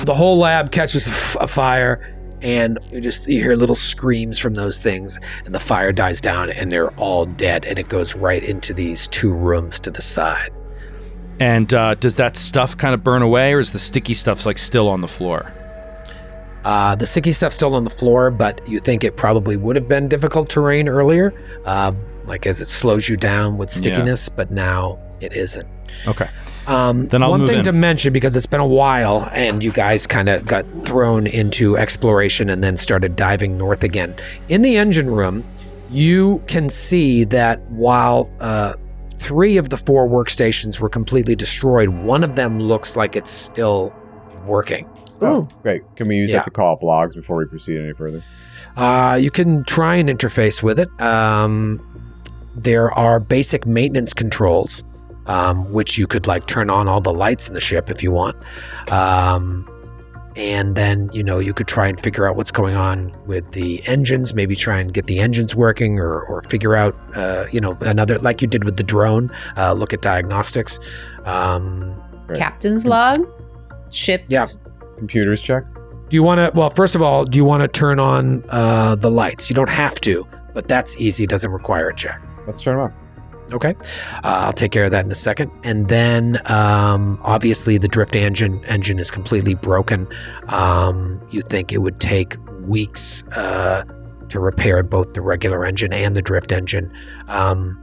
The whole lab catches a fire, and you hear little screams from those things, and the fire dies down, and they're all dead, and it goes right into these 2 rooms to the side. And does that stuff kind of burn away, or is the sticky stuff like still on the floor? The sticky stuff's still on the floor, but you think it probably would have been difficult terrain earlier, like as it slows you down with stickiness, but now it isn't. Okay. Then I'll one move thing in. to mention, because it's been a while and you guys kind of got thrown into exploration and then started diving north again. In the engine room, you can see that while 3 of the 4 workstations were completely destroyed, one of them looks like it's still working. Oh, great. Can we use Yeah. that to call up logs before we proceed any further? You can try and interface with it. There are basic maintenance controls, which you could like turn on all the lights in the ship if you want. And then, you could try and figure out what's going on with the engines, maybe try and get the engines working or figure out, another, like you did with the drone, look at diagnostics. Captain's log. Ship. Yeah. Computers check. Do you want to, well, first of all, do you want to turn on the lights? You don't have to, but that's easy. It doesn't require a check. Let's turn them on. Okay. I'll take care of that in a second. And then, obviously, the drift engine is completely broken. You think it would take weeks to repair both the regular engine and the drift engine. Do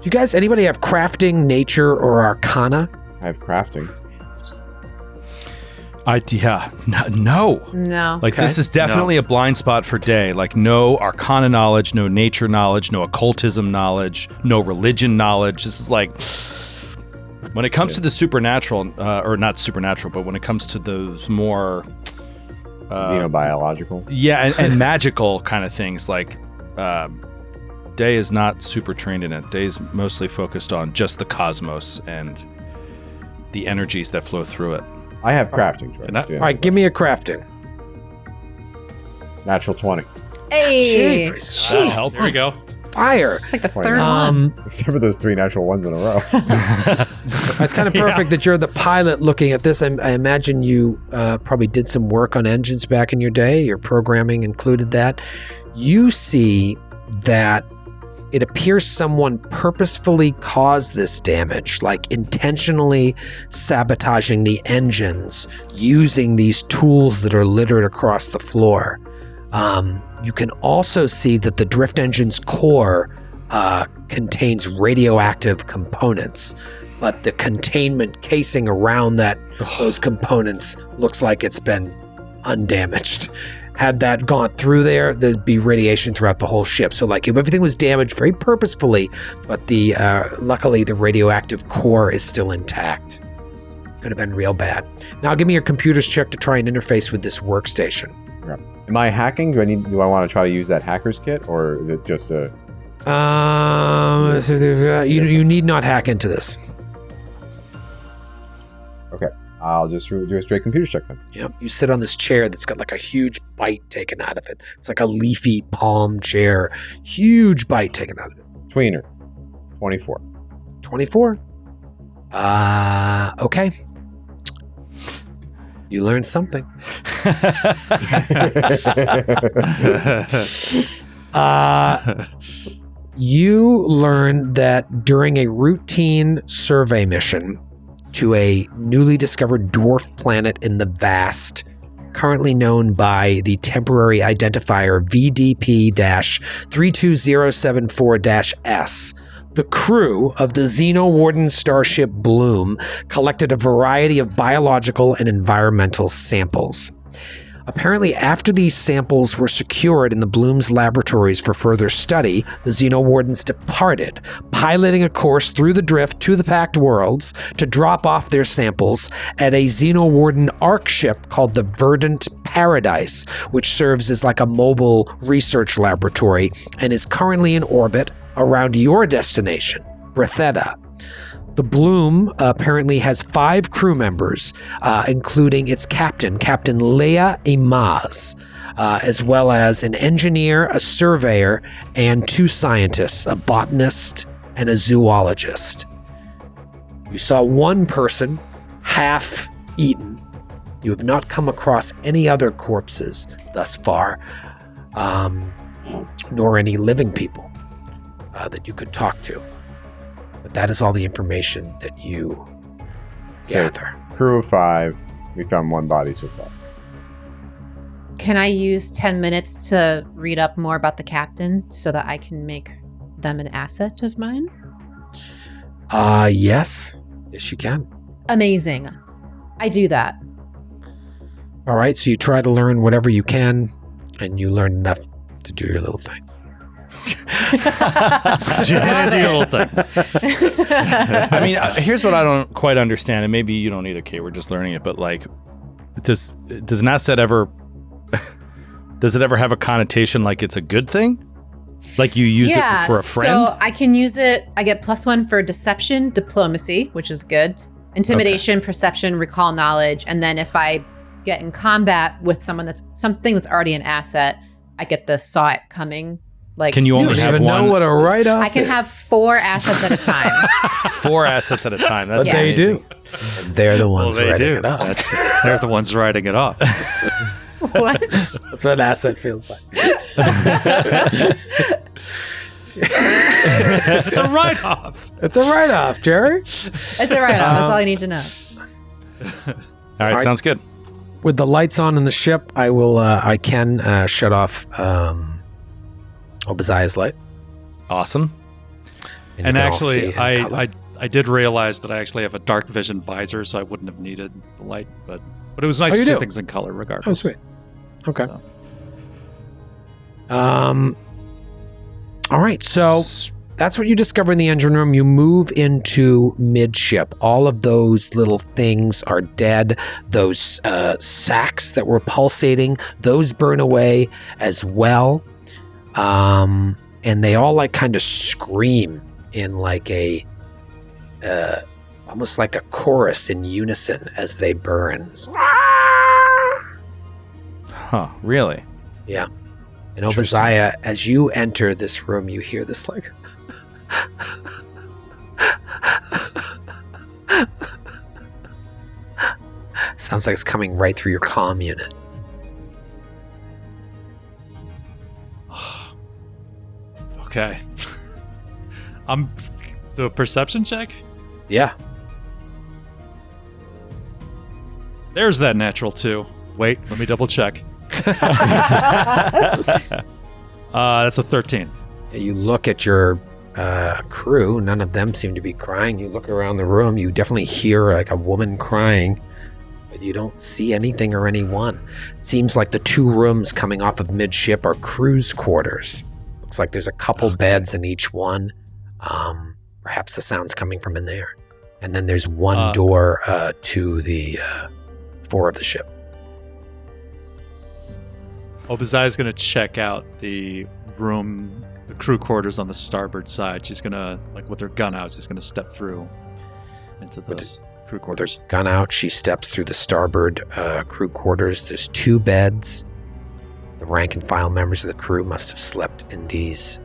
you guys, anybody have crafting, nature, or arcana? I have crafting. No. No. Like, this is definitely a blind spot for Day. Like, no arcana knowledge, no nature knowledge, no occultism knowledge, no religion knowledge. This is like, when it comes to the supernatural, or not supernatural, but when it comes to those more Xenobiological. yeah, and magical kind of things, like Day is not super trained in it. Day's mostly focused on just the cosmos and the energies that flow through it. I have crafting. Jordan. And that- Yeah. All right, give me a crafting. Natural 20. Hey. Jeepers. That'll help. There we go. Fire. It's like the third one. Except for those 3 natural ones in a row. It's kind of perfect that you're the pilot looking at this. I imagine you probably did some work on engines back in your day. Your programming included that. You see that it appears someone purposefully caused this damage, like intentionally sabotaging the engines using these tools that are littered across the floor. You can also see that the drift engine's core contains radioactive components, but the containment casing around those components looks like it's been undamaged. Had that gone through there'd be radiation throughout the whole ship. So like if everything was damaged very purposefully, but luckily the radioactive core is still intact. Could have been real bad. Now give me your computer's check to try and interface with this workstation. Yeah. Am I hacking? Do I want to try to use that hacker's kit, or is it just a? You need not hack into this. Okay, I'll just do a straight computer check then. Yep. You sit on this chair that's got like a huge bite taken out of it. It's like a leafy palm chair. Huge bite taken out of it. Tweener, 24. 24? Okay. You learned something. You learned that during a routine survey mission to a newly discovered dwarf planet in the vast, currently known by the temporary identifier VDP-32074-S, The crew of the Xeno-Warden starship Bloom collected a variety of biological and environmental samples. Apparently, after these samples were secured in the Bloom's laboratories for further study, the Xeno-Wardens departed, piloting a course through the drift to the Pact Worlds to drop off their samples at a Xeno-Warden arc ship called the Verdant Paradise, which serves as like a mobile research laboratory and is currently in orbit around your destination, Bretheta. The Bloom apparently has 5 crew members, including its captain, Captain Leia Imaz, as well as an engineer, a surveyor, and 2 scientists, a botanist and a zoologist. You saw one person half eaten. You have not come across any other corpses thus far, nor any living people that you could talk to. But that is all the information that you gather. Crew of 5. We found 1 body so far. Can I use 10 minutes to read up more about the captain so that I can make them an asset of mine? Yes. Yes, you can. Amazing. I do that. All right, so you try to learn whatever you can, and you learn enough to do your little thing. I mean, here's what I don't quite understand, and maybe you don't either, Kate. We're just learning it, but like, does an asset ever does it ever have a connotation like it's a good thing? Like you use it for a friend? So I can use it. I get +1 for deception, diplomacy, which is good. Intimidation, perception, recall knowledge, and then if I get in combat with something that's already an asset, I get the saw it coming. Like, can you only don't have even one? know what a write-off I can is. have 4 assets at a time. 4 assets at a time. That's But they amazing. do. They're the ones they writing do. it up. They're the ones writing it off. What? That's what an asset feels like. It's a write-off. It's a write-off, Jerry. It's a write-off. That's all I need to know. All right, sounds good. With the lights on in the ship, I will. I can shut off Obadiah's light. Awesome. you And can all actually, see in color. I did realize that I actually have a dark vision visor, so I wouldn't have needed the light. But it was nice Oh, to you see do? things in color, regardless. Oh, sweet. Okay. So. All right. So that's what you discover in the engine room. You move into midship. All of those little things are dead. Those sacks that were pulsating, those burn away as well. And they all like kind of scream in like a almost like a chorus in unison as they burn. Huh, really? Yeah. And Obadiah, as you enter this room, you hear this like sounds like it's coming right through your comm unit. Okay. Do a perception check. Yeah. There's that natural 2. Wait, let me double check. That's a 13. You look at your crew. None of them seem to be crying. You look around the room. You definitely hear like a woman crying, but you don't see anything or anyone. It seems like the 2 rooms coming off of midship are crew's quarters. Looks like there's a couple beds in each one. Perhaps the sound's coming from in there. And then there's one door to the fore of the ship. Obadiah's going to check out the room, the crew quarters on the starboard side. She's going to, like with her gun out, she's going to step through into the crew With quarters. her gun out, she steps through the starboard crew quarters. There's 2 beds. The rank and file members of the crew must have slept in these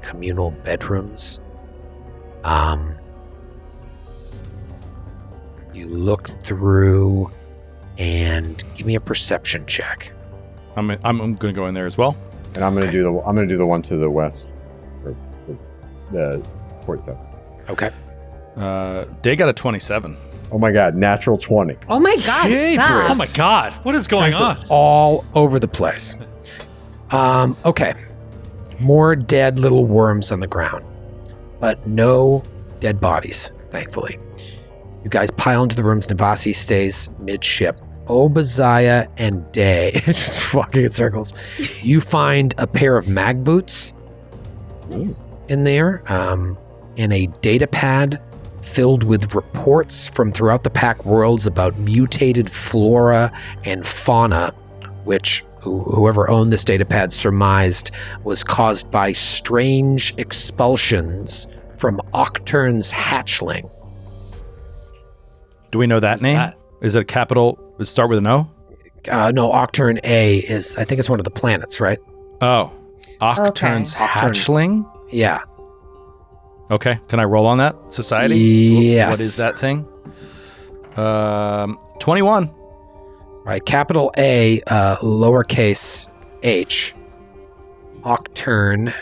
communal bedrooms. You look through and give me a perception check. I'm going to go in there as well. And I'm gonna do the one to the west, or the port side. Okay. They got a 27. Oh my god, natural 20. Oh my God, Jeepers. stop. Oh my God, what is going Guys are on? all over the place. Okay. More dead little worms on the ground. but no dead bodies, thankfully. You guys pile into the rooms. Navasi stays midship. Obadiah and Day, just walking in circles. You find a pair of mag boots in there, and a data pad filled with reports from throughout the Pack worlds about mutated flora and fauna, which whoever owned this data pad surmised was caused by strange expulsions from Octurn's hatchling. Do we know that name? Is it a capital? Does it start with an O? No, Octurn A is, I think it's one of the planets, right? Oh, Octurn's hatchling? Yeah. Okay, can I roll on that? Society? Yes. What is that thing? 21. Right, capital A, lowercase h. Octurn.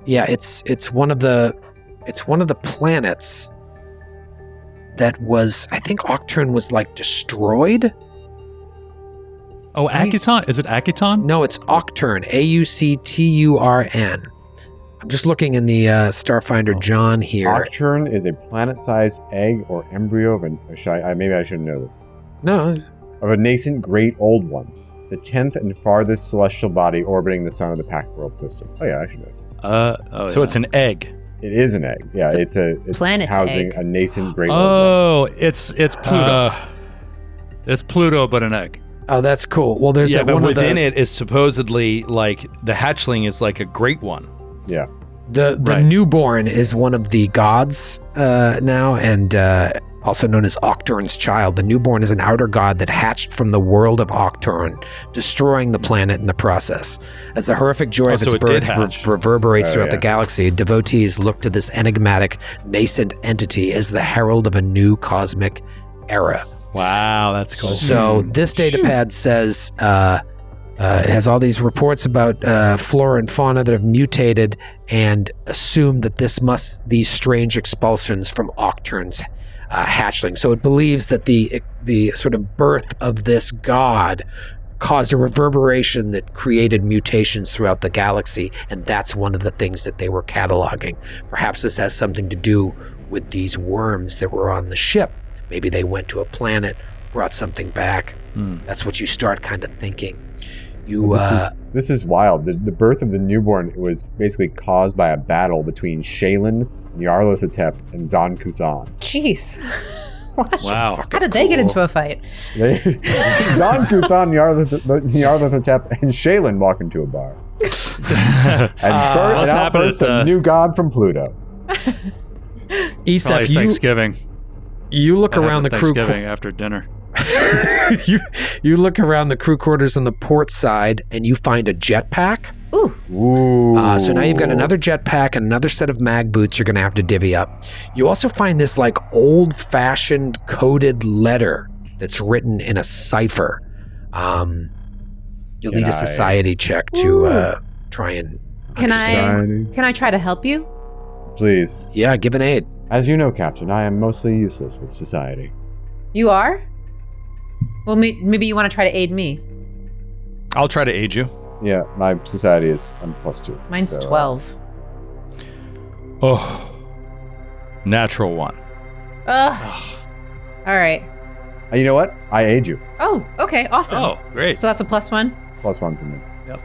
Yeah, it's one of the planets that was, I think Octurn was like destroyed. Oh, Akuton? Is it Akuton? No, it's Octurn, Aucturn. I'm just looking in the Starfinder John here. Octurn is a planet-sized egg or embryo of maybe I shouldn't know this. No, Of a nascent great old one. The 10th and farthest celestial body orbiting the sun of the Pack world system. Oh yeah, I should know this. So it's an egg. It is an egg. Yeah, it's planet housing egg. a nascent great old one. Oh, it's Pluto. It's Pluto, but an egg. oh, that's cool. Well, there's Yeah, but one within of the, it is supposedly like the hatchling is like a great one. Yeah. the Right. newborn is one of the gods now, and also known as Octurn's child. The newborn is an outer god that hatched from the world of Octurn, destroying the planet in the process. As the horrific joy of so its it did birth hatch. reverberates Oh, throughout yeah. the galaxy, devotees look to this enigmatic, nascent entity as the herald of a new cosmic era. Wow, that's cool. So this data pad says it has all these reports about flora and fauna that have mutated, and assume that these strange expulsions from Octurn's hatchling. So it believes that the sort of birth of this god caused a reverberation that created mutations throughout the galaxy, and that's one of the things that they were cataloging. Perhaps this has something to do with these worms that were on the ship. Maybe they went to a planet, brought something back. That's what you start kind of thinking. This is wild. The birth of the newborn was basically caused by a battle between Shaylin, Nyarlathotep, and Zon-Kuthon. Jeez. What? Wow. How did they get into a fight? Zon-Kuthon, Nyarlathotep, and Shaylin walk into a bar. And out bursts a new god from Pluto. Esef, Probably Thanksgiving. you look around the crew. Thanksgiving after dinner. you look around the crew quarters on the port side, and you find a jetpack. Ooh. Ooh. So now you've got another jetpack and another set of mag boots you're going to have to divvy up. You also find this like old-fashioned coded letter that's written in a cipher. You'll need a society check to try and Can understand. I try to help you? Please. Yeah, give an aid. As you know, Captain, I am mostly useless with society. You are? Well, maybe you want to try to aid me. I'll try to aid you. Yeah, my society is I'm +2. Mine's So, 12. Oh, natural one. Ugh. All right. you know what? I aid you. Oh, okay. Awesome. Oh, great. So that's a +1. +1 for me. All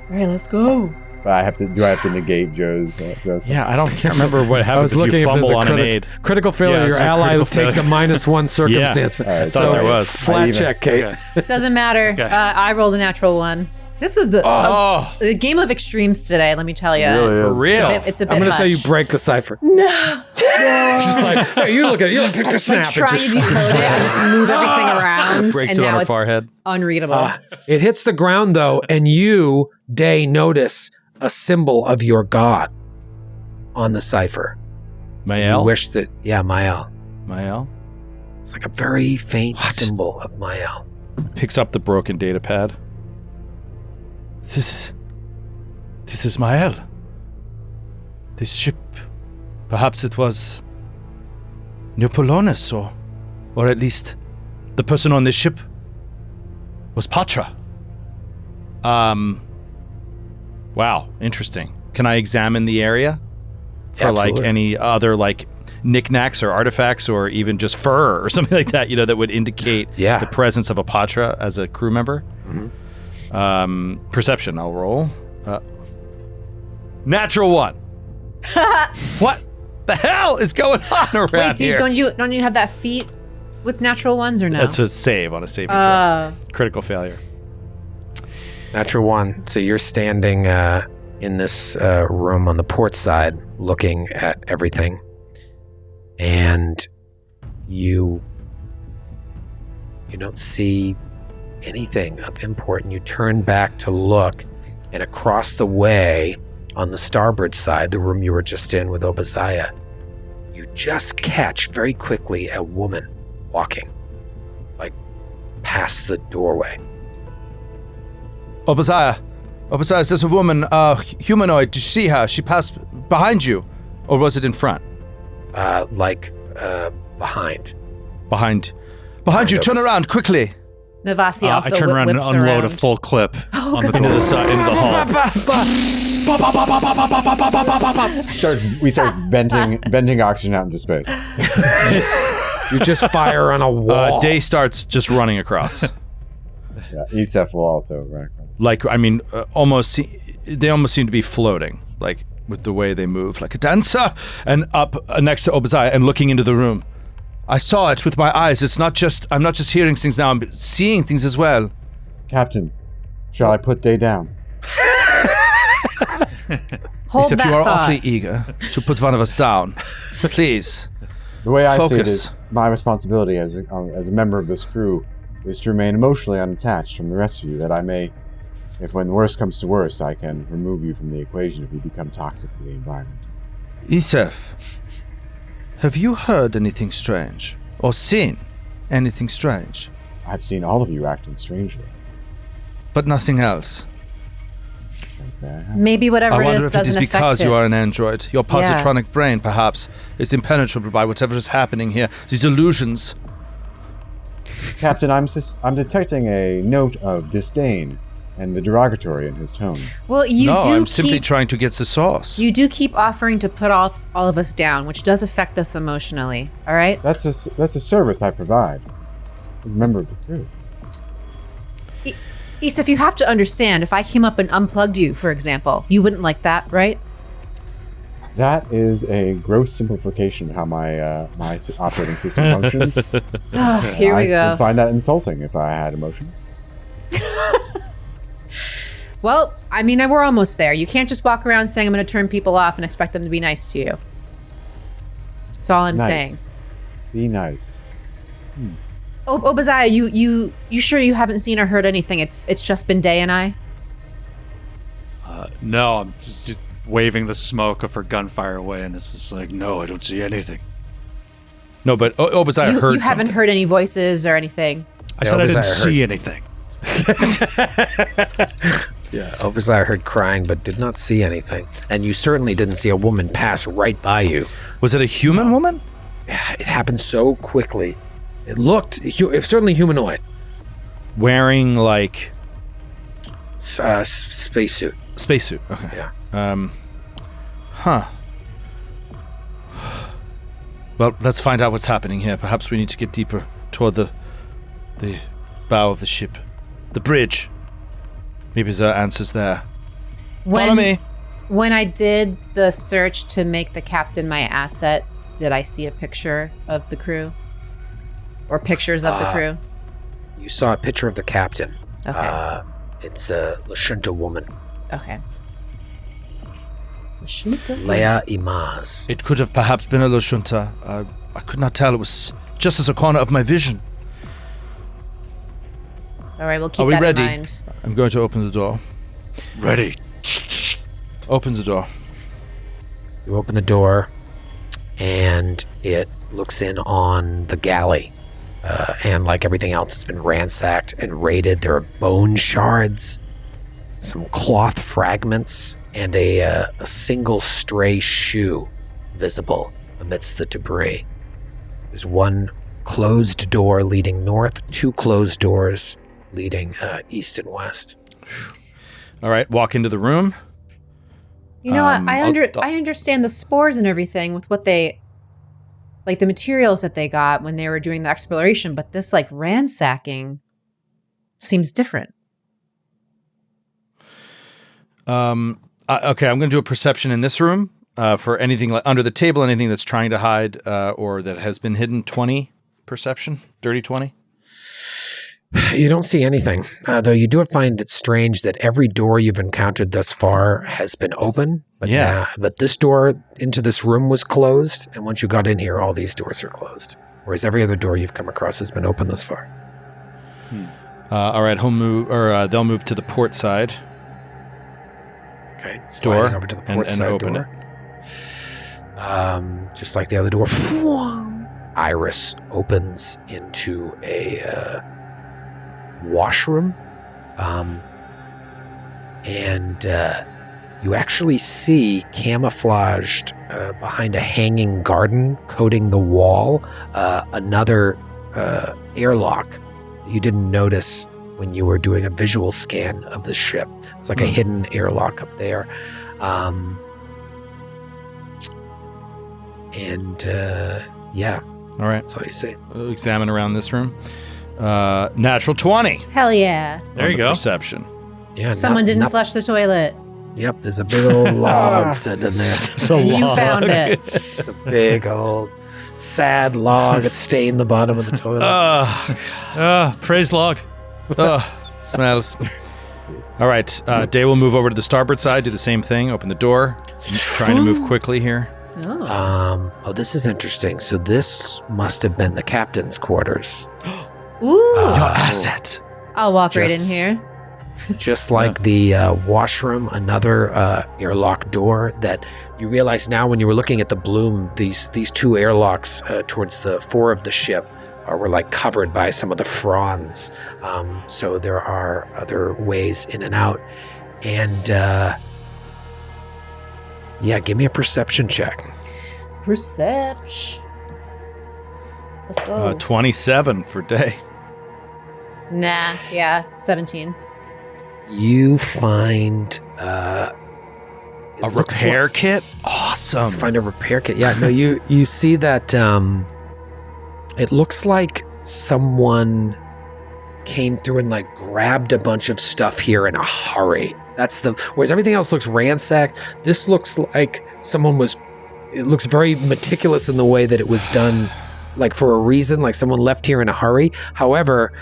right, let's go. But I have to negate Joe's? Yeah, can't remember what happens I was looking if you if there's fumble a on an aid. critical failure. Yeah, your it's a ally critical takes failure. a -1 circumstance. All right, so thought there was. flat check, Kate. Doesn't matter. Okay. I rolled a natural 1. This is the game of extremes today, let me tell you. Really For is. real. It's a bit I'm going to much. say you break the cipher. No. Just like, hey, you look at it. You just snap Like it. trying Just to decode it, I just move everything around, Breaks and it on now her it's forehead. unreadable. It hits the ground, though, and you, Day, notice a symbol of your god on the cipher. You Mael? wish that, Mael. Mael? It's like a very faint symbol of Mael. Picks up the broken data pad. This is Mael. This ship. Perhaps it was New Polonus, or at least the person on this ship was Patra. Wow, interesting. Can I examine the area for Absolutely. like any other like knickknacks or artifacts or even just fur or something like that, that would indicate the presence of a Patra as a crew member? Mm-hmm. Perception, I'll roll. Natural 1. What the hell is going on around here? Don't you have that feat with natural ones or no? That's a save on a saving throw. Critical failure. Natural 1. So you're standing in this room on the port side looking at everything. And you don't see anything of import. And you turn back to look. And across the way, on the starboard side, the room you were just in with Obadiah, you just catch very quickly a woman walking, like, past the doorway. Obadiah, there's a woman, humanoid. Did you see her? She passed behind you, or was it in front? Behind. Behind you. Turn around quickly. Navasi also I turn around and whips unload around. a full clip on the Into door. the side, into the hall. We start venting oxygen out into space. You just fire on a wall. Day starts just running across. Yeah, Esef will also run across. Like, I mean, they almost seem to be floating, like with the way they move, like a dancer, and up next to Obadiah and looking into the room. I saw it with my eyes. I'm not just hearing things now, I'm seeing things as well. Captain, shall I put Day down? Hold If that you are thought. awfully eager to put one of us down, please. The way I see it Focus. is my responsibility as a member of this crew is to remain emotionally unattached from the rest of you, that I may, if when the worst comes to worst, I can remove you from the equation if you become toxic to the environment. Isef, have you heard anything strange? Or seen anything strange? I've seen all of you acting strangely. But nothing else. Can't say I have. Maybe I whatever it wonder is if it is doesn't affect because it. you are an android. Your positronic brain, perhaps, is impenetrable by whatever is happening here. These illusions. Captain, I'm detecting a note of disdain and the derogatory in his tone. Well, I'm simply trying to get the source. You do keep offering to put all of us down, which does affect us emotionally. All right. That's a service I provide as a member of the crew. Isef, you have to understand. If I came up and unplugged you, for example, you wouldn't like that, right? That is a gross simplification of how my my operating system functions. Here we go. I would find that insulting if I had emotions. Well, I mean, we're almost there. You can't just walk around saying I'm going to turn people off and expect them to be nice to you. That's all I'm saying. Be nice. Obadiah, you sure you haven't seen or heard anything? It's just been Day and I? No, I'm just waving the smoke of her gunfire away, and it's just like, no, I don't see anything. No, but Obadiah heard You haven't something. heard any voices or anything? I said I didn't Obadiah see anything. Yeah, Obadiah heard crying but did not see anything. And you certainly didn't see a woman pass right by you. Was it a human woman? It happened so quickly. It looked certainly humanoid. Wearing, like... Spacesuit. Spacesuit, okay. Yeah. Huh. Well, let's find out what's happening here. Perhaps we need to get deeper toward the bow of the ship. The bridge. Maybe there are answers there. Follow me. When I did the search to make the captain my asset, did I see a picture of the crew? Or pictures of the crew? You saw a picture of the captain. Okay. It's a Lashunta woman. Okay. Leia Imaz. It could have perhaps been a Lashunta. I could not tell. It was just as a corner of my vision. All right, we'll keep Are we that ready? in mind. I'm going to open the door. Ready. Opens the door. You open the door, and it looks in on the galley. And like everything else, it's been ransacked and raided. There are bone shards, some cloth fragments, and a single stray shoe visible amidst the debris. There's one closed door leading north, two closed doors leading east and west. All right, walk into the room. You know, I understand the spores and everything with what they, like the materials that they got when they were doing the exploration, but this like ransacking seems different. Okay, I'm going to do a perception in this room for anything like under the table, anything that's trying to hide or that has been hidden. 20 perception, dirty 20. You don't see anything, though you do find it strange that every door you've encountered thus far has been open. But but this door into this room was closed, and once you got in here, all these doors are closed. Whereas every other door you've come across has been open thus far. All right, they'll move to the port side. Okay, sliding over to the port side open door. Just like the other door, Iris opens into a washroom, and you actually see camouflaged behind a hanging garden coating the wall another airlock you didn't notice when you were doing a visual scan of the ship. It's like a hidden airlock up there. Yeah. All right. That's all you see. We'll examine around this room. Natural 20. Hell yeah. There you go. Perception. Yeah. Someone didn't flush the toilet. Yep, there's a big old log sitting in there. And you found it. Just a big old sad log. It's stained the bottom of the toilet. Praise log. Smells. All right, Day will move over to the starboard side, do the same thing, open the door. Trying to move quickly here. This is interesting. So this must have been the captain's quarters. Ooh. Your asset. I'll walk right in here. Just like the washroom, another airlock door that you realize now when you were looking at the bloom, these two airlocks towards the fore of the ship were like covered by some of the fronds. So there are other ways in and out. And give me a perception check. Perception. Let's go. 27 for Day. Nah, 17. You find a repair kit? Awesome. Find a repair kit. Yeah, no, you see that it looks like someone came through and like grabbed a bunch of stuff here in a hurry. Whereas everything else looks ransacked, this looks like it looks very meticulous in the way that it was done, like for a reason, like someone left here in a hurry. However,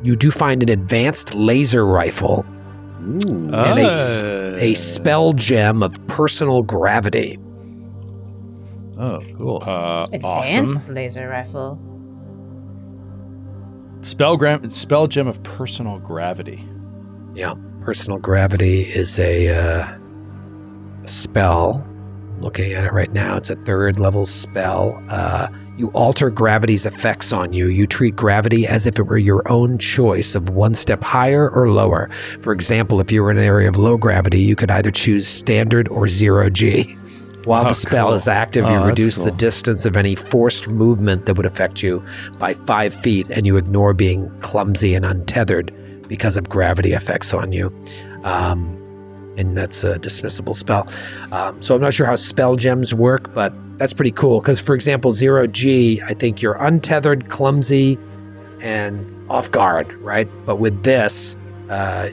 you do find an advanced laser rifle and a spell gem of personal gravity. Oh, cool. Advanced awesome. laser rifle. Spell gem of personal gravity. Yeah, personal gravity is a spell. I'm looking at it right now. It's a 3rd level spell. You alter gravity's effects on you. You treat gravity as if it were your own choice of one step higher or lower. For example, if you were in an area of low gravity, you could either choose standard or 0G. While the spell is active, you reduce the distance of any forced movement that would affect you by 5 feet, and you ignore being clumsy and untethered because of gravity effects on you. And that's a dismissible spell. So I'm not sure how spell gems work, but that's pretty cool. Because, for example, 0G, I think you're untethered, clumsy, and off guard, right? But with this,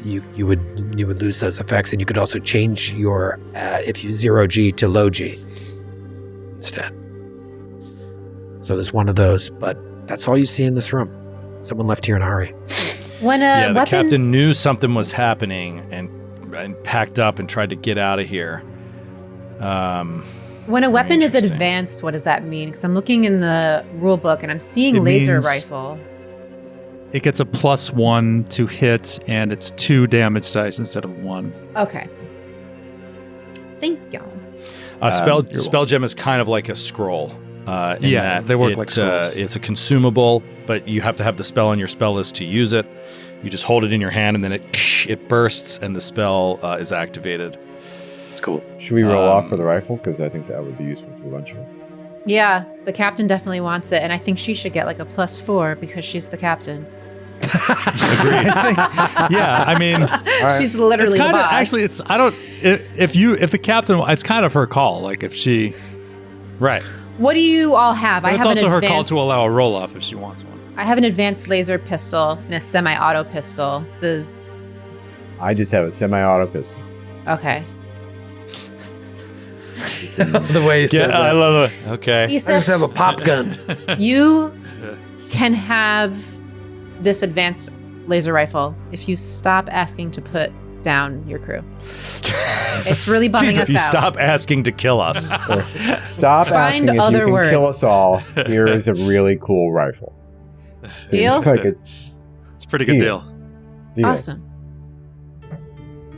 you would lose those effects, and you could also change your if you 0G to low G instead. So there's one of those, but that's all you see in this room. Someone left here in a hurry. When the captain knew something was happening and packed up and tried to get out of here. When a weapon is advanced, what does that mean? Because I'm looking in the rule book and I'm seeing laser rifle. It gets a +1 to hit, and it's 2 damage dice instead of 1. Okay. Thank you. Spell gem is kind of like a scroll. They work like scrolls. It's a consumable, but you have to have the spell on your spell list to use it. You just hold it in your hand, and then it bursts, and the spell is activated. It's cool. Should we roll off for the rifle? Because I think that would be useful for a bunch of us. Yeah, the captain definitely wants it, and I think she should get like a +4 because she's the captain. Yeah, I mean, She's literally it's the kind of boss. actually. It's I don't. If the captain, it's kind of her call. Like if she, Right. What do you all have? but I it's have also an her advanced, call to allow a roll off if she wants one. I have an advanced laser pistol and a semi-auto pistol. Does I just have a semi-auto pistol. okay? The way you said Yeah, I that. love it. Okay. I just have a pop gun. You can have this advanced laser rifle if you stop asking to put down your crew. It's really bumming us You out. stop asking to kill us. Stop Find asking if you other can kill words. us all. Here is a really cool rifle. Deal? Seems like a It's a pretty good Deal. deal. deal. Awesome.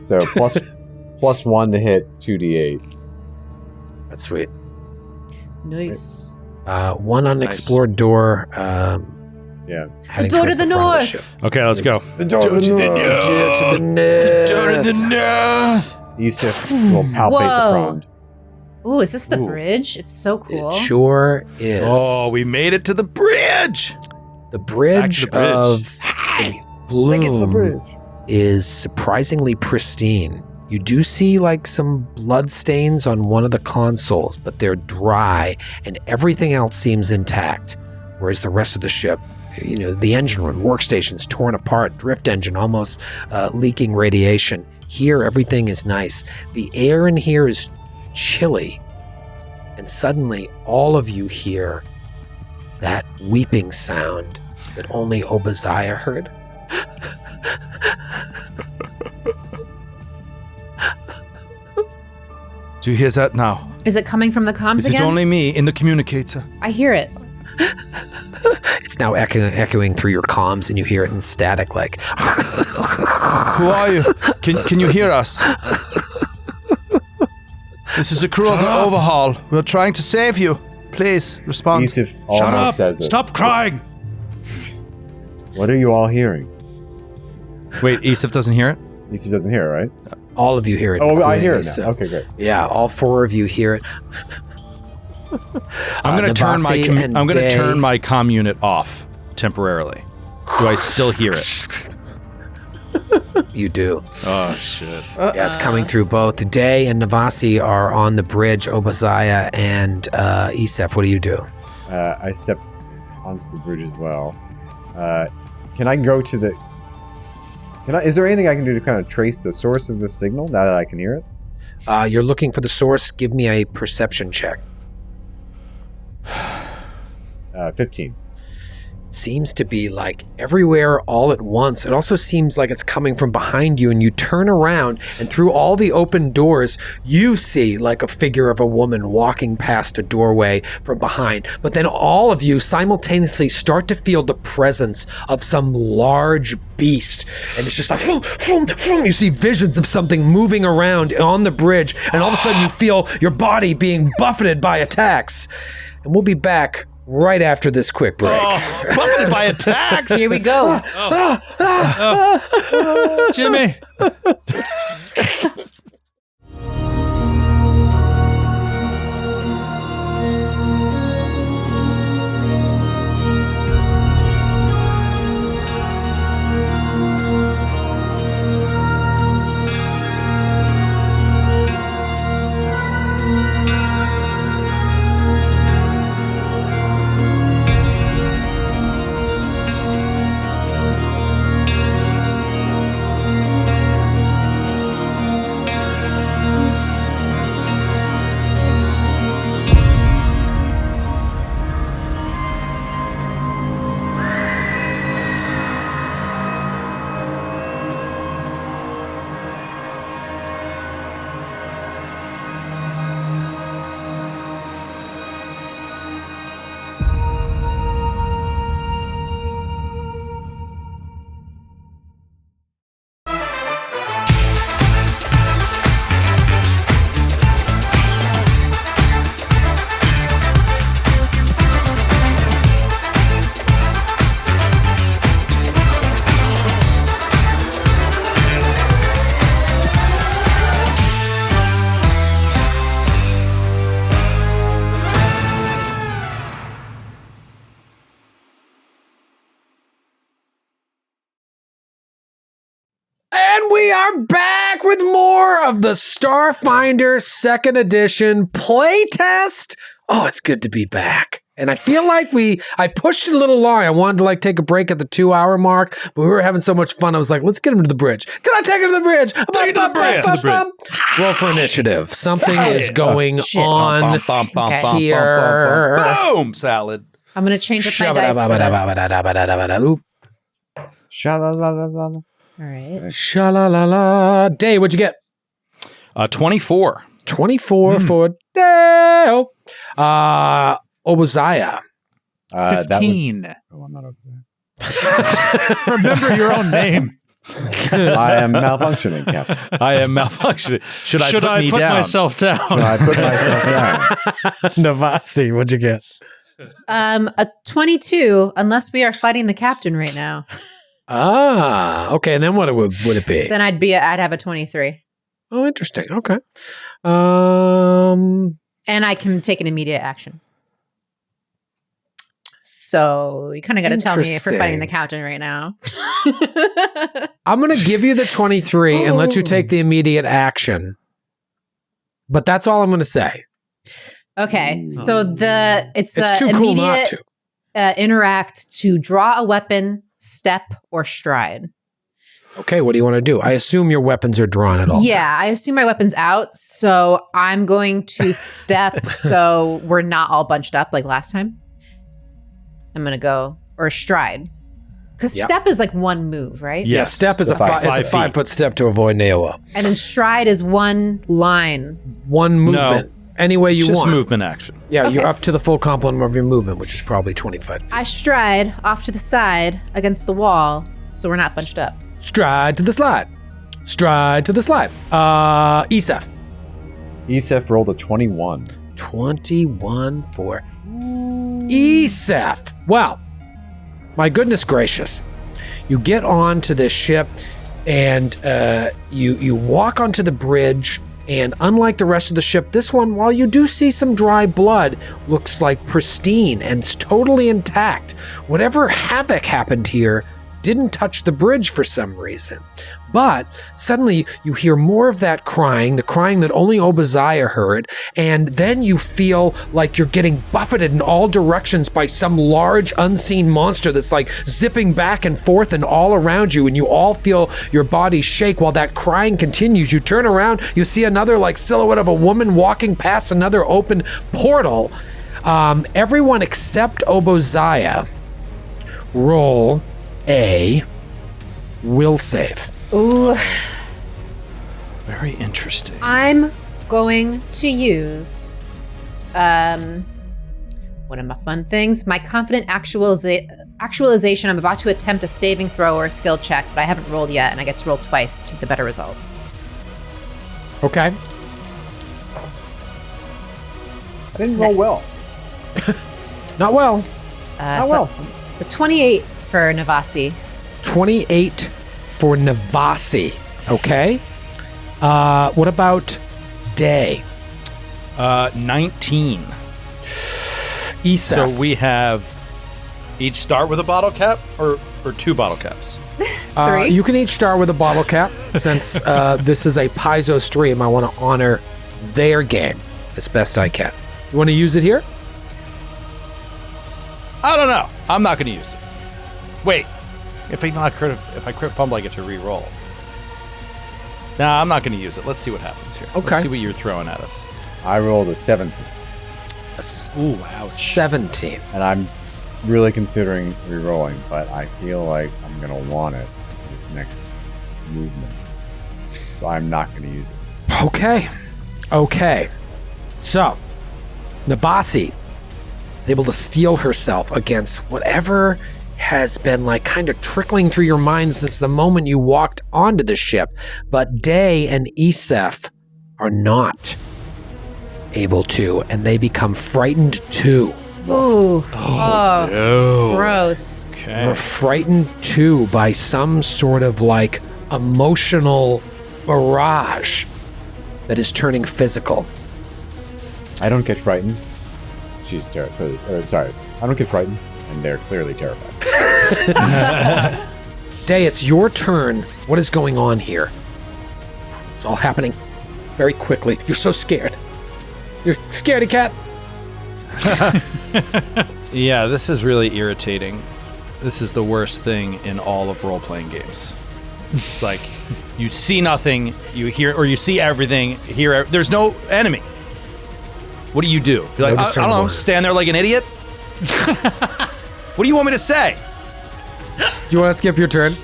So plus 1 to hit 2d8. That's sweet. Nice. One unexplored door. Yeah. Heading door to towards the front of north. ship. Okay, let's go. The door to the north. Door to the north. Yusuf will palpate Whoa. the front. Ooh, is this the Ooh. bridge? It's so cool. It sure is. Oh, we made it to the bridge. The bridge, Back to the bridge. of Hey. Bloom Take it to the bridge. is surprisingly pristine. You do see like some blood stains on one of the consoles, but they're dry and everything else seems intact. Whereas the rest of the ship, you know, the engine room, workstations torn apart, drift engine almost leaking radiation. Here, everything is nice. The air in here is chilly. And suddenly, all of you hear that weeping sound that only Obadiah heard. Do you hear that now? Is it coming from the comms Is it again? only me in the communicator? I hear it. It's now echoing through your comms, and you hear it in static, like. Who are you? Can you hear us? This is the crew of the Overhaul. We're trying to save you. Please respond. Yusuf Shut almost up! says it. Stop crying! What are you all hearing? Wait, Isif doesn't hear it? Yusuf doesn't hear it, right? All of you hear it. Oh, I including hear it Issa. now. Okay, great. Yeah, all four of you hear it. I'm going to Navasi and Day- turn my comm unit off temporarily. Do I still hear it? You do. Oh shit. Yeah, it's coming through both. Day and Navasi are on the bridge. Obadiah and Isef, what do you do? I step onto the bridge as well. Can I go to the... Is there anything I can do to kind of trace the source of the signal now that I can hear it? You're looking for the source. Give me a perception check. 15. Seems to be like everywhere all at once. It also seems like it's coming from behind you, and you turn around, and through all the open doors, you see like a figure of a woman walking past a doorway from behind. But then all of you simultaneously start to feel the presence of some large beast, and it's just like vroom, vroom, vroom. You see visions of something moving around on the bridge, and all of a sudden you feel your body being buffeted by attacks. And we'll be back right after this quick break. Buffeted by attacks. Here we go. Jimmy! And we are back with more of the Starfinder 2nd Edition playtest. Oh, it's good to be back. And I feel like I pushed it a little long. I wanted to like take a break at the 2-hour mark, but we were having so much fun. I was like, let's get him to the bridge. Can I take him to the bridge? Take it to the bridge. Roll for initiative. Something is going shit. on here. Boom, salad. I'm going to change up my dice for this. Oop. Sha-la-la-la-la. All right. Sha-la-la-la. Day, what'd you get? 24. 24 for Dale. Obaziah. 15. Oh, I'm not Obadiah. Remember your own name. I am malfunctioning, Captain. I am malfunctioning. Should I put myself down? Should I put myself down? Navasi, what'd you get? A 22, unless we are fighting the captain right now. Okay. And then what would it be? Then I'd have a 23. Oh, interesting. Okay. And I can take an immediate action. So you kind of got to tell me if we're fighting the captain right now. I'm going to give you the 23 and let you take the immediate action. But that's all I'm going to say. Okay. So it's too cool not immediate to. interact to draw a weapon, step, or stride. Okay, what do you want to do? I assume your weapons are drawn at all. Yeah, I assume my weapon's out, so I'm going to step so we're not all bunched up like last time. I'm going to go, or stride. Because step is like one move, right? Yeah, step is The a 5-foot step to avoid Neowa. And then stride is one line. One movement. Any way you Just want. movement action. Yeah, Okay. you're up to the full complement of your movement, which is probably 25 feet. I stride off to the side against the wall, so we're not bunched up. Stride to the slide. Stride to the slide. Esef. Esef rolled a 21. 21 for Esef. Well, my goodness gracious. You get onto this ship and you walk onto the bridge, and unlike the rest of the ship, this one, while you do see some dry blood, looks like pristine and totally intact. Whatever havoc happened here didn't touch the bridge for some reason. But suddenly you hear more of that crying, the crying that only Obaziah heard, and then you feel like you're getting buffeted in all directions by some large unseen monster that's like zipping back and forth and all around you, and you all feel your body shake while that crying continues. You turn around, you see another like silhouette of a woman walking past another open portal. Everyone except Obaziah roll a will save. Ooh. Very interesting. I'm going to use one of my fun things, my confident actualization. I'm about to attempt a saving throw or a skill check, but I haven't rolled yet, and I get to roll twice to get the better result. Okay. I didn't roll well. Not well. Not well. It's a 28 for Navasi. 28 for Navasi. Okay. What about Day? 19. Esef. So we have each start with a bottle cap or 2 bottle caps? 3. You can each start with a bottle cap. Since this is a Paizo stream, I want to honor their game as best I can. You want to use it here? I don't know. I'm not going to use it. Wait. If I crit fumble, I get to re-roll. Nah, I'm not going to use it. Let's see what happens here. Okay. Let's see what you're throwing at us. I rolled a 17. Ooh, ouch. 17. And I'm really considering re-rolling, but I feel like I'm going to want it in this next movement. So I'm not going to use it. Okay. So, Navasi is able to steel herself against whatever has been like kind of trickling through your mind since the moment you walked onto the ship. But Day and Esef are not able to, and they become frightened too. Ooh. Oh, No. gross. They're Okay. frightened too by some sort of like emotional mirage that is turning physical. I don't get frightened. She's terrified. I don't get frightened, and they're clearly terrified. Day, it's your turn. What is going on here? It's all happening very quickly. You're so scared. You're scaredy cat. Yeah, this is really irritating. This is the worst thing in all of role-playing games. It's like, you see nothing, you hear, or you see everything, there's no enemy. What do? You're like, No I don't know, discernible. stand there like an idiot? What do you want me to say? Do you want to skip your turn?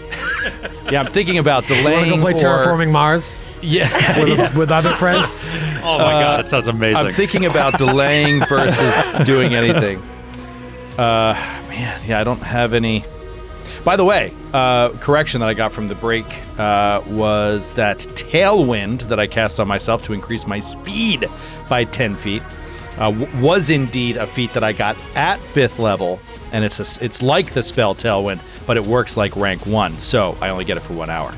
Yeah, I'm thinking about You want delaying to go play or- Terraforming Mars Yeah, with other friends? Oh my god, that sounds amazing. I'm thinking about delaying versus doing anything. Man, yeah, I don't have any. By the way, correction that I got from the break was that Tailwind that I cast on myself to increase my speed by 10 feet was indeed a feat that I got at 5th level, and it's like the spell Tailwind, but it works like rank 1, so I only get it for 1 hour.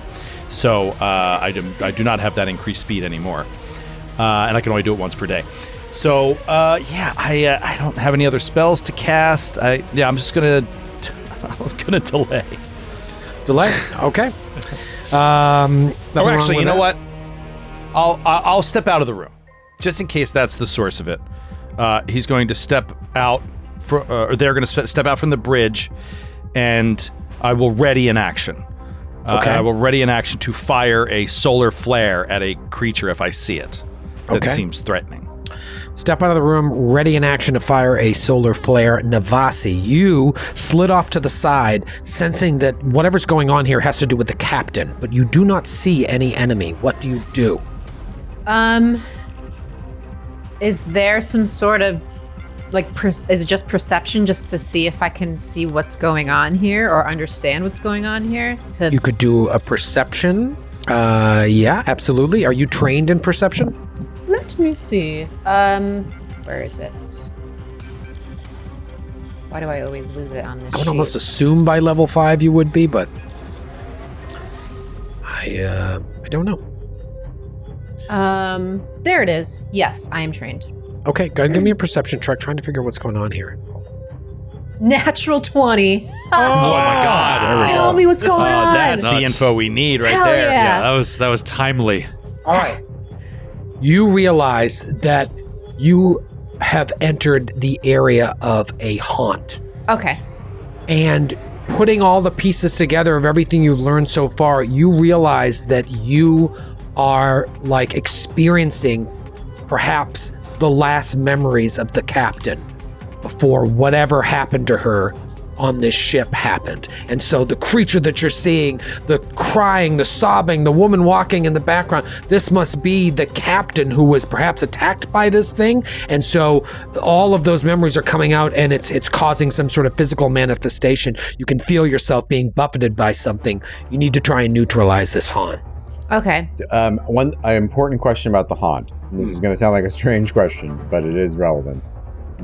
So I do not have that increased speed anymore, and I can only do it once per day. So I don't have any other spells to cast. I'm just gonna delay. Delay? Okay. Or actually, you know what? I'll step out of the room, just in case that's the source of it. He's going to step out, or they're going to step out from the bridge, and I will ready an action. Okay. I will ready an action to fire a solar flare at a creature if I see it that Okay. seems threatening. Step out of the room, ready in action to fire a solar flare. Navasi, you slid off to the side, sensing that whatever's going on here has to do with the captain, but you do not see any enemy. What do you do? Is there some sort of is it just perception, just to see if I can see what's going on here or understand what's going on here? You could do a perception. Yeah, absolutely. Are you trained in perception? Let me see. Where is it? Why do I always lose it on this I would sheet? almost assume by level 5 you would be, but I don't know. There it is. Yes, I am trained. Okay, go ahead and give me a perception check, trying to figure out what's going on here. Natural 20. oh my god. Tell me what's going on. That's the Nuts. info we need right Hell there. yeah. Yeah, that was timely. All right. You realize that you have entered the area of a haunt. Okay. And putting all the pieces together of everything you've learned so far, you realize that you are like experiencing perhaps the last memories of the captain before whatever happened to her on this ship happened. And so the creature that you're seeing, the crying, the sobbing, the woman walking in the background, this must be the captain who was perhaps attacked by this thing. And so all of those memories are coming out, and it's causing some sort of physical manifestation. You can feel yourself being buffeted by something. You need to try and neutralize this haunt. Okay. One important question about the haunt. This is going to sound like a strange question, but it is relevant.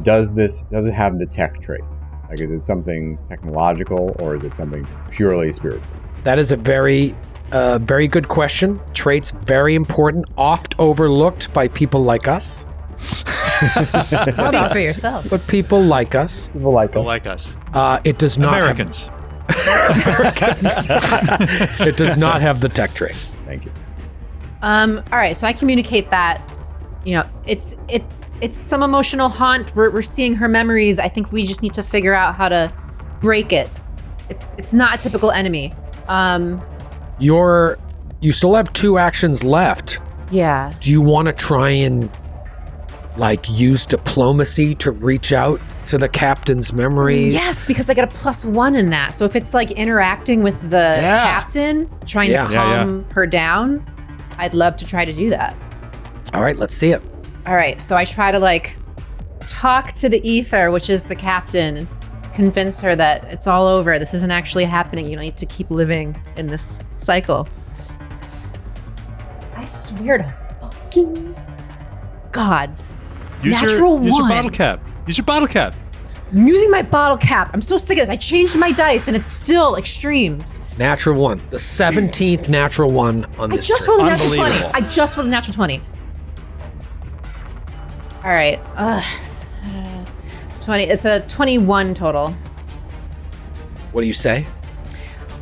Does it have the tech trait? Like, is it something technological, or is it something purely spiritual? That is a very good question. Traits very important, oft overlooked by people like us. Speak for yourself. But people like us. People like People us. like us. It does not Americans. it does not have the tech trait. Thank you. All right, so I communicate that, it's some emotional haunt. We're seeing her memories. I think we just need to figure out how to break it. It's not a typical enemy. You still have 2 actions left. Yeah. Do you want to try and use diplomacy to reach out to the captain's memories? Yes, because I get a +1 in that. So if it's interacting with the captain, trying to calm her down, I'd love to try to do that. All right, let's see it. All right, so I try to talk to the ether, which is the captain, convince her that it's all over. This isn't actually happening. You don't need to keep living in this cycle. I swear to fucking gods. Natural Use your 1. bottle cap. Use your bottle cap. I'm using my bottle cap. I'm so sick of this. I changed my dice and it's still extremes. Natural 1. The 17th natural 1 on I this just turn. rolled a natural 20. Unbelievable. I just rolled a natural 20. All right. 20. It's a 21 total. What do you say?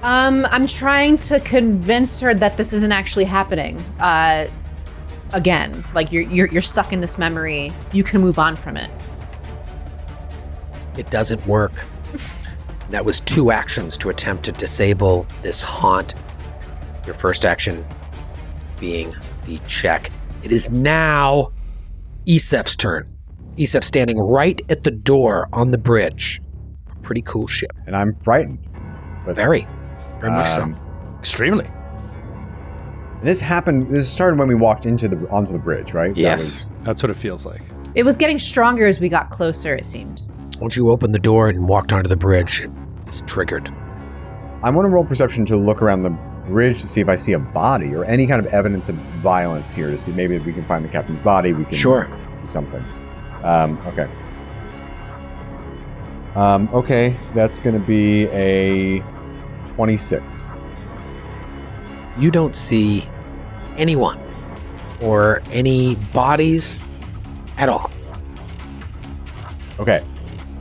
I'm trying to convince her that this isn't actually happening. Again, like you're stuck in this memory. You can move on from it. It doesn't work. That was 2 actions to attempt to disable this haunt. Your first action being the check. It is now Esef's turn. Esef standing right at the door on the bridge. A pretty cool ship. And I'm frightened. But Very much so. Extremely. This started when we walked onto the bridge, right? Yes. That's what it feels like. It was getting stronger as we got closer, it seemed. Once you opened the door and walked onto the bridge, it was triggered. I want to roll perception to look around the bridge to see if I see a body or any kind of evidence of violence here, to see maybe if we can find the captain's body. We can Sure. do something. Okay. Okay, that's going to be a 26. You don't see anyone or any bodies at all. Okay.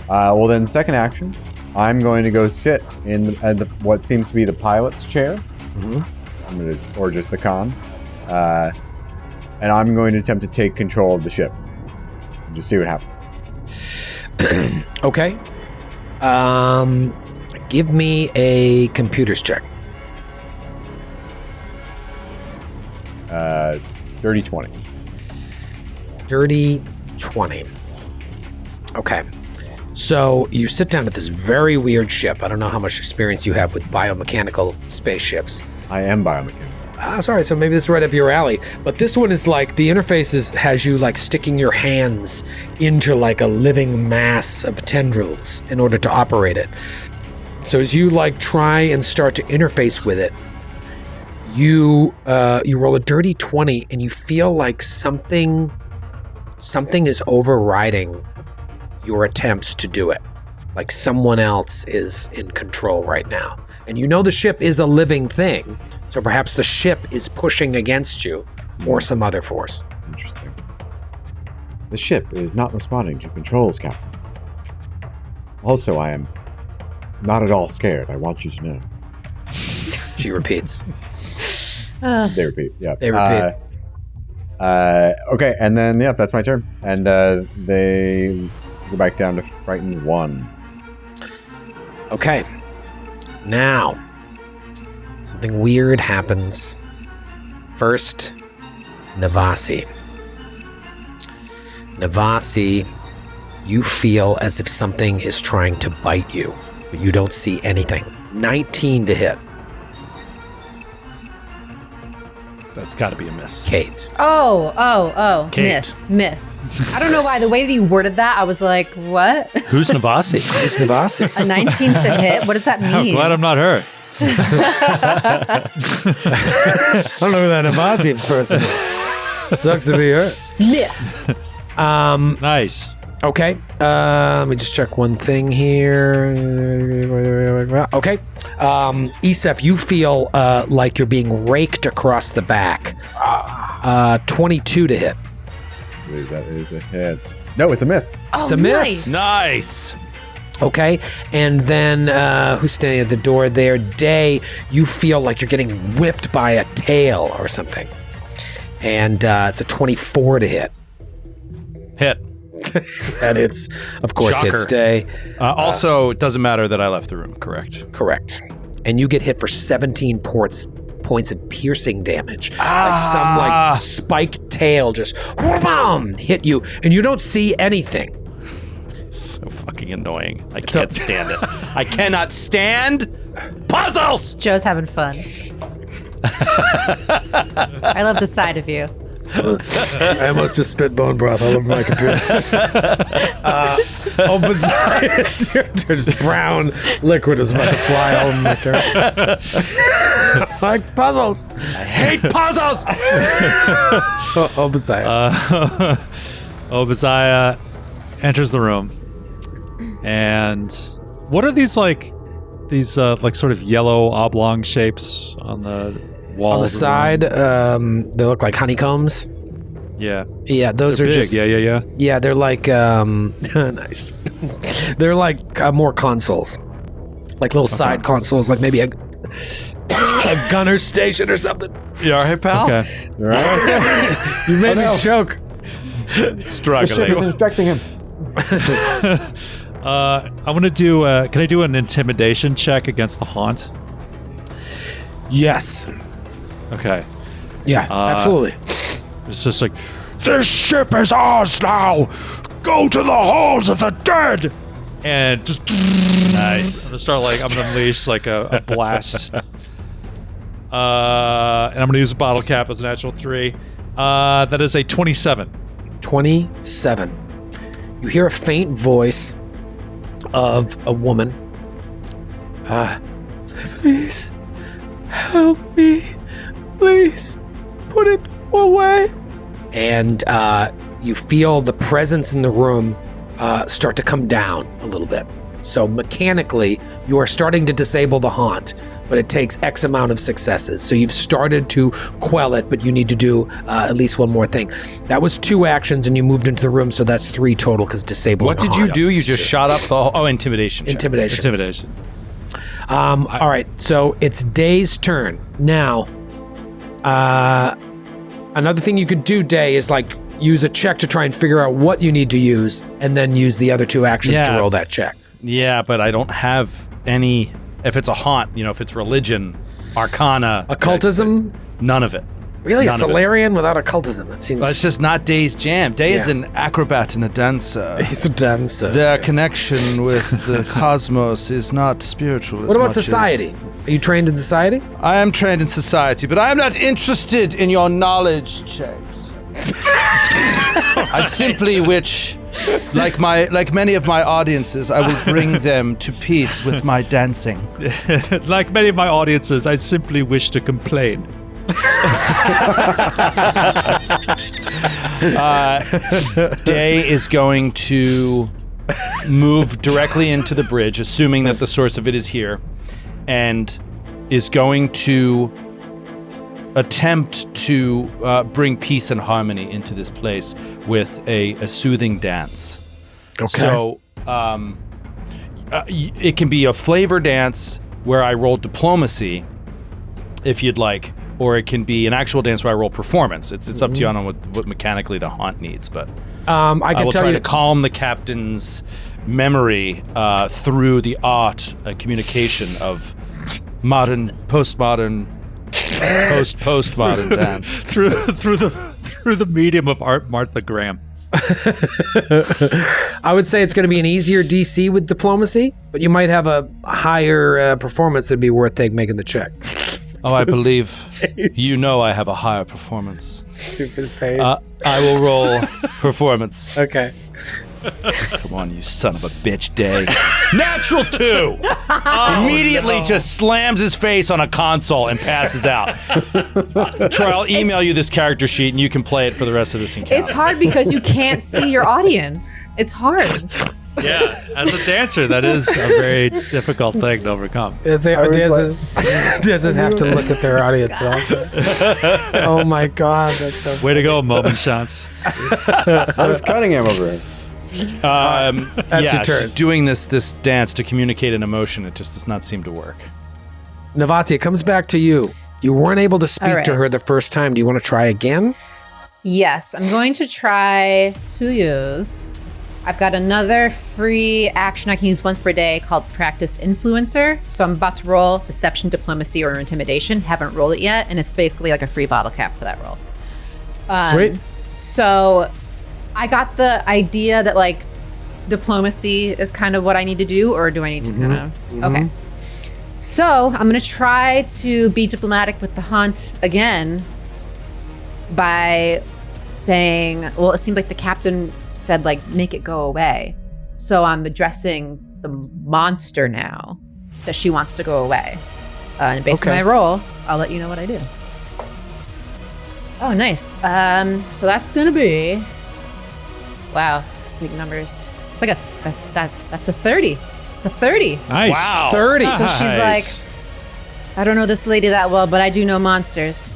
Well, then, second action, I'm going to go sit in what seems to be the pilot's chair. Mm-hmm. Or just the con. And I'm going to attempt to take control of the ship. Just see what happens. Okay. Give me a computers check. Dirty 20. Dirty 20. Okay. So you sit down at this very weird ship. I don't know how much experience you have with biomechanical spaceships. I am biomechanical. Sorry, so maybe this is right up your alley. But this one is like, the interface has you like sticking your hands into like a living mass of tendrils in order to operate it. So as you like try and start to interface with it, you roll a dirty 20 and you feel like something is overriding your attempts to do it. Like someone else is in control right now. And you know the ship is a living thing, so perhaps the ship is pushing against you or some other force. Interesting. The ship is not responding to controls, Captain. Also, I am not at all scared. I want you to know. She repeats. They repeat. Yeah. They repeat. Okay, and then that's my turn, and they go back down to frightened 1. Okay. Now, something weird happens. First, Navasi. Navasi, you feel as if something is trying to bite you, but you don't see anything. 19 to hit. That's got to be a miss. Kate. Oh. Kate. Miss. I don't know why. The way that you worded that, I was like, what? Who's Navasi? It's Navasi. A 19 to hit? What does that mean? I'm glad I'm not her. I don't know who that Navasi person is. Sucks to be her. Miss. Nice. Okay. Let me just check one thing here. Okay. Esef, you feel like you're being raked across the back. 22 to hit. I believe that is a hit. No, it's a miss. Oh, It's a miss. Nice. Okay. And then who's standing at the door there? Day, you feel like you're getting whipped by a tail or something. And it's a 24 to hit. Hit. And it's, of course, Shocker. hits Day. Also, it doesn't matter that I left the room, correct? Correct. And you get hit for 17 points of piercing damage. Like some like spiked tail just wham, hit you, and you don't see anything. So fucking annoying. I can't stand it. I cannot stand puzzles! Joe's having fun. I love the side of you. I almost just spit bone broth all over my computer. Besides, there's brown liquid is about to fly all over my computer. Like puzzles. I hate puzzles! Obasiah. Obasiah enters the room, and what are these like sort of yellow oblong shapes on the walls? On the of side, room? they look like honeycombs. Yeah. Yeah, those They're are big. just. Yeah. Yeah, they're like nice. They're like more consoles, like little side consoles, like maybe A gunner station or something. You all right, pal? Okay. All right. You made no. me choke. The ship is Struggling. infecting him. I want to do. Can I do an intimidation check against the haunt? Yes. Okay. Yeah, absolutely. It's just like, this ship is ours now. Go to the halls of the dead. And just Nice. I'm gonna start like I'm gonna unleash like a blast. And I'm gonna use a bottle cap as a natural 3. That is a 27. 27. You hear a faint voice of a woman. Please help me. Please put it away. And you feel the presence in the room start to come down a little bit. So mechanically, you are starting to disable the haunt, but it takes X amount of successes. So you've started to quell it, but you need to do at least one more thing. That was 2 actions, and you moved into the room, so that's 3 total because disabling What the did you haunt do? You is just 2. shot up the intimidation. check. Intimidation. All right, so it's Day's turn. Now, another thing you could do, Day, is like use a check to try and figure out what you need to use, and then use the other 2 actions to Yeah. roll that check. Yeah, but I don't have any. If it's a haunt, if it's religion, arcana, Occultism? none of it. Really? None A of it. Solarian without occultism? That seems... Well, it's just not Day's jam. Day is Yeah. an acrobat and a dancer. He's a dancer. Their connection with the cosmos is not spiritual. What about society? Are you trained in society? I am trained in society, but I am not interested in your knowledge checks. I simply wish, like many of my audiences, I will bring them to peace with my dancing. Like many of my audiences, I simply wish to complain. Day is going to move directly into the bridge, assuming that the source of it is here, and is going to attempt to bring peace and harmony into this place with a soothing dance. Okay. So it can be a flavor dance where I roll diplomacy, if you'd like, or it can be an actual dance where I roll performance. It's up to you on what mechanically the haunt needs, but I I can will tell try you... to calm the captain's memory through the art communication of modern, postmodern, postmodern dance. through the medium of Art Martha Graham. I would say it's going to be an easier DC with diplomacy, but you might have a higher performance that'd be worth making the check. Oh, I believe you know I have a higher performance. Stupid face. I will roll performance. Okay. Come on, you son of a bitch, Day. Natural 2! Immediately just slams his face on a console and passes out. Troy, I'll email you this character sheet and you can play it for the rest of this encounter. It's hard because you can't see your audience. It's hard. Yeah, as a dancer, that is a very difficult thing to overcome. As they I was dancers have to look at their audience at all times. Oh my god, that's so Way to go, moment shots. I was Cunningham over here. That's your turn. Doing this dance to communicate an emotion, it just does not seem to work. Navati, it comes back to you. You weren't able to speak All right. to her the first time. Do you want to try again? Yes, I'm going to try to use. I've got another free action I can use once per day called Practice Influencer. So I'm about to roll Deception, Diplomacy, or Intimidation. Haven't rolled it yet, and it's basically like a free bottle cap for that roll. Sweet. So I got the idea that like diplomacy is kind of what I need to do, or do I need to kind of? Okay. So I'm gonna try to be diplomatic with the hunt again by saying, well, it seemed like the captain said like make it go away. So I'm addressing the monster now that she wants to go away. And based on Okay. my roll, I'll let you know what I do. Oh, nice. So that's gonna be. Wow, it's big numbers. It's like that's a 30. It's a 30. Nice. Wow. 30. So she's like, I don't know this lady that well, but I do know monsters.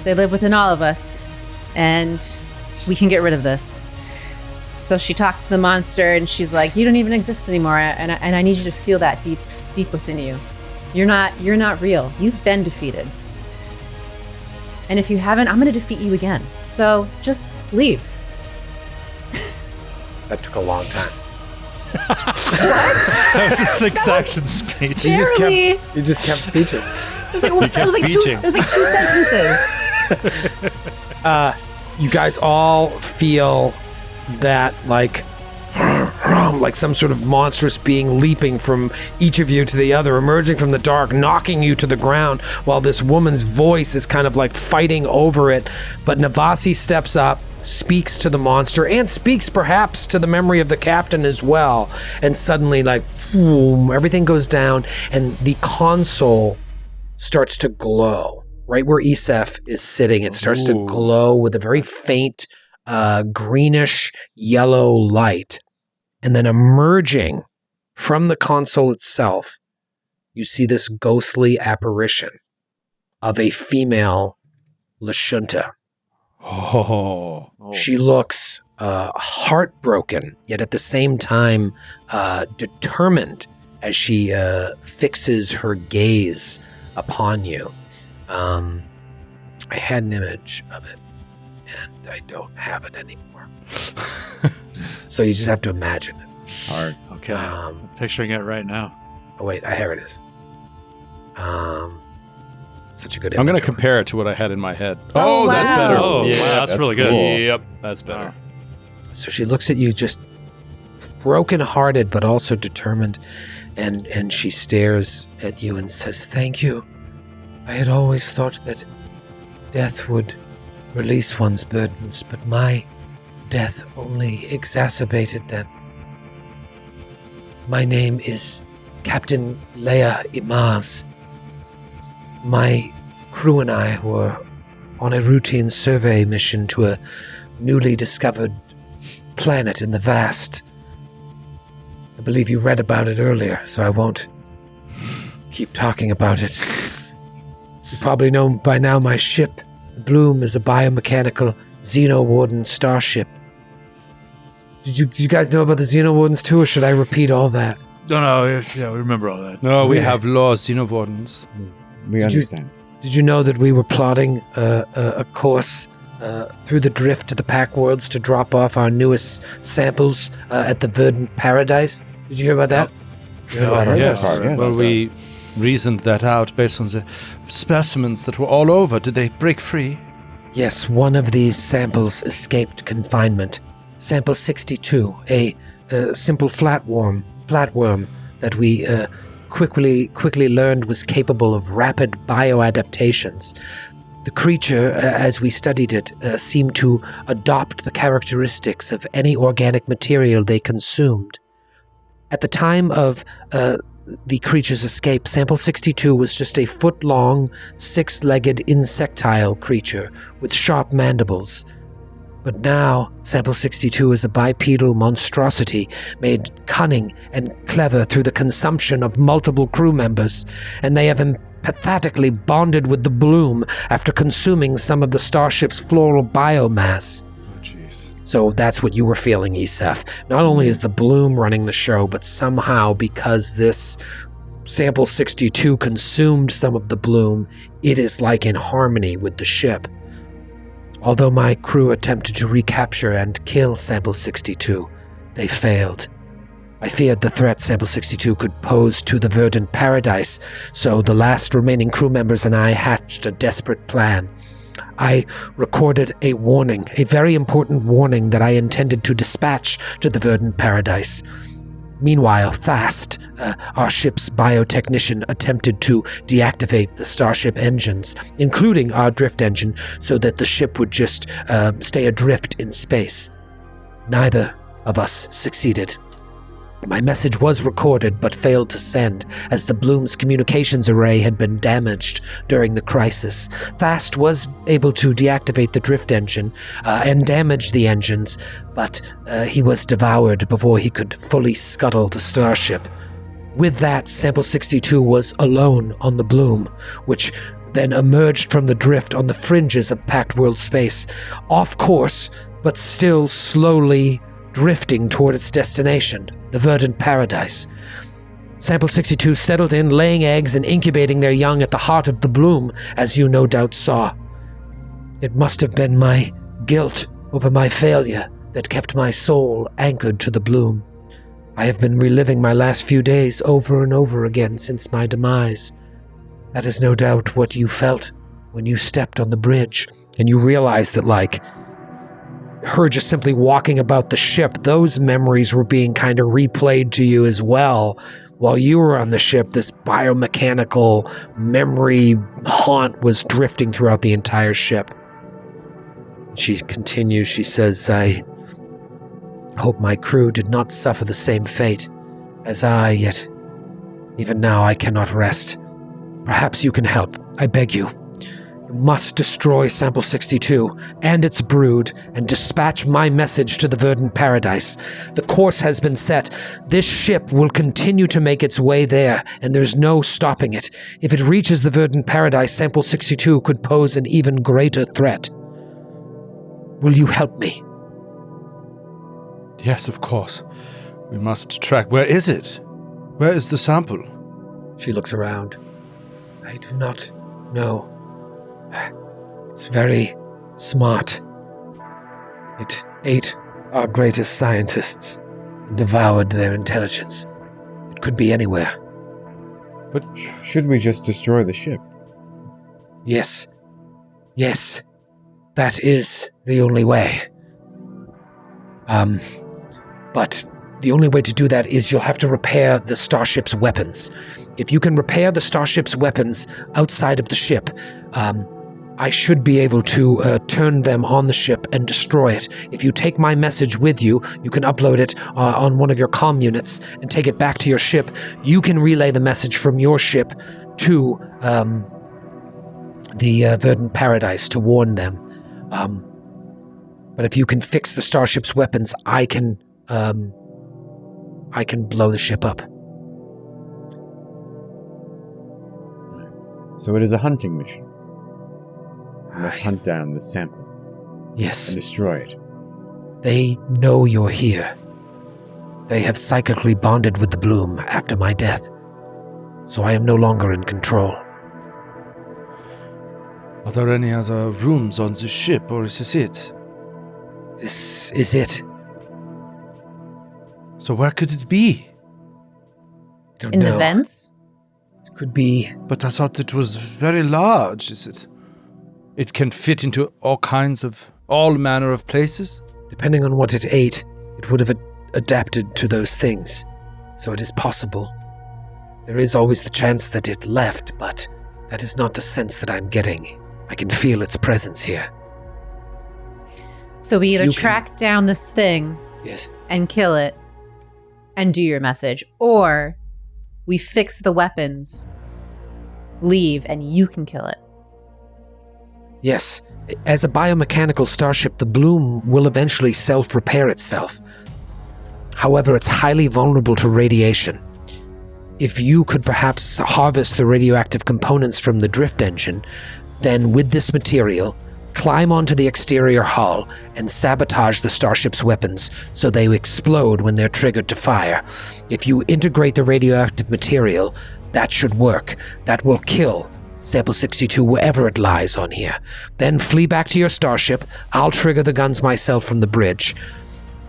They live within all of us, and we can get rid of this. So she talks to the monster, and she's like, you don't even exist anymore, and I need you to feel that deep within you. You're not real. You've been defeated. And if you haven't, I'm going to defeat you again. So just leave. That took a long time. That was a 6-action speech. Barely. You just kept speeching. It was like two sentences. You guys all feel that like some sort of monstrous being leaping from each of you to the other, emerging from the dark, knocking you to the ground, while this woman's voice is kind of like fighting over it. But Navasi steps up, speaks to the monster, and speaks perhaps to the memory of the captain as well. And suddenly, like, boom, everything goes down, and the console starts to glow. Right where Isef is sitting, it starts to glow with a very faint greenish yellow light. And then emerging from the console itself, you see this ghostly apparition of a female Lashunta. Oh. She looks heartbroken, yet at the same time determined as she fixes her gaze upon you. I had an image of it, and I don't have it anymore. So you just have to imagine it. Hard. Okay. I'm picturing it right now. Oh wait, here it is. Such a good image. I'm going to compare it to what I had in my head. Oh, That's wow. better. Oh, Yeah, wow, that's really good. cool. Yep, that's better. So she looks at you just broken-hearted but also determined, and she stares at you and says, "Thank you. I had always thought that death would release one's burdens, but my death only exacerbated them. My name is Captain Leia Imaz. My crew and I were on a routine survey mission to a newly discovered planet in the vast. I believe you read about it earlier, so I won't keep talking about it. You probably know by now my ship, the Bloom, is a biomechanical Xenowarden starship. Did you guys know about the Xenowardens too, or should I repeat all that? No, yeah, we remember all that. No, we Yeah. have laws, Xenowardens. We understand. Did you know that we were plotting a course through the drift to the Pack Worlds to drop off our newest samples at the Verdant Paradise? Did you hear about that? Yes. part, yes. Well, we reasoned that out based on the specimens that were all over. Did they break free? Yes, one of these samples escaped confinement. Sample 62, a simple flatworm that we quickly learned was capable of rapid bioadaptations. The creature, as we studied it, seemed to adopt the characteristics of any organic material they consumed. At the time of the creature's escape, Sample 62 was just a foot-long, six-legged insectile creature with sharp mandibles. But now, Sample 62 is a bipedal monstrosity made cunning and clever through the consumption of multiple crew members, and they have empathetically bonded with the Bloom after consuming some of the starship's floral biomass. Oh, jeez. So that's what you were feeling, Isef. Not only is the Bloom running the show, but somehow because this Sample 62 consumed some of the Bloom, it is like in harmony with the ship. Although my crew attempted to recapture and kill Sample 62, they failed. I feared the threat Sample 62 could pose to the Verdant Paradise, so the last remaining crew members and I hatched a desperate plan. I recorded a warning, a very important warning that I intended to dispatch to the Verdant Paradise. Meanwhile, Fast, our ship's biotechnician, attempted to deactivate the starship engines, including our drift engine, so that the ship would just stay adrift in space. Neither of us succeeded. My message was recorded but failed to send, as the Bloom's communications array had been damaged during the crisis. Fast was able to deactivate the drift engine and damage the engines, but he was devoured before he could fully scuttle the starship. With that, Sample 62 was alone on the Bloom, which then emerged from the drift on the fringes of packed world space, off course, but still slowly drifting toward its destination, the Verdant Paradise. Sample 62 settled in, laying eggs and incubating their young at the heart of the bloom, as you no doubt saw. It must have been my guilt over my failure that kept my soul anchored to the bloom. I have been reliving my last few days over and over again since my demise. That is no doubt what you felt when you stepped on the bridge, and you realized that, like, her just simply walking about the ship, those memories were being kind of replayed to you as well. While you were on the ship, this biomechanical memory haunt was drifting throughout the entire ship. She continues, she says, I hope my crew did not suffer the same fate as I, yet even now I cannot rest. Perhaps you can help, I beg you. You must destroy Sample 62 and its brood and dispatch my message to the Verdant Paradise. The course has been set. This ship will continue to make its way there, and there's no stopping it. If it reaches the Verdant Paradise, Sample 62 could pose an even greater threat. Will you help me? Yes, of course. We must track. Where is it? Where is the sample? She looks around. I do not know. It's very smart. It ate our greatest scientists and devoured their intelligence. It could be anywhere. But Should we just destroy the ship? Yes. Yes. That is the only way. But the only way to do that is you'll have to repair the starship's weapons. If you can repair the starship's weapons outside of the ship, I should be able to turn them on the ship and destroy it. If you take my message with you, you can upload it on one of your comm units and take it back to your ship. You can relay the message from your ship to the Verdant Paradise to warn them. But if you can fix the starship's weapons, I can blow the ship up. So it is a hunting mission. We must hunt down the sample Yes. and destroy it. They know you're here. They have psychically bonded with the bloom after my death, so I am no longer in control. are there any other rooms on the ship, or is this it? This is it. So where could it be? Don't In know. the vents? It could be. But I thought it was very large, is it? It can fit into all manner of places? Depending on what it ate, it would have adapted to those things. So it is possible. There is always the chance that it left, but that is not the sense that I'm getting. I can feel its presence here. So we either You can- track down this thing Yes. and kill it and do your message, or we fix the weapons, leave, and you can kill it. Yes. As a biomechanical starship, the bloom will eventually self-repair itself. However, it's highly vulnerable to radiation. If you could perhaps harvest the radioactive components from the drift engine, then with this material, climb onto the exterior hull and sabotage the starship's weapons so they explode when they're triggered to fire. If you integrate the radioactive material, that should work. That will kill Sample 62 wherever it lies on here. Then flee back to your starship. I'll trigger the guns myself from the bridge,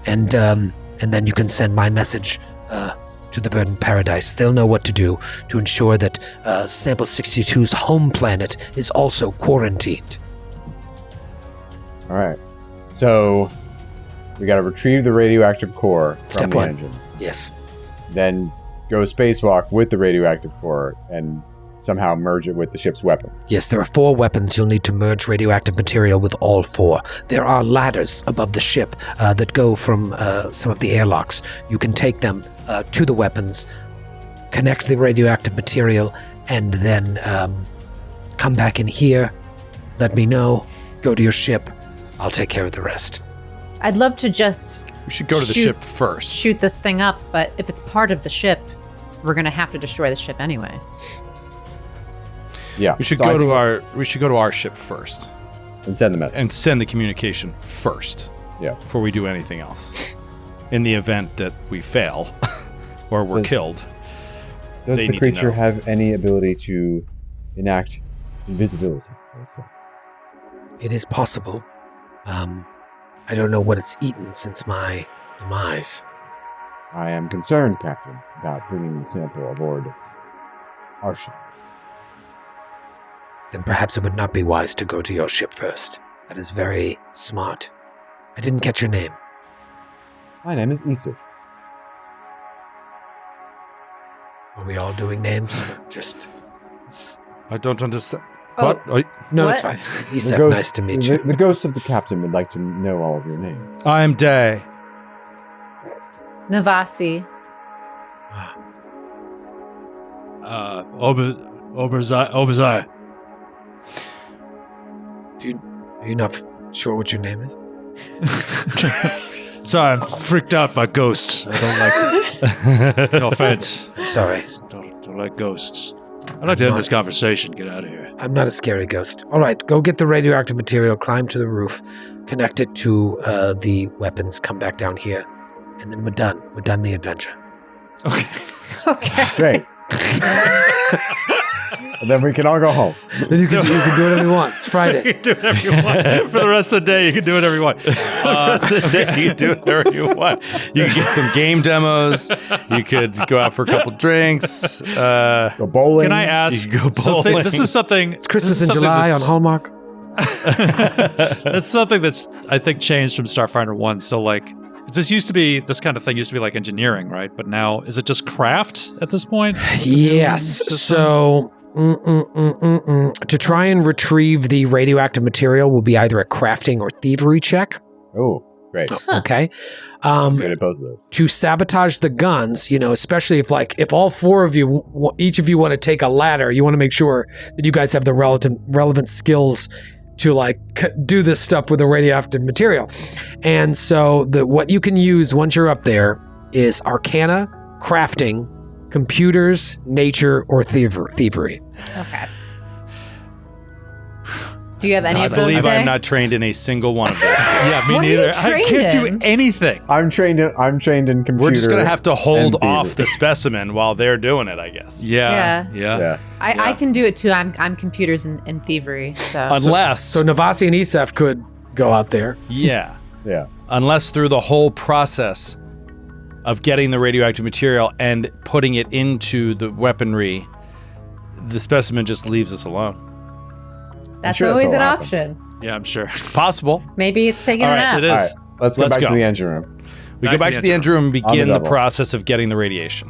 and then you can send my message to the Verdant Paradise. They'll know what to do to ensure that Sample 62's home planet is also quarantined. All right. So we got to retrieve the radioactive core from Step the one. engine. Yes. Then go spacewalk with the radioactive core and somehow merge it with the ship's weapons. Yes, there are 4 weapons. You'll need to merge radioactive material with all 4. There are ladders above the ship that go from some of the airlocks. You can take them to the weapons, connect the radioactive material, and then come back in here, let me know, go to your ship. I'll take care of the rest. I'd love to just We should go to the Shoot. ship first. shoot this thing up, but if it's part of the ship, we're going to have to destroy the ship anyway. Yeah. We should So I go think- to our ship first and send the message. and send the communication first Yeah. before we do anything else. In the event that we fail or we're Yes. killed. Does they the need to creature know. have any ability to enact invisibility, let's say? It is possible. I don't know what it's eaten since my demise. I am concerned, Captain, about bringing the sample aboard our ship. Then perhaps it would not be wise to go to your ship first. That is very smart. I didn't catch your name. My name is Isif. Are we all doing names? Just I don't understand. Oh. What? Oh, no, What? it's fine. Isef, nice to meet you. The ghost of the captain would like to know all of your names. I'm Day. Navasi. Obazai. Are you not sure what your name is? Sorry, I'm freaked out by ghosts. I don't like. No offense. I'm sorry. Don't like ghosts. I'd like to end this conversation. Get out of here. I'm not a scary ghost. All right, go get the radioactive material, climb to the roof, connect it to the weapons, come back down here, and then we're done. We're done the adventure. Okay. Okay. Great. And then we can all go home. Then you can do whatever you want. It's Friday. You can do whatever you want. For the rest of the day, you can do whatever you want. You can do whatever you want. You can get some game demos. You could go out for a couple drinks. Go bowling. Can I ask? You can go bowling. This is something. It's Christmas in July on Hallmark. That's something that's I think changed from Starfinder 1. So like, this kind of thing used to be like engineering, right? But now is it just craft at this point? Yes. So to try and retrieve the radioactive material will be either a crafting or thievery check. Oh, great. Okay. Good at both of those. To sabotage the guns, especially if all four of you, each of you want to take a ladder, you want to make sure that you guys have the relevant skills to do this stuff with the radioactive material. And so what you can use once you're up there is Arcana, crafting, computers, nature, or thievery. Okay. Do you have any I of those? believe Day? I'm not trained in a single one of those. Yeah, me What are you neither. I trained can't in? do anything. I'm trained in computer. We're just gonna have to hold and off thievery. the specimen while they're doing it, I guess. Yeah. Yeah. I can do it too. I'm computers and thievery. So Unless, So Navasi and Isef could go out there. yeah, Yeah. unless through the whole process of getting the radioactive material and putting it into the weaponry, the specimen just leaves us alone. that's sure that's always an what'll happen. option. Yeah, I'm sure. It's possible. Maybe it's taking All a right, nap. It is. All right. Let's go Let's back go. to the engine room. We go back to the engine room and On the begin the double. process of getting the radiation.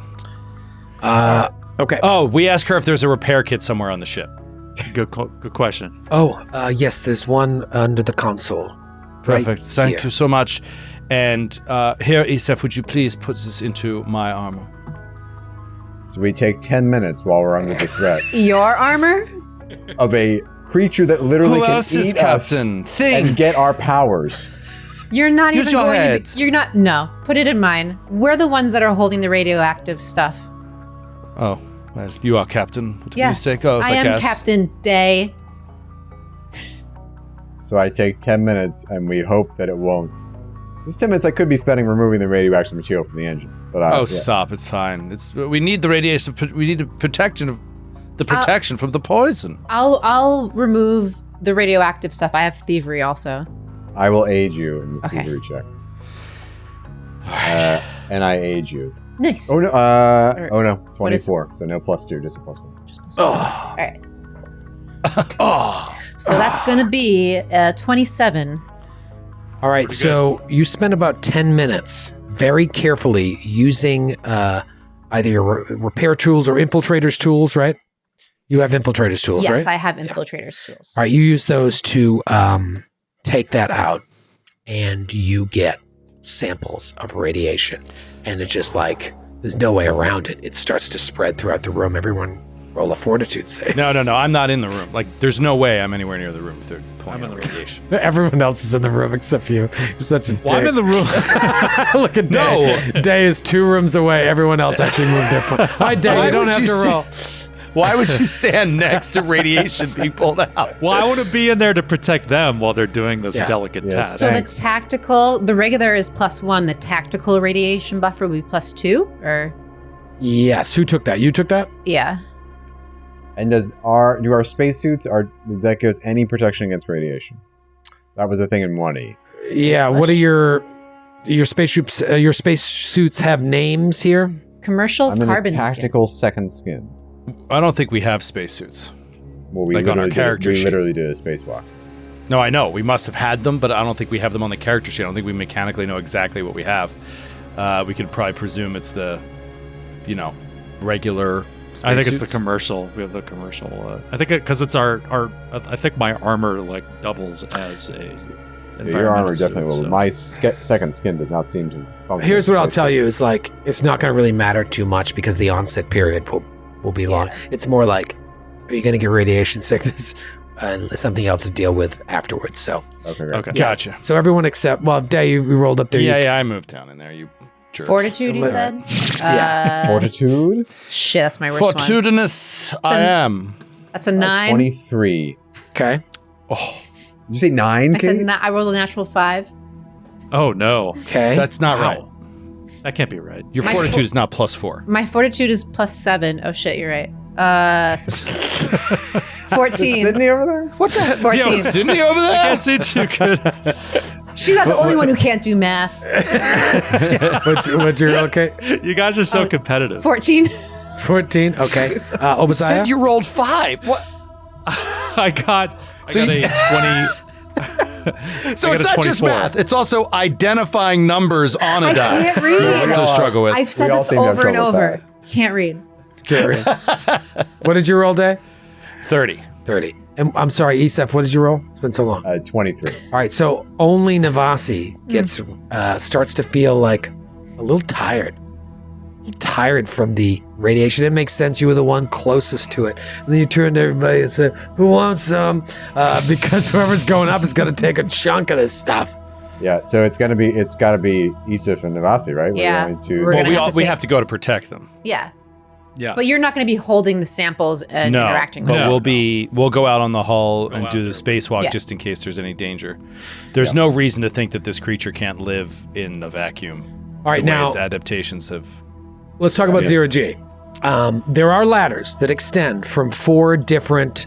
Okay. Oh, we ask her if there's a repair kit somewhere on the ship. Good question. Yes, there's one under the console. Perfect. Right Thank here. you so much. And here, Isef, would you please put this into my armor? So we take 10 minutes while we're under the threat Your armor? of a creature that literally Who can else is eat us Captain? Think. and get our powers. You're not Use even your going head. to. You're not. No. Put it in mine. We're the ones that are holding the radioactive stuff. Oh, well, you are Captain. What Yes. do you say goes, I am guess. Captain Day. So I take 10 minutes and we hope that it won't. This 10 minutes I could be spending removing the radioactive material from the engine. But Oh, yeah. stop! It's fine. We need the radiation. We need the protection from the poison. I'll remove the radioactive stuff. I have thievery also. I will aid you in the Okay. thievery check. And I aid you. Nice. Oh no! What is- 24. So no +2, just a +1. All right. So that's gonna be 27. All right, so you spend about 10 minutes very carefully using either your repair tools or infiltrators tools, right? You have infiltrators tools, Yes, right? I have infiltrators tools. All right, you use those to take that out, and you get samples of radiation. And it's just there's no way around it. It starts to spread throughout the room. Everyone roll a fortitude save. No. I'm not in the room. There's no way I'm anywhere near the room if they're pulling out radiation. Everyone else is in the room except you. You're such a Well, I'm dick. in the room. Look at Day. Day is 2 rooms away. Everyone else actually moved their point. Hi, Day. Why You don't would have you to say- roll. Why would you stand next to radiation being pulled out? Well, I want to be in there to protect them while they're doing this Yeah. delicate Yes. task. So Thanks. the regular is +1. The tactical radiation buffer will be +2, or Yes. Who took that? You took that? Yeah. And do our spacesuits does that give us any protection against radiation? That was a thing in 1E. Yeah. What are your spaceships? Your spacesuits have names here. Commercial I'm in carbon a tactical second skin. I don't think we have spacesuits. Well, we Like on our literally character we sheet. literally did a spacewalk. No, I know. We must have had them, but I don't think we have them on the character sheet. I don't think we mechanically know exactly what we have. We could probably presume it's the, regular spacesuits. I think it's the commercial. We have the commercial. I think because it's our. I think my armor like doubles as a. Your armor environmental definitely suit, will. so- My second skin does not seem to function. Here's what I'll as tell you: is like it's not going to really matter too much because the onset period will be long. It's more like, are you going to get radiation sickness and something else to deal with afterwards? So Okay, great. Okay. Gotcha. So everyone except Day, you rolled up there. Yeah, I moved down in there. You jerks. Fortitude, you said? Yeah. Fortitude? Shit, that's my worst one. Fortitudinous I am. That's a 9. 23. Okay. Oh, Did you say 9, I said Kate? I rolled a natural 5. Oh no, Okay. that's not right. Wow. That can't be right. Your My fortitude is not +4. My fortitude is +7. Oh shit, you're right. 14. Sydney over there? What the heck? 14. Sydney over there? Can't see too good. She's not the only one who can't do math. What's your okay? You guys are so competitive. 14. 14. Okay. Obadiah. Said you rolled 5. What? I got a 20. So I it's got a not just 24. math. It's also identifying numbers on a I die. can't read. You also struggle with. I've said We all this seem to have over and trouble with over. Can't read. Carry. What did you roll, Day? 30. 30. And I'm sorry, Esef, what did you roll? It's been so long. 23. All right, so only Navasi gets starts to feel like a little tired. Tired from the radiation. It makes sense. You were the one closest to it. And then you turn to everybody and say, "Who wants some?" Because whoever's going up is going to take a chunk of this stuff. Yeah, so it's got to be Isif and Navasi, right? Yeah. We're going to. We're Well, gonna we, have all, to we take- have to go to protect them. Yeah. Yeah. But you're not going to be holding the samples and No, interacting with but them. we'll go out on the hull and out do the there. spacewalk Yeah. just in case there's any danger. There's no reason to think that this creature can't live in a vacuum. All right, the way now its adaptations have. let's talk about zero G. There are ladders that extend from 4 different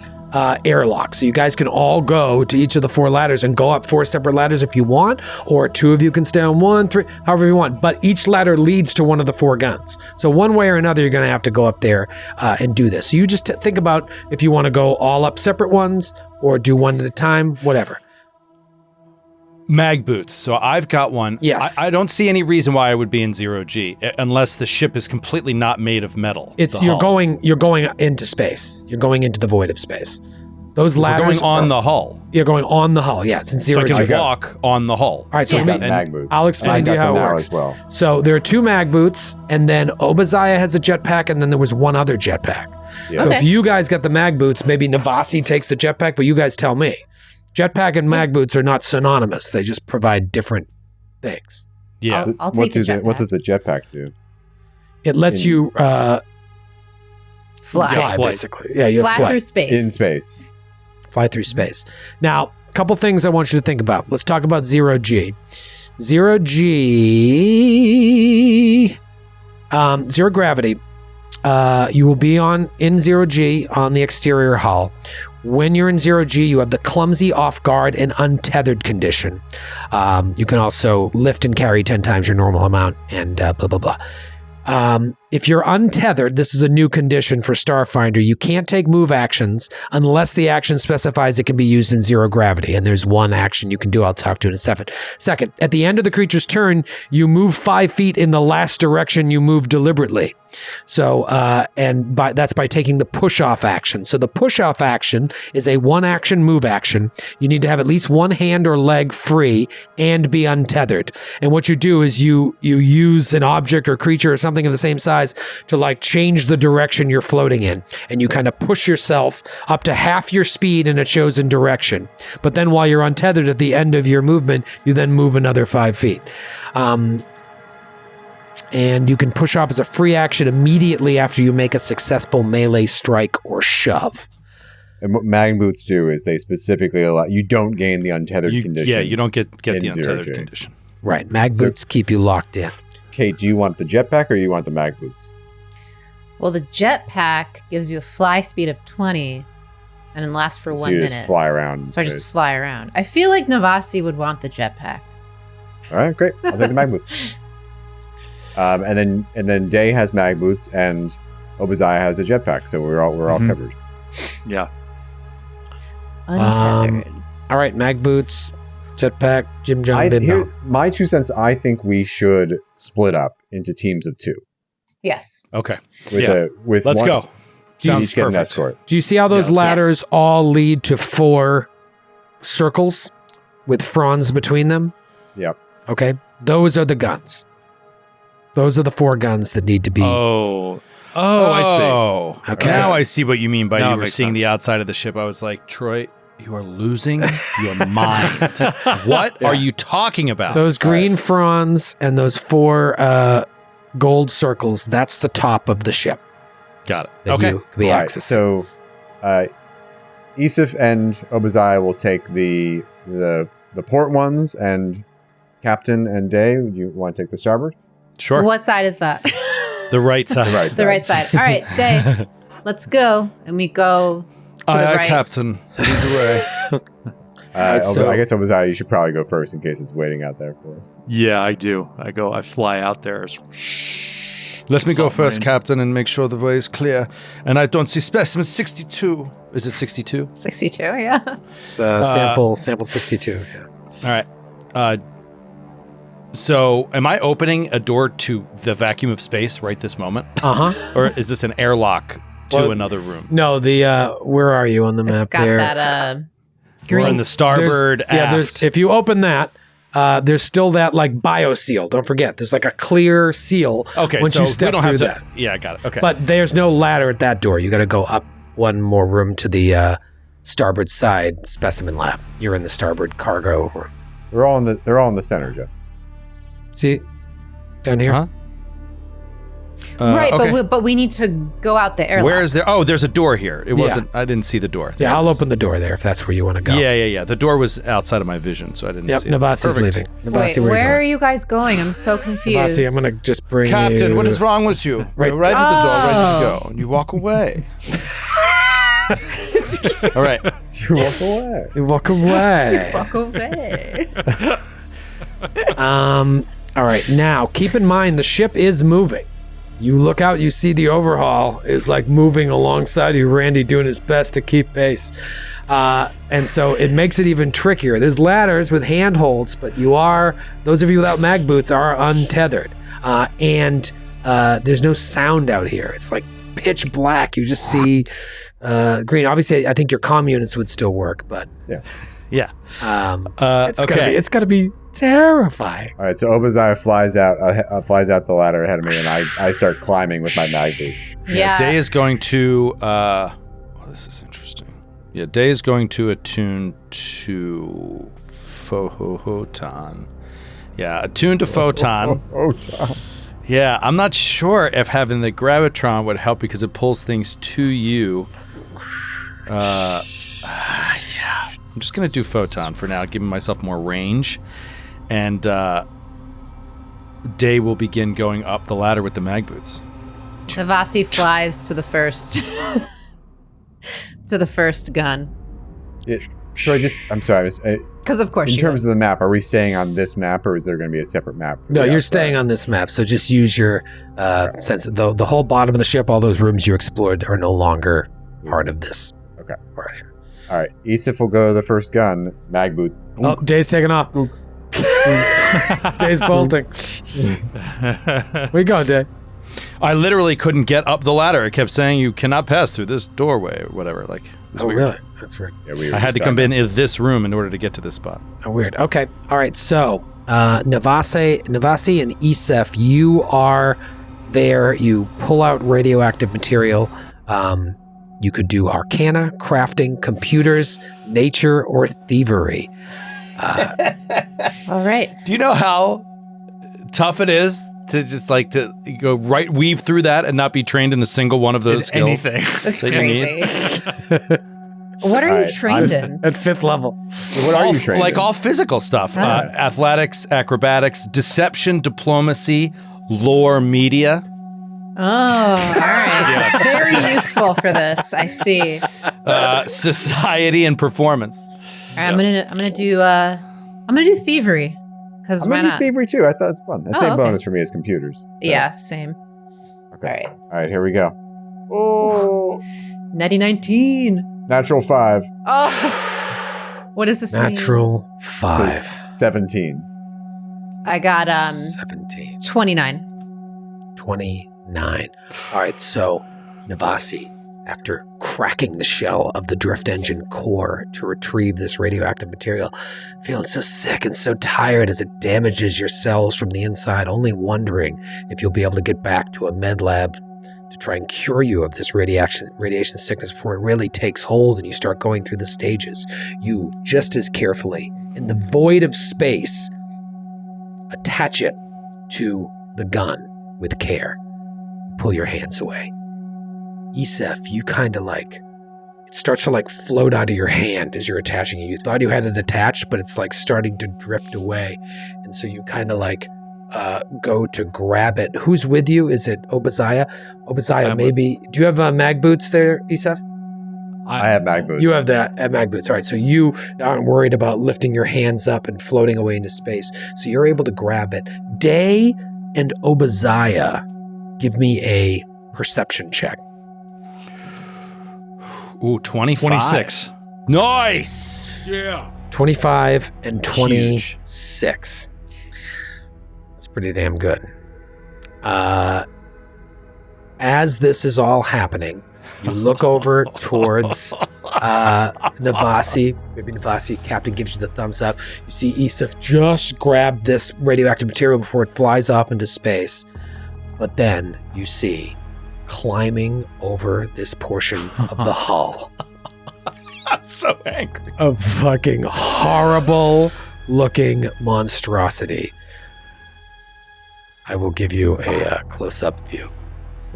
airlocks. So you guys can all go to each of the 4 ladders and go up 4 separate ladders if you want, or 2 of you can stay on 1, 3, however you want. But each ladder leads to one of the 4 guns. So one way or another, you're going to have to go up there and do this. So you just think about if you want to go all up separate ones or do one at a time, whatever. Mag boots. So I've got one. Yes. I don't see any reason why I would be in 0G unless the ship is completely not made of metal. It's the you're hull. going into space. You're going into the void of space. Those We're ladders going on are- the hull. You're going on the hull. Yeah, it's in So zero I G. can got- walk on the hull. All right, so Yeah. let Got me- mag boots. I'll explain I to you got how them it now works. as well. So there are 2 mag boots, and then Obadiah has a jetpack, and then there was one other jetpack. Yeah. So Okay. if you guys got the mag boots, maybe Navasi takes the jetpack, but you guys tell me. Jetpack and mag boots are not synonymous. They just provide different things. Yeah. I'll take the jetpack. What does the jetpack do? It lets In- you Fly. flight. basically. Yeah, you Fly fly. through space. In space. Fly through space. Now, a couple things I want you to think about. Let's talk about zero G. Zero G, zero gravity. You will be in zero G on the exterior hull. When you're in zero G, you have the clumsy, off guard, and untethered condition. You can also lift and carry 10 times your normal amount, and blah blah blah. If you're untethered, this is a new condition for Starfinder. You can't take move actions unless the action specifies it can be used in zero gravity. And there's one action you can do. I'll talk to in a second. Second, at the end of the creature's turn, you move 5 feet in the last direction you move deliberately. So, that's by taking the push-off action. So the push-off action is a 1-action move action. You need to have at least one hand or leg free and be untethered. And what you do is you use an object or creature or something of the same size to like change the direction you're floating in. And you kind of push yourself up to half your speed in a chosen direction. But then while you're untethered at the end of your movement, you then move another 5 feet. And you can push off as a free action immediately after you make a successful melee strike or shove. And what mag boots do is they specifically allow you don't gain the untethered condition. Yeah, you don't get the in untethered 0G. condition. Right. Mag So- boots keep you locked in. Kate, do you want the jetpack or you want the mag boots? Well, the jetpack gives you a fly speed of 20 and then lasts for 1 you minute. just fly around. So I just fly around. I feel like Navasi would want the jetpack. All right, great. I'll take the mag boots. And then Day has mag boots and Obadiah has a jetpack, so we're all covered. Yeah. Untethered. All right, mag boots, jetpack, Jim John Bimbo. My 2 cents, I think we should split up into teams of 2. Yes. Okay. With Let's one, go. Each Sounds get an perfect. escort. Do you see how those ladders all lead to 4 circles with fronds between them? Yep. Okay. Those are the guns. Those are the 4 guns that need to be. Oh, I see. Oh, Okay. Now I see what you mean by Now you it were makes seeing the sense. outside of the ship. I was like, Troy, you are losing your mind. What are you talking about? Those green fronds and those 4 gold circles, that's the top of the ship. Got it. That Okay. you can be Right, accessed. so Isif and Obadiah will take the port ones, and Captain and Day, you want to take the starboard? Sure. What side is that? The right side. The right The right side. All right, Day. Let's go. And we go to the right. Captain. Lead the way. so- I guess Obadiah, you should probably go first in case it's waiting out there for us. Yeah, I do. I fly out there. Let me go first, Submarine. Captain, and make sure the way is clear. And I don't see specimen 62. Is it 62? 62, yeah. It's sample 62. Yeah. All right. So, am I opening a door to the vacuum of space right this moment? Uh-huh. Or is this an airlock to Well, another room? No, where are you on the It's map got there? that We're green. in the starboard aft. if you open that, there's still that like bio seal. Don't forget, there's like a clear seal. Okay, once so you step we don't through have to. that. Yeah, I got it. Okay. But there's no ladder at that door. You got to go up one more room to the starboard side specimen lab. You're in the starboard cargo room. They're all in the center, Jeff. See, down here. Huh? right, okay. but we need to go out the airlock. Where is there? Oh, there's a door here. It Yeah. wasn't. I didn't see the door. Yeah, There I'll it is. open the door there if that's where you want to go. Yeah. The door was outside of my vision, so I didn't Yep, see it. Navasi's Perfect. leaving. Wait, Navasi, where are you you guys going? I'm so going? confused. Navasi, I'm going to just bring Captain, you. what is wrong with you? Right. We're right at the door, ready to Oh. go. And you walk away. All right. You walk away. Walk away. Fuck away. All right, now keep in mind the ship is moving. You look out, you see the overhaul is like moving alongside you, Randy doing his best to keep pace. And so it makes it even trickier. There's ladders with handholds, but those of you without mag boots are untethered. And there's no sound out here. It's like pitch black. You just see green. Obviously, I think your comm units would still work, but Yeah. it's gotta be terrifying. All right, so Obadiah flies out the ladder ahead of me, and I start climbing with my mag boots. Yeah. Day is going to. This is interesting. Yeah, Day is going to attune to Photon. Yeah, attune to Photon. Oh, Tom. Yeah, I'm not sure if having the gravitron would help because it pulls things to you. Yeah, I'm just gonna do Photon for now, giving myself more range, and Day will begin going up the ladder with the mag boots. Navasi flies to the first gun. I'm sorry. Because of course In you terms of the map, are we staying on this map, or is there going to be a separate map? for No, the you're outside? staying on this map, so just use your sense. The whole bottom of the ship, all those rooms you explored are no longer part of this. Okay. Right here. All right, Isif will go to the first gun. Mag boots. Oh, Day's taking off. Day's bolting. Where you going, Day? I literally couldn't get up the ladder. It kept saying you cannot pass through this doorway or whatever. Like, it was Oh, weird. really? That's weird. Yeah, we were I had just to come talking in this room in order to get to this spot. Oh, weird. Okay. All right. So, Navasi and Isef, you are there. You pull out radioactive material. You could do arcana, crafting, computers, nature, or thievery. All right. Do you know how tough it is to just like to go weave through that and not be trained in a single one of those skills? Anything. That's that you need? crazy. What are you Alright, trained in? At 5th level. What are you trained Like in? all physical stuff. Athletics, acrobatics, deception, diplomacy, lore, media. Oh, all right. Okay. Very useful for this. I see. Society and performance. All right, I'm gonna do thievery because I'm why gonna do not? thievery too. I thought it's fun. That's Oh, same okay. bonus for me as computers. So. Yeah, same. Okay. All All right, here we go. Oh, right, natty 19. natural 5. Oh, what does this mean? Natural It 5. says 17. I got 17. 29. 29. All right, so Navasi, after cracking the shell of the drift engine core to retrieve this radioactive material, feeling so sick and so tired as it damages your cells from the inside, only wondering if you'll be able to get back to a med lab to try and cure you of this radiation sickness before it really takes hold and you start going through the stages. You, just as carefully, in the void of space, attach it to the gun with care. Pull your hands away. Isef, you kind of like, it starts to like float out of your hand as you're attaching it. You thought you had it attached, but it's like starting to drift away. And so you kind of like go to grab it. Who's with you? Is it Obadiah? Obadiah, maybe. Do you have mag boots there, Isef? I have mag boots. You have that at mag boots. All right, so you aren't worried about lifting your hands up and floating away into space. So you're able to grab it. Day and Obadiah, give me a perception check. Ooh, 25. 26. Nice. Yeah. 25 and 26. That's pretty damn good. As this is all happening, you look over towards Navasi. Maybe Navasi, Captain gives you the thumbs up. You see Isef just grab this radioactive material before it flies off into space. But then you see, climbing over this portion of the hull, I'm so angry. a fucking horrible looking monstrosity. I will give you a close-up view.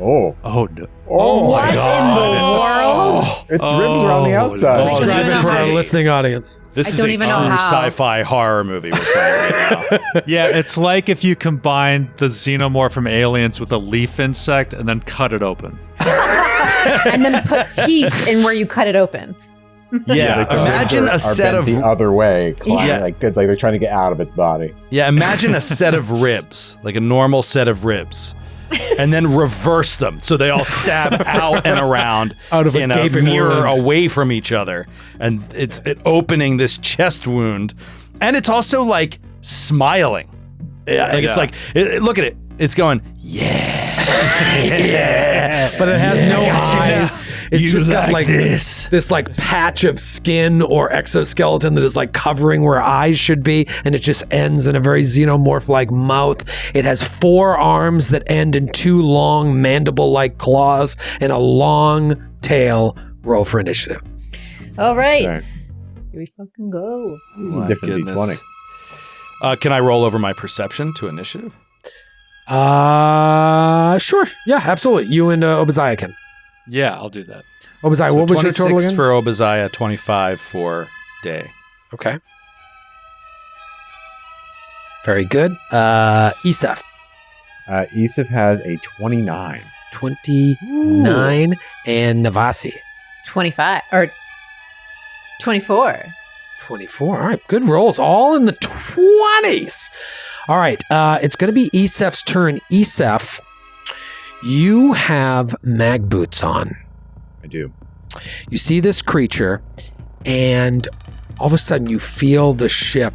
Oh. Oh, no. Oh, What my in the world? It's ribs around the outside. Just Describe gonna it for our say- listening audience. This I is don't a even know true how. sci-fi horror movie we're playing right now. Yeah, it's like if you combined the xenomorph from Aliens with a leaf insect and then cut it open. And then put teeth in where you cut it open. Yeah, Like the imagine ribs a are set bent of the other way, Yeah. like they're trying to get out of its body. imagine a set of ribs, like a normal set of ribs, and then reverse them so they all stab out and around Out of a in gaping mirror wound. away from each other, and it's opening this chest wound, and it's also like smiling. It's like look at it. It's going, yeah, But it has no eyes. It's You just got like like this. like patch of skin or exoskeleton that is like covering where eyes should be, and it just ends in a very xenomorph-like mouth. It has 4 arms that end in 2 long mandible-like claws and a long tail. Roll for initiative. All right. Okay. Here we fucking go. Use My a different goodness. D20. Can I roll over my perception to initiative? Sure. Yeah, absolutely. You and Obadiah can. Yeah, I'll do that. Obadiah, what was your total 26 again? for Obadiah, 25 for Day. Okay. Very good. Isef, Isef has a 29. 29, and Navasi, 25 or 24. 24. All right, good rolls. All in the 20s. All right, it's going to be Isef's turn. Isef, you have mag boots on. I do. You see this creature, and all of a sudden you feel the ship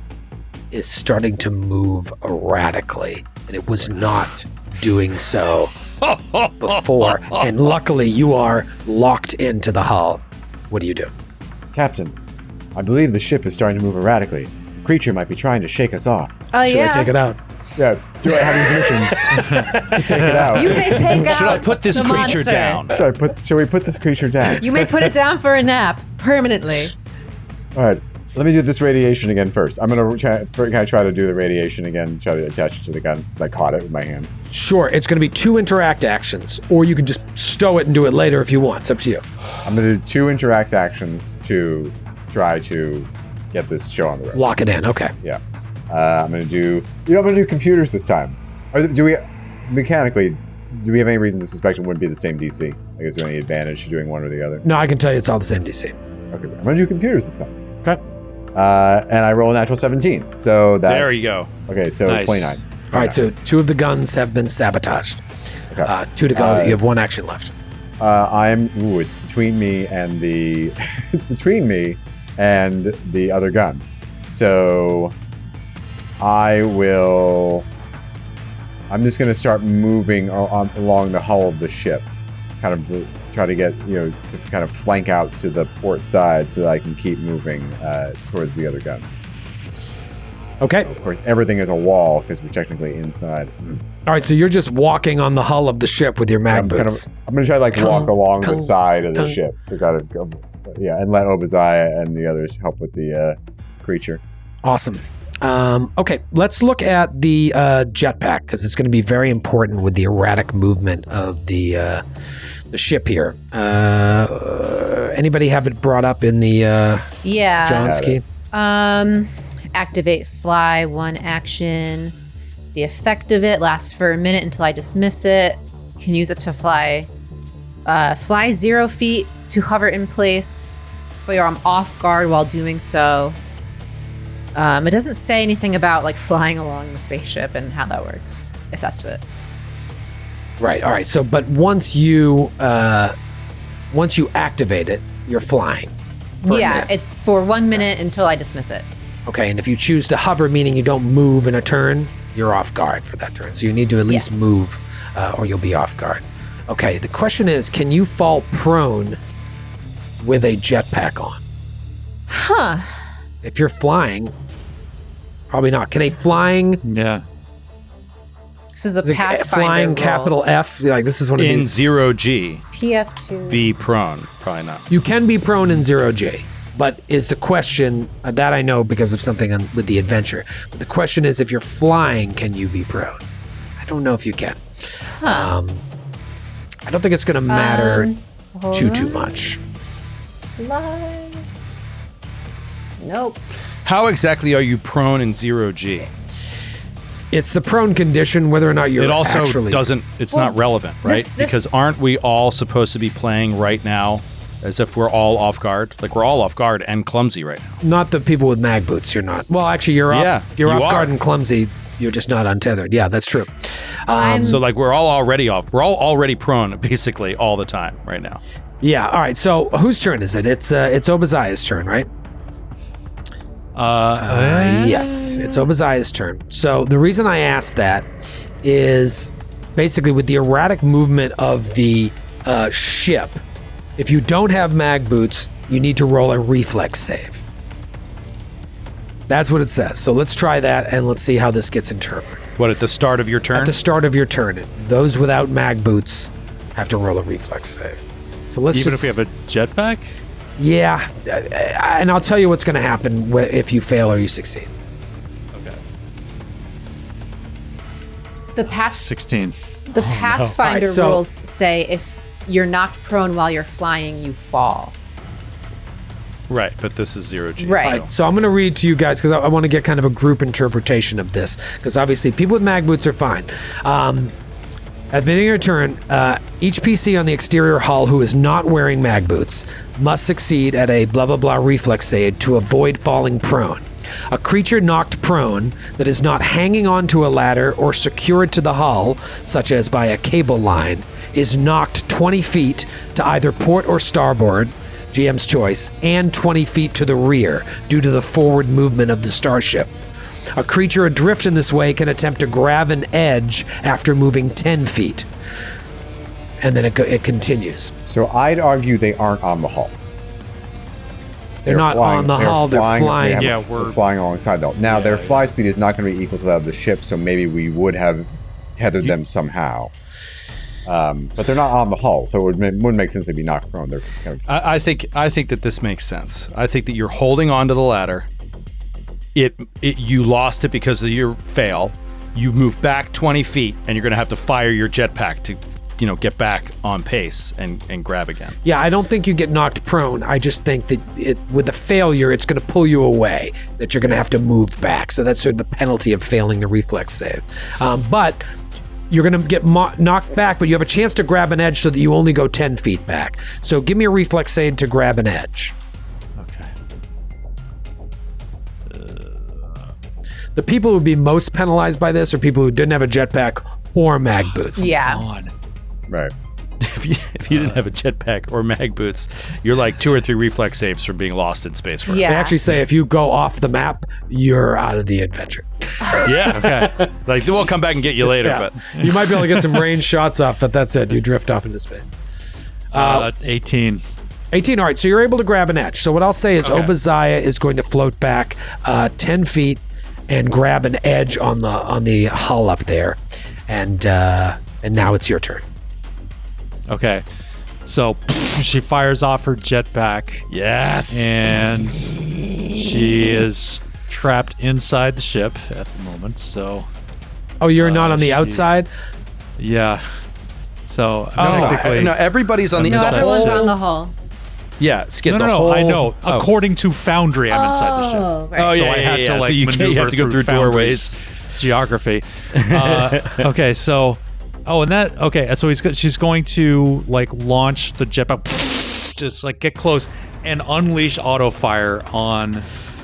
is starting to move erratically, and it was not doing so before. And luckily, you are locked into the hull. What do you do? Captain, I believe the ship is starting to move erratically. The creature might be trying to shake us off. Oh, Should yeah. I take it out? Yeah, do I have your permission to take it out? You may take out Should I put this the creature monster. down? Shall we put this creature down? You may put it down for a nap permanently. All right, let me do this radiation again first. I'm gonna try to do the radiation again. Try to attach it to the gun. I caught it with my hands. Sure, it's going to be 2 interact actions, or you can just stow it and do it later if you want. It's up to you. I'm gonna do 2 interact actions to try to get this show on the road. Lock it in. Okay. Yeah. I'm gonna do. I'm gonna do computers this time. Or do we mechanically? do we have any reason to suspect it wouldn't be the same DC? Like, is there any advantage to doing one or the other? No, I can tell you it's all the same DC. Okay, I'm gonna do computers this time. Okay. And I roll a natural 17. So that. There you go. Okay, so Nice. 29. All right, so 2 of the guns have been sabotaged. Okay. 2 to go. You have 1 action left. It's between me and the, it's between me and the other gun. So I'm just going to start moving along the hull of the ship, kind of try to get, to kind of flank out to the port side so that I can keep moving towards the other gun. Okay. Of course, everything is a wall because we're technically inside. All right, so you're just walking on the hull of the ship with your mag boots. I'm going to try to walk along the side of the tung. ship to kind of go, and let Obadiah and the others help with the creature. Awesome. Okay, let's look at the jetpack because it's going to be very important with the erratic movement of the ship here. Anybody have it brought up in the Yeah. John's key? Activate fly, 1 action. The effect of it lasts for a minute until I dismiss it. Can use it to fly. Fly 0 feet to hover in place, but I'm off guard while doing so. It doesn't say anything about like flying along the spaceship and how that works, if that's it. Right. All right. So, but once you activate it, you're flying. For a minute. For 1 minute until I dismiss it. Okay, and if you choose to hover, meaning you don't move in a turn, you're off guard for that turn. So you need to at least move, or you'll be off guard. Okay, the question is, can you fall prone with a jetpack on? Huh. If you're flying, probably not. Can a flying... Yeah. This is a Is it Pathfinder flying roll. capital F? Like, this is one of In these... 0G, PF2. be prone. Probably not. You can be prone in 0G, but is the question... that I know because of something with the adventure. But the question is, if you're flying, can you be prone? I don't know if you can. Huh. I don't think it's going to matter too on. much. Fly. Nope. How exactly are you prone in 0G? It's the prone condition, whether or not you're It also actually... doesn't, it's not relevant, right? Because aren't we all supposed to be playing right now as if we're all off guard? Like, we're all off guard and clumsy right now. Not the people with mag boots, you're not. Well, actually, you're Yeah, off you guard are. and clumsy. You're just not untethered. Yeah, that's true. So, like, we're all already off. We're all already prone, basically, all the time right now. Yeah, all right. So, whose turn is it? It's Obadiah's turn, right? Yes, it's Obadiah's turn. So the reason I asked that is basically with the erratic movement of the ship, if you don't have mag boots, you need to roll a reflex save. That's what it says. So let's try that and let's see how this gets interpreted. What, at the start of your turn? At the start of your turn, those without mag boots have to roll a reflex save. So let's Even just, if we have a jetpack? Yeah, and I'll tell you what's going to happen if you fail or you succeed. Okay. The 16. Pathfinder All right, so- rules say if you're knocked prone while you're flying, you fall. Right, but this is 0G. Right. All right, so I'm going to read to you guys because I want to get kind of a group interpretation of this because obviously people with mag boots are fine. At the beginning of your turn, each PC on the exterior hull who is not wearing mag boots must succeed at a blah blah blah reflex save to avoid falling prone. A creature knocked prone that is not hanging onto a ladder or secured to the hull, such as by a cable line, is knocked 20 feet to either port or starboard, GM's choice, and 20 feet to the rear due to the forward movement of the starship. A creature adrift in this way can attempt to grab an edge after moving 10 feet. And then it continues. So I'd argue they aren't on the hull. They're not on the hull, they're flying. Yeah, We're flying alongside the hull. Now, their fly speed is not going to be equal to that of the ship, so maybe we would have tethered them somehow. But they're not on the hull, so it wouldn't make sense they'd be knocked prone. They're kind of... I think that this makes sense. I think that you're holding onto the ladder. You lost it because of your fail. You move back 20 feet, and you're going to have to fire your jetpack to, get back on pace and grab again. Yeah, I don't think you get knocked prone. I just think that with the failure, it's going to pull you away, that you're going to have to move back. So that's sort of the penalty of failing the reflex save. But you're going to get knocked back, but you have a chance to grab an edge so that you only go 10 feet back. So give me a reflex save to grab an edge. Okay. The people who would be most penalized by this are people who didn't have a jetpack or mag boots. Yeah. On. Right. If you didn't have a jetpack or mag boots, you're like 2 or 3 reflex saves from being lost in space forever. Yeah. They actually say if you go off the map, you're out of the adventure. Yeah. Okay. Like we'll come back and get you later, Yeah. but You might be able to get some range shots off, but that's it. You drift off into space. 18. 18, all right, so you're able to grab an edge. So what I'll say is Obadiah is going to float back 10 feet and grab an edge on the hull up there. And now it's your turn. Okay. So she fires off her jetpack. yes. And she is trapped inside the ship at the moment. So, Oh, you're not on the outside? yeah. So, Oh, technically. no, everybody's on the No, the everyone's whole- on the hull. Yeah, Skid. No, the whole, I know. Oh. According to Foundry, I'm inside the ship. Oh, right. Oh, yeah, So I had to yeah. like So you can't- you maneuver have to go through Foundry's doorways. geography. Okay, so so she's going to like launch the jetpack, just like get close and unleash auto fire on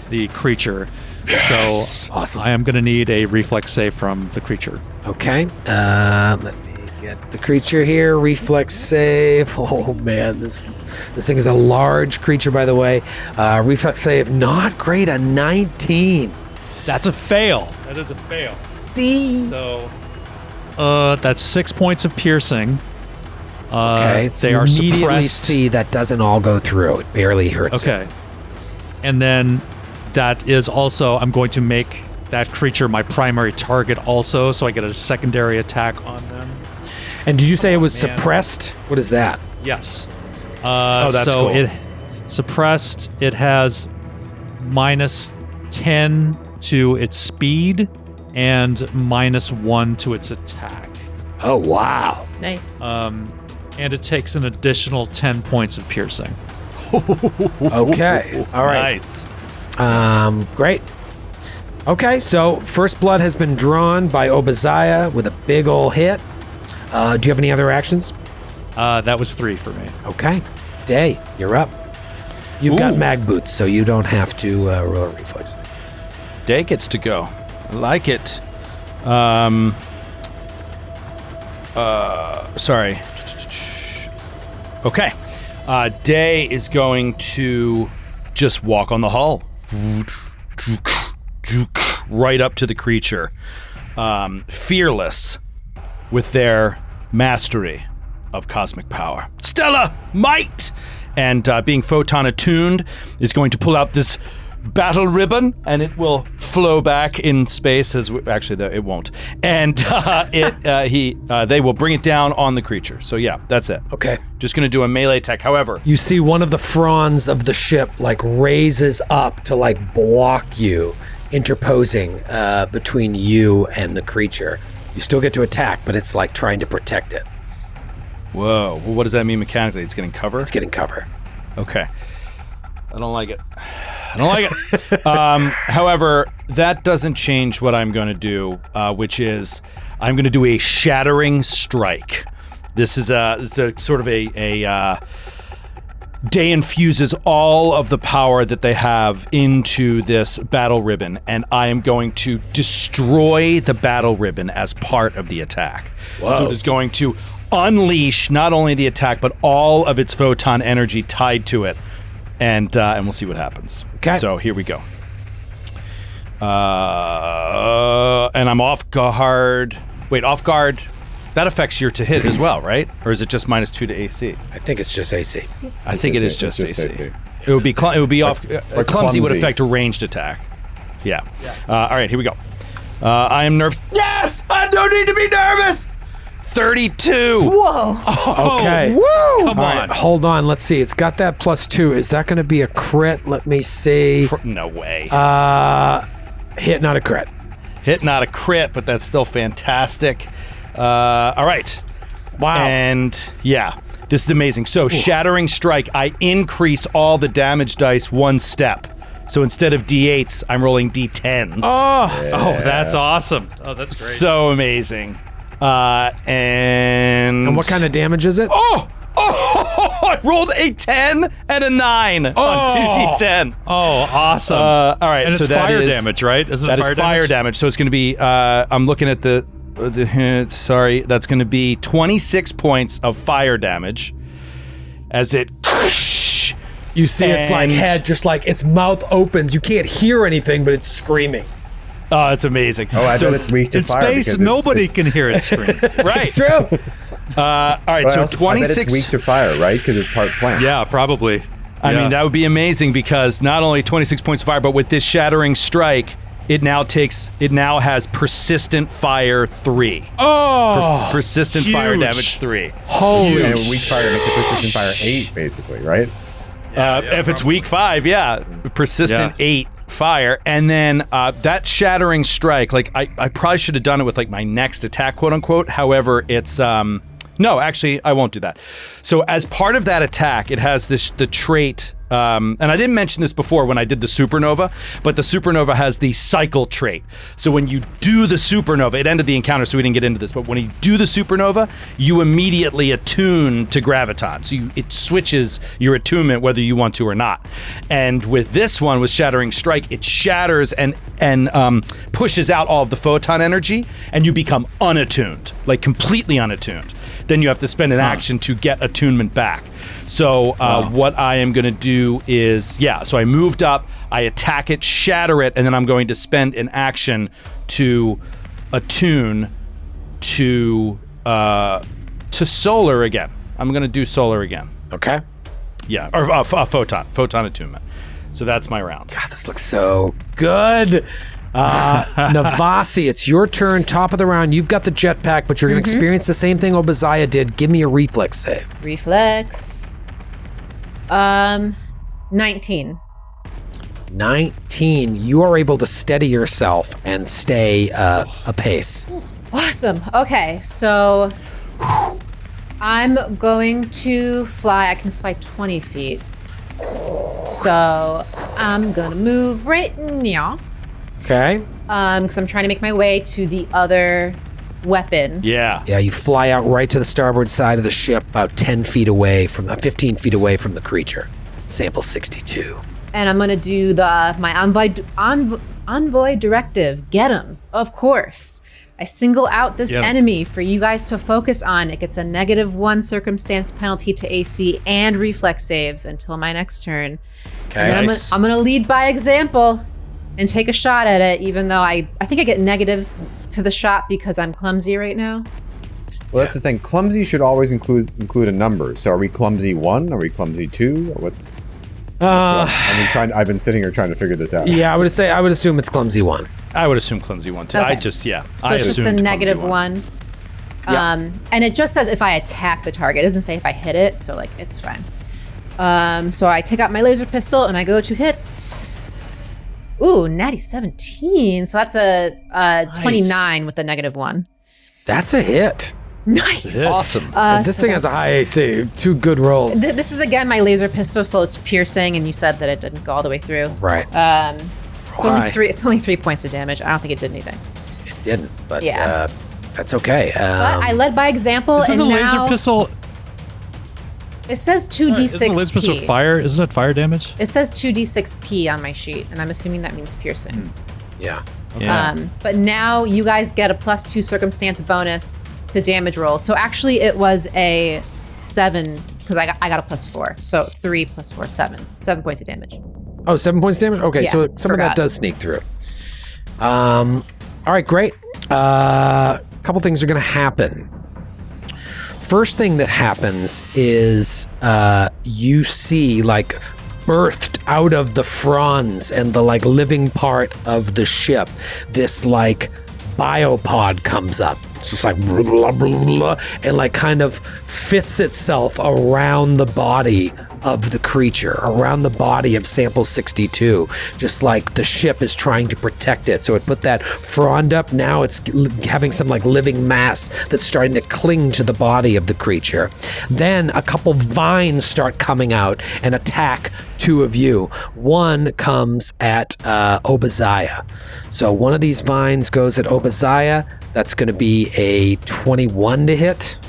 the creature. So Awesome. I am going to need a reflex save from the creature. Okay. Let me get the creature here. Reflex save. Oh, man. This thing is a large creature, by the way. Reflex save, not great. A 19. That's a fail. That is a fail. So that's 6 points of piercing. Okay. They you are immediately suppressed. see that doesn't all go through. It barely hurts. Okay. And then that is also, I'm going to make that creature my primary target also, so I get a secondary attack on them. And did you say it was Man. suppressed? What is that? Yes. that's so cool. it suppressed, it has minus 10 to its speed and -1 to its attack. Oh, wow. Nice. And it takes an additional 10 points of piercing. Okay. All right. Nice. Great. Okay, so first blood has been drawn by Obadiah with a big ol' hit. Do you have any other actions? That was 3 for me. Okay. Day, you're up. You've got Ooh. mag boots, so you don't have to roll a reflex. Day gets to go. I like it. Sorry. Okay. Day is going to just walk on the hull. Right up to the creature. Fearless with their mastery of cosmic power. Stellar might! And being photon attuned is going to pull out this battle ribbon, and it will flow back in space it won't. And they will bring it down on the creature. So yeah, that's it. Okay. Just gonna do a melee attack. However, You see one of the fronds of the ship like raises up to like block you, interposing between you and the creature. You still get to attack, but it's like trying to protect it. whoa, well, what does that mean mechanically? It's getting cover? It's getting cover. Okay. I don't like it. However, that doesn't change what I'm going to do, which is I'm going to do a shattering strike. This is a sort of a Day infuses all of the power that they have into this battle ribbon, and I am going to destroy the battle ribbon as part of the attack. Whoa. So it is going to unleash not only the attack, but all of its photon energy tied to it. And we'll see what happens. Okay. So here we go. And I'm off guard. Wait, off guard. That affects your to hit as well, right? Or is it just -2 to AC? I think it's just AC. I think it is It's just AC. AC. It would be off. Clumsy would clumsy. affect a ranged attack. Yeah. All right, here we go. I am nervous. Yes, I don't need to be nervous. 32. Whoa. Okay. Come All right, on. hold on. Let's see. It's got that +2. Is that going to be a crit? Let me see. No way. Hit, not a crit. Hit, not a crit, but that's still fantastic. All right. Wow. And yeah, this is amazing. So, Shattering Strike, I increase all the damage dice 1 step. So instead of D8s, I'm rolling D10s. Oh, that's awesome. Oh, that's great. So amazing. And what kind of damage is it? Oh, I rolled a 10 and a 9 on 2d10. Oh, awesome. All right, and so it's that fire is- damage, right? Isn't That it is fire fire damage? damage. So it's going to be, I'm looking at the sorry, that's going to be 26 points of fire damage as it... You see its like And- head, just like its mouth opens. You can't hear anything, but it's screaming. Oh, it's amazing. Oh, I bet it's weak to In fire. space, because nobody it's, can hear it scream. Right. It's true. All right, But so I bet it's 26... weak to fire, right? Because it's part plant. Yeah, probably. I mean, that would be amazing because not only 26 points of fire, but with this shattering strike, it now has persistent fire 3. Oh, Persistent fire huge. damage 3. holy And a weak fire makes it persistent fire 8, basically, right? If it's week 5, yeah, persistent Yeah. 8 fire, and then that shattering strike. Like I probably should have done it with like my next attack, quote unquote. However, it's no, actually, I won't do that. So as part of that attack, it has the trait. And I didn't mention this before when I did the supernova, but the supernova has the cycle trait. So when you do the supernova, it ended the encounter, so we didn't get into this, but when you do the supernova, you immediately attune to graviton. So it switches your attunement whether you want to or not. And with this one, with Shattering Strike, it shatters and pushes out all of the photon energy, and you become unattuned, like completely unattuned. Then you have to spend an action to get attunement back. So what I am going to do is, so I moved up, I attack it, shatter it, and then I'm going to spend an action to attune to solar again. I'm going to do solar again. Okay. Yeah, or photon attunement. So that's my round. God, this looks so good. Navasi, it's your turn. Top of the round. You've got the jetpack, but you're going to experience the same thing Obadiah did. Give me a reflex save. Reflex. 19. 19. You are able to steady yourself and stay apace. Awesome. Okay, so I'm going to fly. I can fly 20 feet. So I'm gonna move right now. Okay. Because I'm trying to make my way to the other weapon. Yeah. Yeah, you fly out right to the starboard side of the ship, about 10 feet away from, 15 feet away from the creature. Sample 62. And I'm gonna do my envoy directive. Get him, of course. I single out this enemy for you guys to focus on. It gets a -1 circumstance penalty to AC and reflex saves until my next turn. Okay. And then Nice. I'm gonna lead by example and take a shot at it, even though I think I get negatives to the shot because I'm clumsy right now. Well, that's the thing. Clumsy should always include a number. So are we clumsy 1? Are we clumsy 2? Or what's... I've been sitting here trying to figure this out. Yeah, I would assume it's clumsy 1. I would assume clumsy 1 too. Okay. I So assumed it's just a clumsy -1. And it just says if I attack the target. It doesn't say if I hit it, so like it's fine. So I take out my laser pistol and I go to hit. Ooh, natty 17. So that's a 29 with the -1. That's a hit. Nice. Awesome. This So thing has a that's- high AC. 2 good rolls. This is again my laser pistol, so it's piercing, and you said that it didn't go all the way through. Right. It's only Why? 3. It's only 3 points of damage. I don't think it did anything. It didn't, but Yeah. that's okay. But I led by example, Isn't and the now laser pistol? it says Isn't the laser pistol 2d6p. fire? Isn't it fire damage? It says 2d6p on my sheet, and I'm assuming that means piercing. yeah. Yeah. But now you guys get a +2 circumstance bonus to damage rolls. So actually, it was a 7 because I got a +4. So 3 + 4, 7. 7 points of damage. Oh, 7 points damage? Okay, Yeah, so some of that forgot. does sneak through. All right, great. Couple things are going to happen. First thing that happens is you see like birthed out of the fronds and the like living part of the ship, this like biopod comes up. It's just like blah, blah, blah, blah, and like kind of fits itself around the body of the creature, around the body of sample 62, just like the ship is trying to protect it. So it put that frond up. Now it's having some like living mass that's starting to cling to the body of the creature. Then a couple vines start coming out and attack two of you. One comes at Obadiah. So one of these vines goes at Obadiah. That's going to be a 21 to hit.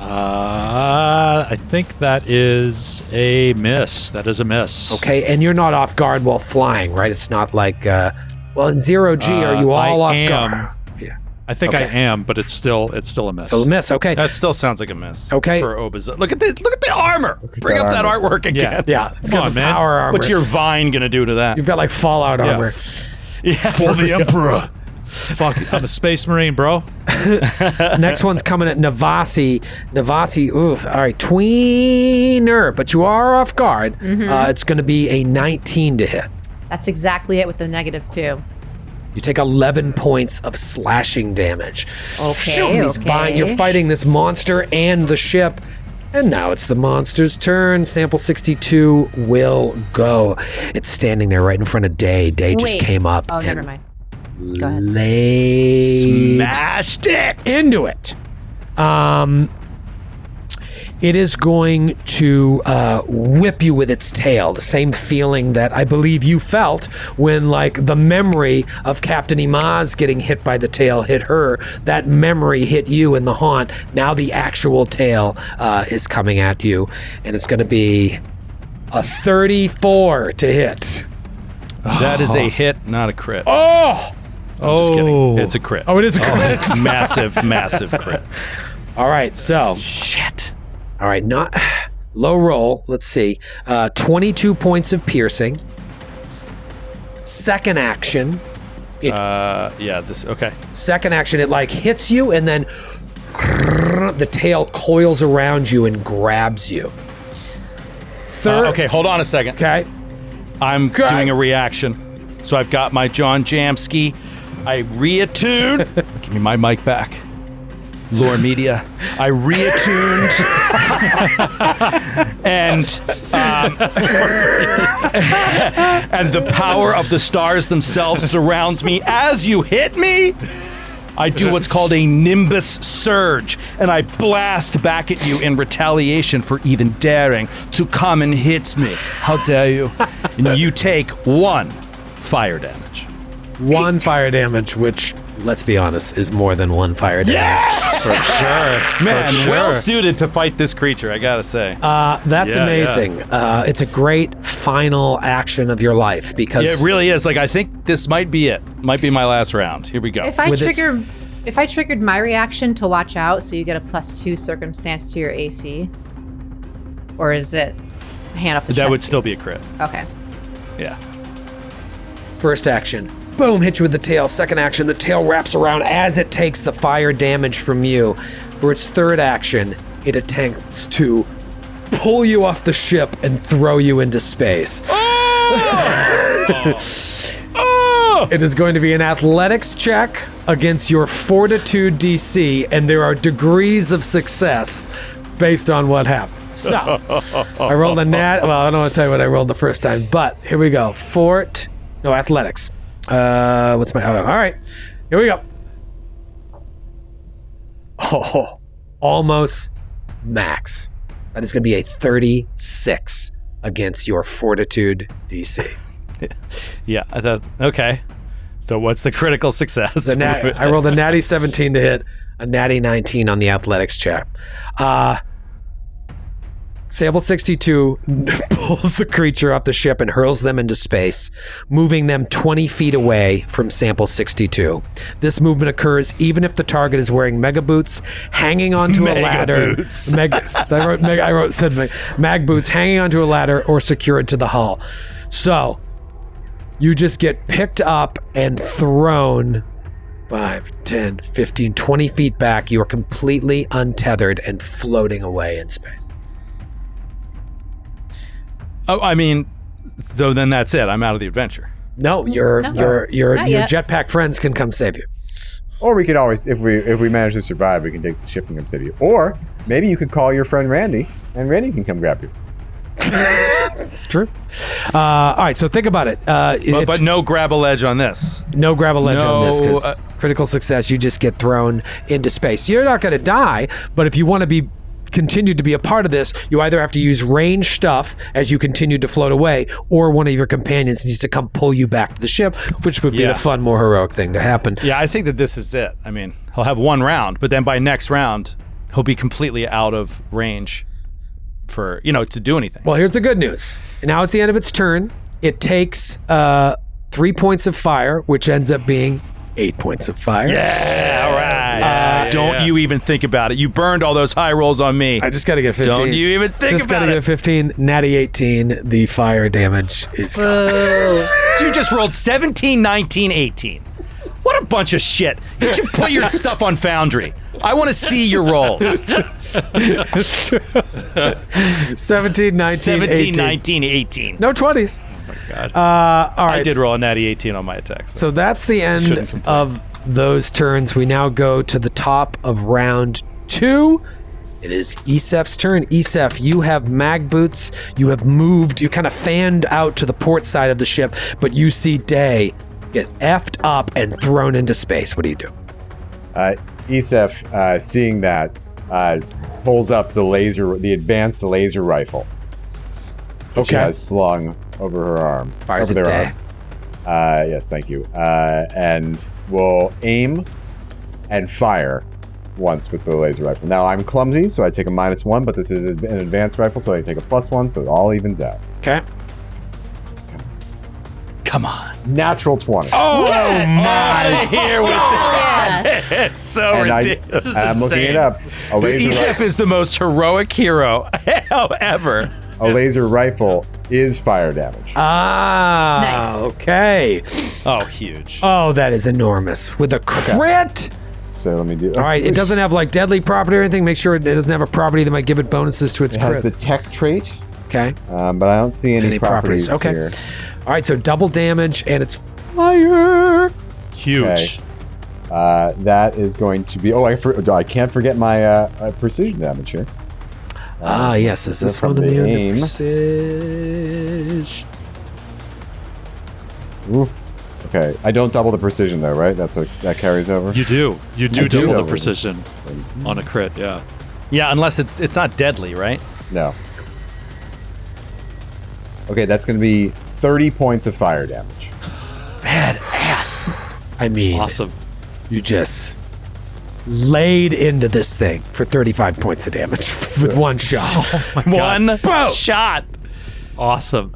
I think that is a miss. That is a miss. Okay, and you're not off guard while flying, right? It's not like, well, in 0G, are you all off guard? Yeah. I think I am, but it's still a miss. Still a miss, okay. That still sounds like a miss. Okay. For Obadiah. Look at the armor. Bring up that artwork again. Yeah, it's got the man. power armor. What's your vine gonna do to that? You've got like Fallout armor. Yeah, for the Emperor. Fuck, I'm a space marine, bro. Next one's coming at Navasi. Navasi, oof. All right, tweener, but you are off guard. It's going to be a 19 to hit. That's exactly it with the -2. You take 11 points of slashing damage. Okay, You're fighting this monster and the ship. And now it's the monster's turn. Sample 62 will go. It's standing there right in front of Day. Day just came up. Oh, never mind. Go ahead. Smashed it into it. It is going to whip you with its tail. The same feeling that I believe you felt when, like, the memory of Captain Imaz getting hit by the tail hit her. That memory hit you in the haunt. Now the actual tail is coming at you, and it's going to be a 34 to hit. That is a hit, not a crit. Oh! I'm just kidding. It's a crit. Oh, it is a crit. It's massive, massive crit. All right, so. Shit. All right, not low roll. Let's see. 22 points of piercing. Second action. Okay. Second action, it like hits you and then the tail coils around you and grabs you. Third. Okay, hold on a second. Okay. I'm doing a reaction. So I've got my John Jamsky. I reattuned. Give me my mic back. Lore Media. I reattuned. and the power of the stars themselves surrounds me. As you hit me, I do what's called a Nimbus Surge, and I blast back at you in retaliation for even daring to come and hit me. How dare you? And you take 1 fire damage. 1 fire damage, which, let's be honest, is more than 1 fire damage. Yes! For sure. Man, well suited to fight this creature, I gotta say. That's amazing. It's a great final action of your life because it really is. Like, I think this might be it. Might be my last round. Here we go. If I triggered my reaction to watch out, so you get a +2 circumstance to your AC, or is it hand off the chest? That would still be a piece? crit. Okay. Yeah. First action, boom, hit you with the tail. Second action, the tail wraps around as it takes the fire damage from you. For its third action, it attempts to pull you off the ship and throw you into space. It is going to be an athletics check against your fortitude DC, and there are degrees of success based on what happened. So, I rolled a nat. Well, I don't want to tell you what I rolled the first time, but here we go. Athletics. What's my? Oh, all right, here we go. Oh, almost max. That is going to be a 36 against your fortitude DC. Yeah. Okay. So what's the critical success? I rolled a natty 17 to hit, a natty 19 on the athletics check. Sample 62 pulls the creature off the ship and hurls them into space, moving them 20 feet away from Sample 62. This movement occurs even if the target is wearing mega boots, hanging onto a ladder. Mag boots hanging onto a ladder or secured to the hull. So you just get picked up and thrown 5, 10, 15, 20 feet back. You are completely untethered and floating away in space. Oh, I mean, so then that's it. I'm out of the adventure. No, your jetpack friends can come save you. Or we could always, if we manage to survive, we can take the ship and come save you. Or maybe you could call your friend Randy, and Randy can come grab you. It's true. All right, so think about it. But no grab a ledge on this. No grab a ledge on this, No, because critical success, you just get thrown into space. You're not going to die, but if you want to continue to be a part of this, you either have to use range stuff as you continue to float away, or one of your companions needs to come pull you back to the ship, which would be the fun, more heroic thing to happen. Yeah, I think that this is it. I mean, he'll have one round, but then by next round, he'll be completely out of range for, to do anything. Well, here's the good news. Now it's the end of its turn. It takes 3 points of fire, which ends up being 8 points of fire. Yeah, all right. Don't you even think about it. You burned all those high rolls on me. I just got to get 15. Don't you even think just about gotta it. get 15. Natty 18. The fire damage is gone. So you just rolled 17, 19, 18. What a bunch of shit. You should put your stuff on Foundry. I want to see your rolls. 17, 19, 17, 18. 19, 18. No 20s. God. All right. I did roll a natty 18 on my attack. So that's the end Shouldn't complain. of those turns. We now go to the top of round 2. It is Esef's turn. Esef, you have mag boots. You have moved. You kind of fanned out to the port side of the ship, but you see Day get effed up and thrown into space. What do you do? Esef, seeing that, pulls up the advanced laser rifle, which she has slung over her arm. Fires over at their Day. arm. Yes, thank you. And will aim and fire once with the laser rifle. Now, I'm clumsy, so I take a -1, but this is an advanced rifle, so I take a +1, so it all evens out. Okay. Come on. Natural 20. Oh, my. Here with Yeah. It's so And ridiculous. I'm looking it up. A laser, Esef is the most heroic hero ever. a laser rifle is fire damage. Ah, Nice. okay. Oh, huge. Oh, that is enormous. With a crit. So let me do. All right, it doesn't have like deadly property or anything. Make sure it doesn't have a property that might give it bonuses to its It crit. has the tech trait, Okay. but I don't see any properties Okay. here. All right, so double damage and it's fire. Huge. Okay. That is going to be. Oh, I can't forget my precision damage here. Yes. Is this from one the immune to aim. precision? Ooh. Okay, I don't double the precision though, right? That carries over. You do. You do I do double the double. precision on a crit, yeah. Yeah, unless it's not deadly, right? No. Okay, that's going to be 30 points of fire damage. Badass. I mean, Awesome. you just laid into this thing for 35 points of damage with one shot. One shot. Awesome.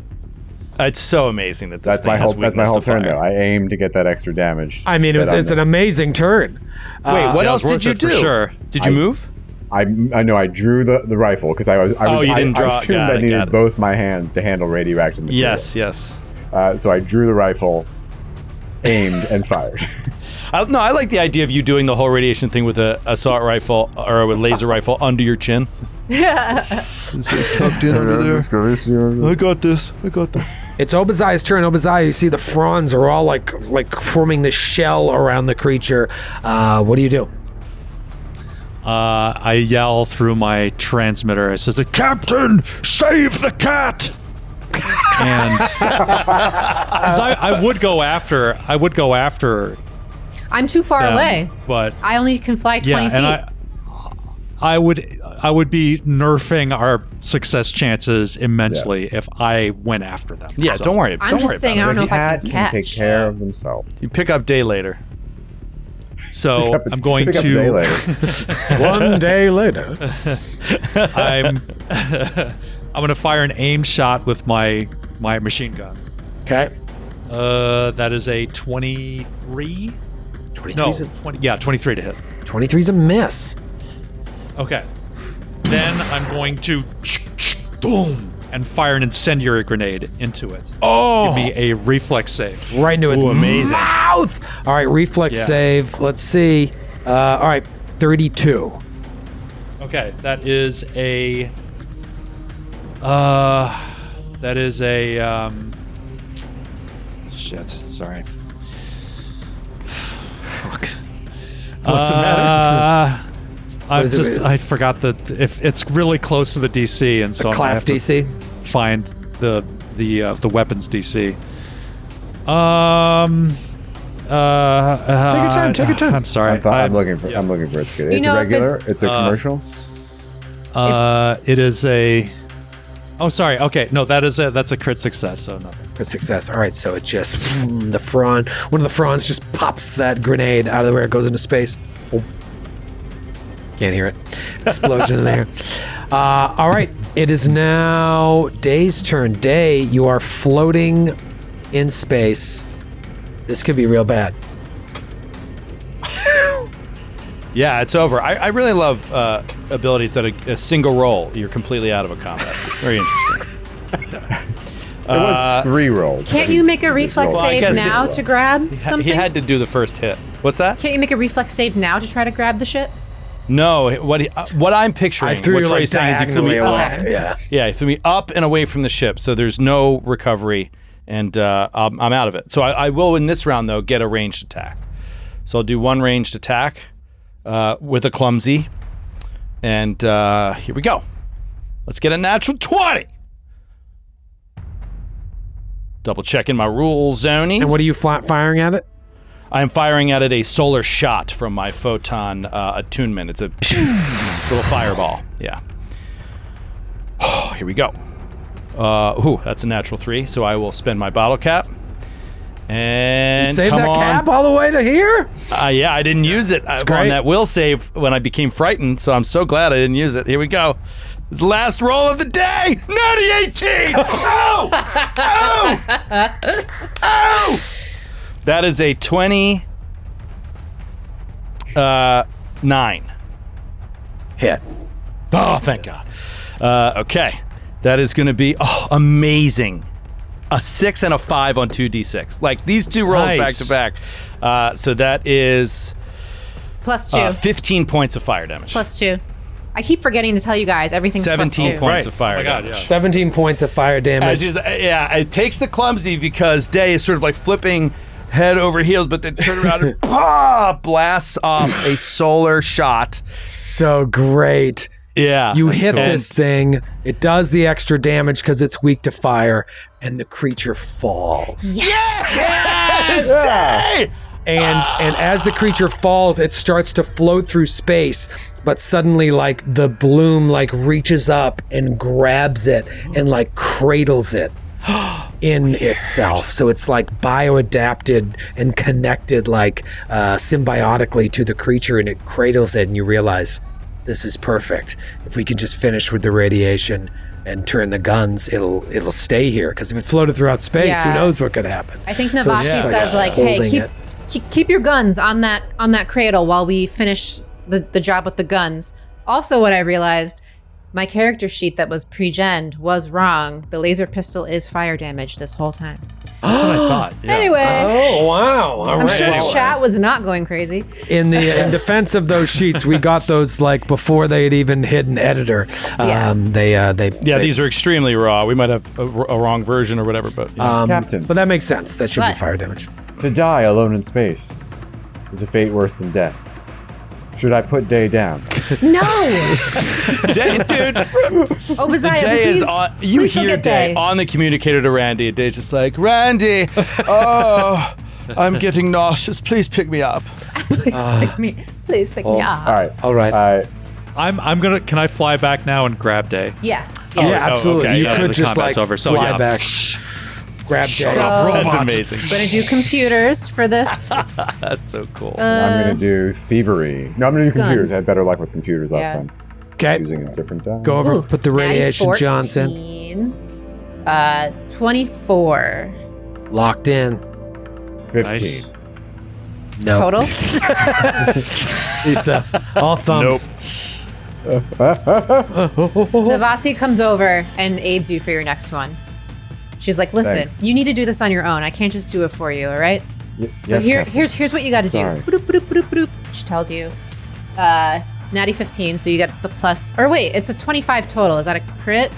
It's so amazing that this That's my thing has whole. That's my weakness whole to turn fire. though. I aim to get that extra damage. I mean, it's an amazing turn. Wait, what Yeah, else it was did you worth it do? for sure. Did you move? I know I drew the rifle because I you didn't draw. assumed Got I it, needed got it. both my hands to handle radioactive material. Yes. So I drew the rifle, aimed, and fired. I like the idea of you doing the whole radiation thing with a assault rifle or a laser rifle under your chin. Tucked in over there. I got this. It's Obazai's turn. Obazai, you see the fronds are all like forming this shell around the creature. What do you do? I yell through my transmitter. I said, "Captain, save the cat!" And because I would go after. I'm too far them, away. but I only can fly 20 feet. and I would be nerfing our success chances immensely if I went after them. Yeah, So- don't worry. I'm don't just worry saying, I about don't know The if I cat can can catch. take care of himself. it. You pick up day later. So I'm going Pick up a day to. later. One day later. I'm going to fire an aimed shot with my machine gun. Okay. That is a 23. 23's No, 23 to hit. 23's a miss. Okay. Then I'm going to boom and fire an incendiary grenade into it. Oh, Give me a reflex save. right into its amazing. mouth. All right, reflex Yeah. save. Let's see. All right, 32. Okay, that is a shit, sorry. Fuck. What's the matter? I is it? forgot that if it's really close to the DC, and so Class I have to- DC. find the weapons DC. Take your time. I'm sorry. I'm looking for it's good. It's a regular. It's a commercial. It is a. Oh, sorry. Okay, no, that's a crit success. So nothing. Crit success. All right, so it just one of the fronds just pops that grenade out of where it goes into space. Oh. Can't hear it. Explosion in there. All right, it is now Day's turn. Day, you are floating in space. This could be real bad. Yeah, it's over. I really love abilities that a single roll, you're completely out of a combat. Very interesting. It was 3 rolls. Can't you make a reflex roll. save now to grab something? He had to do the first hit. What's that? Can't you make a reflex save now to try to grab the shit? No, what I'm picturing, I threw what you Trey's saying is he threw me away. Yeah. Yeah, he threw me up and away from the ship, so there's no recovery, and I'm out of it. So I will, in this round, though, get a ranged attack. So I'll do 1 ranged attack with a clumsy, and here we go. Let's get a natural 20. Double checking my rule zonies. And what are you firing at it? I'm firing at it a solar shot from my photon attunement. It's a little fireball. Yeah. Oh, here we go. That's a natural 3, so I will spend my bottle cap. And you saved come that on. cap all the way to here? Yeah, I didn't use it on great. that will save when I became frightened, so I'm so glad I didn't use it. Here we go. It's the last roll of the day. Natty 18. Oh! Oh! Oh! That is a 29. Hit. Oh, thank God. Okay. That is going to be amazing. A 6 and a 5 on 2d6. Like, these 2 rolls Nice. back to back. So that is +2. 15 points of fire damage. +2. I keep forgetting to tell you guys everything's 17 +2. points of fire Oh my God, damage. yeah. 17 points of fire damage. It takes the clumsy because Day is sort of like flipping head over heels, but then turn around and blasts off a solar shot. So great. Yeah. You that's hit cool. this thing, it does the extra damage because it's weak to fire, and the creature falls. Yes! Day! And as the creature falls, it starts to float through space, but suddenly like the bloom like reaches up and grabs it and like cradles it in itself. So it's like bioadapted and connected like symbiotically to the creature, and it cradles it, and you realize this is perfect. If we can just finish with the radiation and turn the guns, it'll stay here, because if it floated throughout space, who Yeah. knows what could happen. I think So it's Navasi just says like, hey, holding keep your guns on that cradle while we finish the job with the guns. Also, what I realized, my character sheet that was pre-gen was wrong. The laser pistol is fire damage this whole time. That's what I thought. Yeah. Anyway, Oh wow! All I'm right. sure Well, chat was not going crazy. in defense of those sheets, we got those like before they had even hit an editor. Yeah. These are extremely raw. We might have a wrong version or whatever, but Captain, But that makes sense. That should be What? fire damage. to die alone in space is a fate worse than death. Should I put Day down? No, Day, dude, Obadiah, Day please, is on. You please don't hear get Day on the communicator to Randy. And Day's just like, Randy, oh, I'm getting nauseous. Please pick me up. Please pick me up. All right. I'm gonna. Can I fly back now and grab Day? Yeah. Yeah, Yeah. absolutely. okay. You Yeah, could the just combat's like over, so fly yeah. back, grab Day. So- That's amazing. I'm gonna do computers for this. That's so cool. I'm gonna do thievery. No, I'm gonna do computers. guns. I had better luck with computers last Yeah. time. Okay, Using a different die. go over. Ooh, Put the natty radiation Johns in. 14, 24 Locked in. 15. Nice. No. total. Lisa, all thumbs. Navasi comes over and aids you for your next one. She's like, listen, Thanks. you need to do this on your own. I can't just do it for you, all right? So Yes, Captain. here's what you got to do. Sorry. Boop, boop, boop, boop. She tells you, natty 15, so you get the plus, or wait, it's a 25 total. Is that a crit?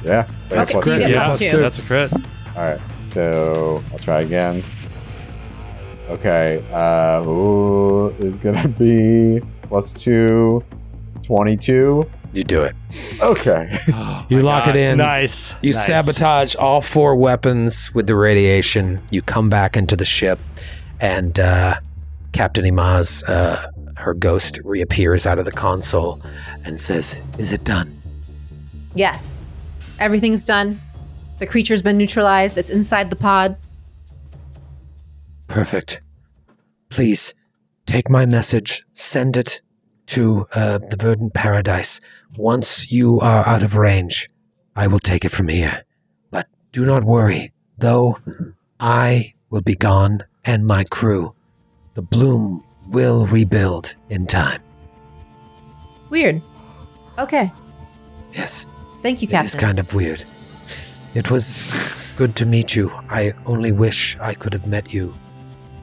Yeah. Okay, so you get Yeah, plus plus 2. that's a crit. All right. So I'll try again. Okay. Is gonna be +2, 22. You do it. Okay. You lock it in. Nice. You Nice. sabotage all 4 weapons with the radiation. You come back into the ship, and Captain Imaz, her ghost, reappears out of the console and says, "Is it done?" Yes. Everything's done. The creature's been neutralized. It's inside the pod. Perfect. Please, take my message, send it to the verdant paradise. Once you are out of range, I will take it from here. But do not worry, though I will be gone and my crew. The bloom will rebuild in time. Weird. Okay. Yes, Thank you, it Captain. is kind of weird. It was good to meet you. I only wish I could have met you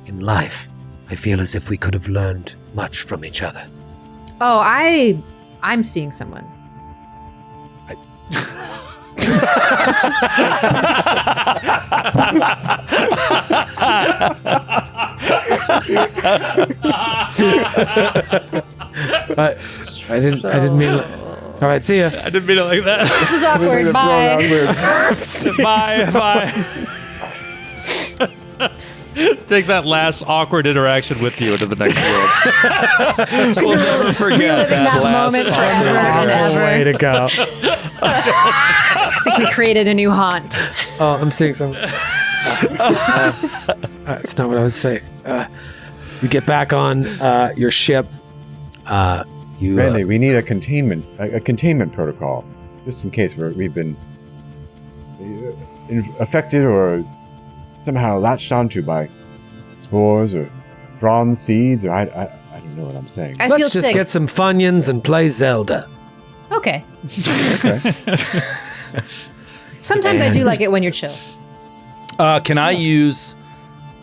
in life. I feel as if we could have learned much from each other. Oh, I'm seeing someone. I didn't mean. All right, see ya. I didn't mean it like that. This is awkward. Bye. Bye. Take that last awkward interaction with you into the next world. We'll never forget Reliving that last moment forever and ever. Way to go. I think we created a new haunt. Oh, I'm seeing something. That's not what I was saying. You get back on your ship. Randy, we need a containment protocol, just in case we've been affected or somehow latched onto by spores or drawn seeds, or I don't know what I'm saying. I feel Let's just sick. get some Funyuns and play Zelda. Okay. Okay. Sometimes I do like it when you're chill. Can I use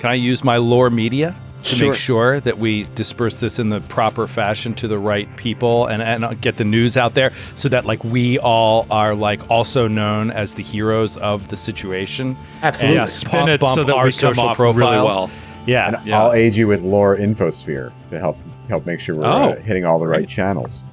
my lore media to Sure. make sure that we disperse this in the proper fashion to the right people and get the news out there so that like we all are like also known as the heroes of the situation? Absolutely. And Spin it bump so that our we come social off really profiles. well. Yeah. And I'll aid you with lore infosphere to help make sure we're hitting all the right channels.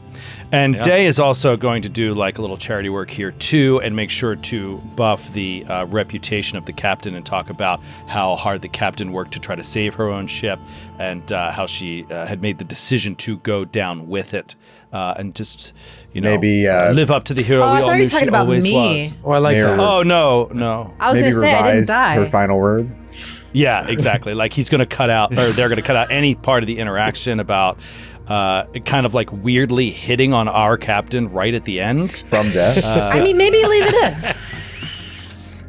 And Day is also going to do like a little charity work here too, and make sure to buff the reputation of the captain and talk about how hard the captain worked to try to save her own ship, and how she had made the decision to go down with it, and just Maybe, live up to the hero Oh, I we thought all you knew were talking she about always me. was. Oh, I like Mayor. that. Oh no. I was Maybe going to say I didn't revise die. her final words. Yeah, exactly. Like he's going to cut out, or they're going to cut out any part of the interaction about kind of like weirdly hitting on our captain right at the end. From death, I mean, maybe leave it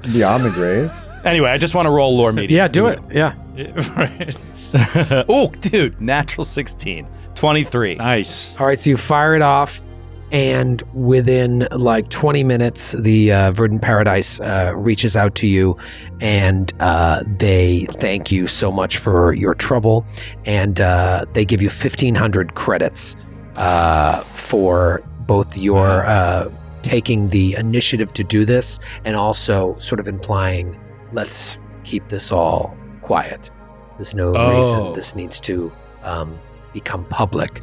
in. beyond the grave. Anyway, I just want to roll lore media. Yeah, do it. Yeah. Right. Oh, dude, natural 16. 23. Nice. All right, so you fire it off, and within like 20 minutes, the Verdant Paradise reaches out to you, and they thank you so much for your trouble, and they give you 1,500 credits for both your taking the initiative to do this, and also sort of implying, let's keep this all quiet. There's no reason this needs to become public.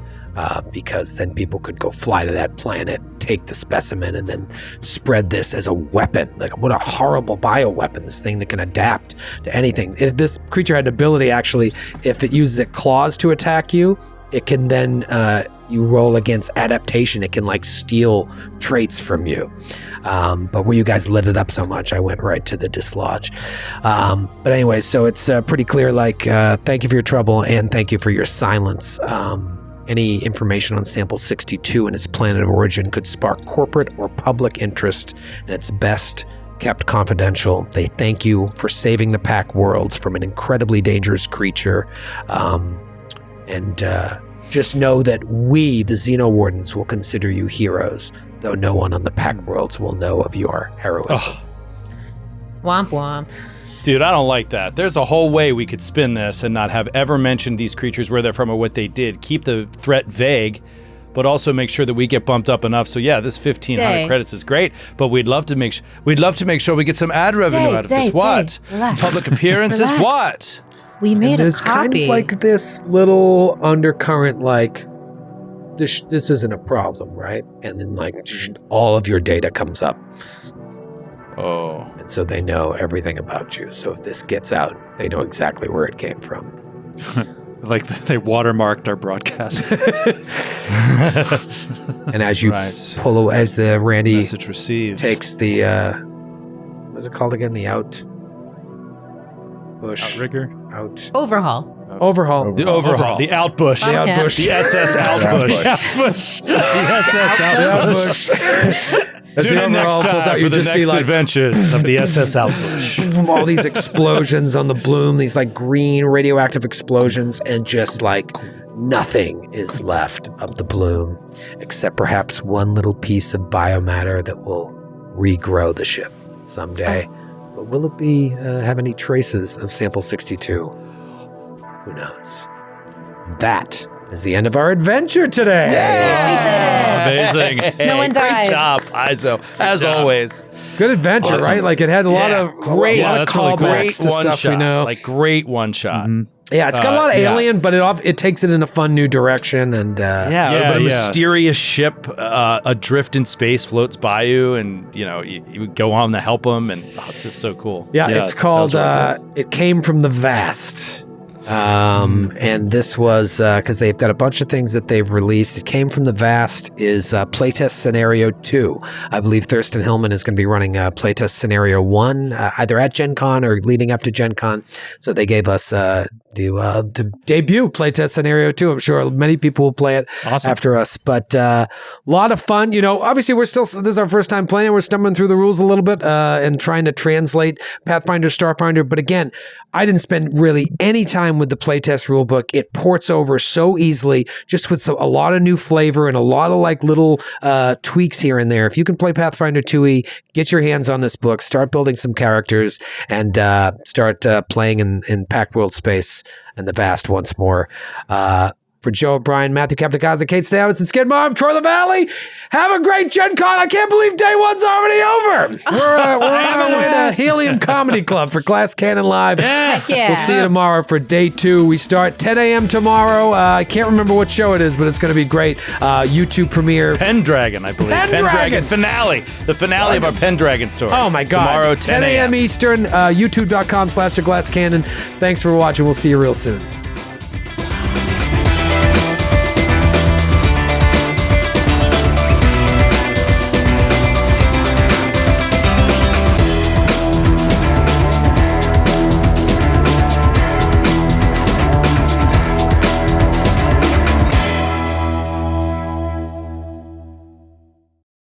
Because then people could go fly to that planet, take the specimen, and then spread this as a weapon. Like, what a horrible bioweapon, this thing that can adapt to anything. This creature had an ability, actually, if it uses its claws to attack you, it can then, you roll against adaptation, it can like steal traits from you. But where you guys lit it up so much, I went right to the dislodge. But anyway, so it's pretty clear, like, thank you for your trouble and thank you for your silence. Any information on Sample 62 and its planet of origin could spark corporate or public interest, and it's best kept confidential. They thank you for saving the Pack worlds from an incredibly dangerous creature. And just know that we, the Xenowardens, will consider you heroes, though no one on the Pack worlds will know of your heroism. Womp womp. Dude, I don't like that. There's a whole way we could spin this and not have ever mentioned these creatures, where they're from or what they did. Keep the threat vague, but also make sure that we get bumped up enough. So yeah, this 1,500 credits is great, but we'd love to make sure we get some ad revenue out of this. What? Relax. Public appearances? Relax. What? We made a There's copy. kind of like this little undercurrent, like this isn't a problem, right? And then like all of your data comes up. Oh. And so they know everything about you. So if this gets out, they know exactly where it came from. Like they watermarked our broadcast. And as you pull away, as the Randy Message received. takes the what's it called again? The outbush. Outrigger? Overhaul. Overhaul. The overhaul. The outbush. The outbush. The SS outbush. Outbush. The SS outbush. Tune in next time for the next adventures of the SS outbush. All these explosions on the bloom, these like green radioactive explosions, and just like nothing is left of the bloom except perhaps one little piece of biomatter that will regrow the ship someday. But will it be have any traces of sample 62? Who knows? That is the end of our adventure today. We did it. Amazing. No one died. Great job, Paizo. As always. Good adventure, Awesome. right? Like it had a lot of great, Yeah, that's really cool. callbacks to one stuff shot. we know. Like great one shot. Yeah, it's got a lot of yeah. alien, but it takes it in a fun new direction. And But a yeah. mysterious ship adrift in space floats by you, and you go on to help them, and it's just so cool. yeah, Yeah, it's called. that was It came from the vast. And this was because they've got a bunch of things that they've released. It came from the vast is Playtest Scenario 2. I believe Thurston Hillman is going to be running Playtest Scenario 1 either at Gen Con or leading up to Gen Con. So they gave us to debut Playtest Scenario 2. I'm sure many people will play it after us. But a lot of fun. Obviously this is our first time playing. We're stumbling through the rules a little bit and trying to translate Pathfinder, Starfinder. But again, I didn't spend really any time with the playtest rulebook. It ports over so easily, just with a lot of new flavor and a lot of like little tweaks here and there. If you can play Pathfinder 2e, get your hands on this book, start building some characters, and start playing in Pact World Space and the Vast once more. For Joe O'Brien, Matthew Capodicasa, Kate Stamas, and Skidmore, I'm Troy Lavallee. Have a great Gen Con. I can't believe day one's already over. We're on our way to Helium Comedy Club for Glass Cannon Live. Heck yeah. We'll see you tomorrow for day 2. We start 10 a.m. tomorrow. I can't remember what show it is, but it's going to be great. YouTube premiere. Pendragon, I believe. Pendragon finale. The finale of our Pendragon story. Oh my God. Tomorrow, 10 a.m. Eastern, youtube.com/theglasscannon. Thanks for watching. We'll see you real soon.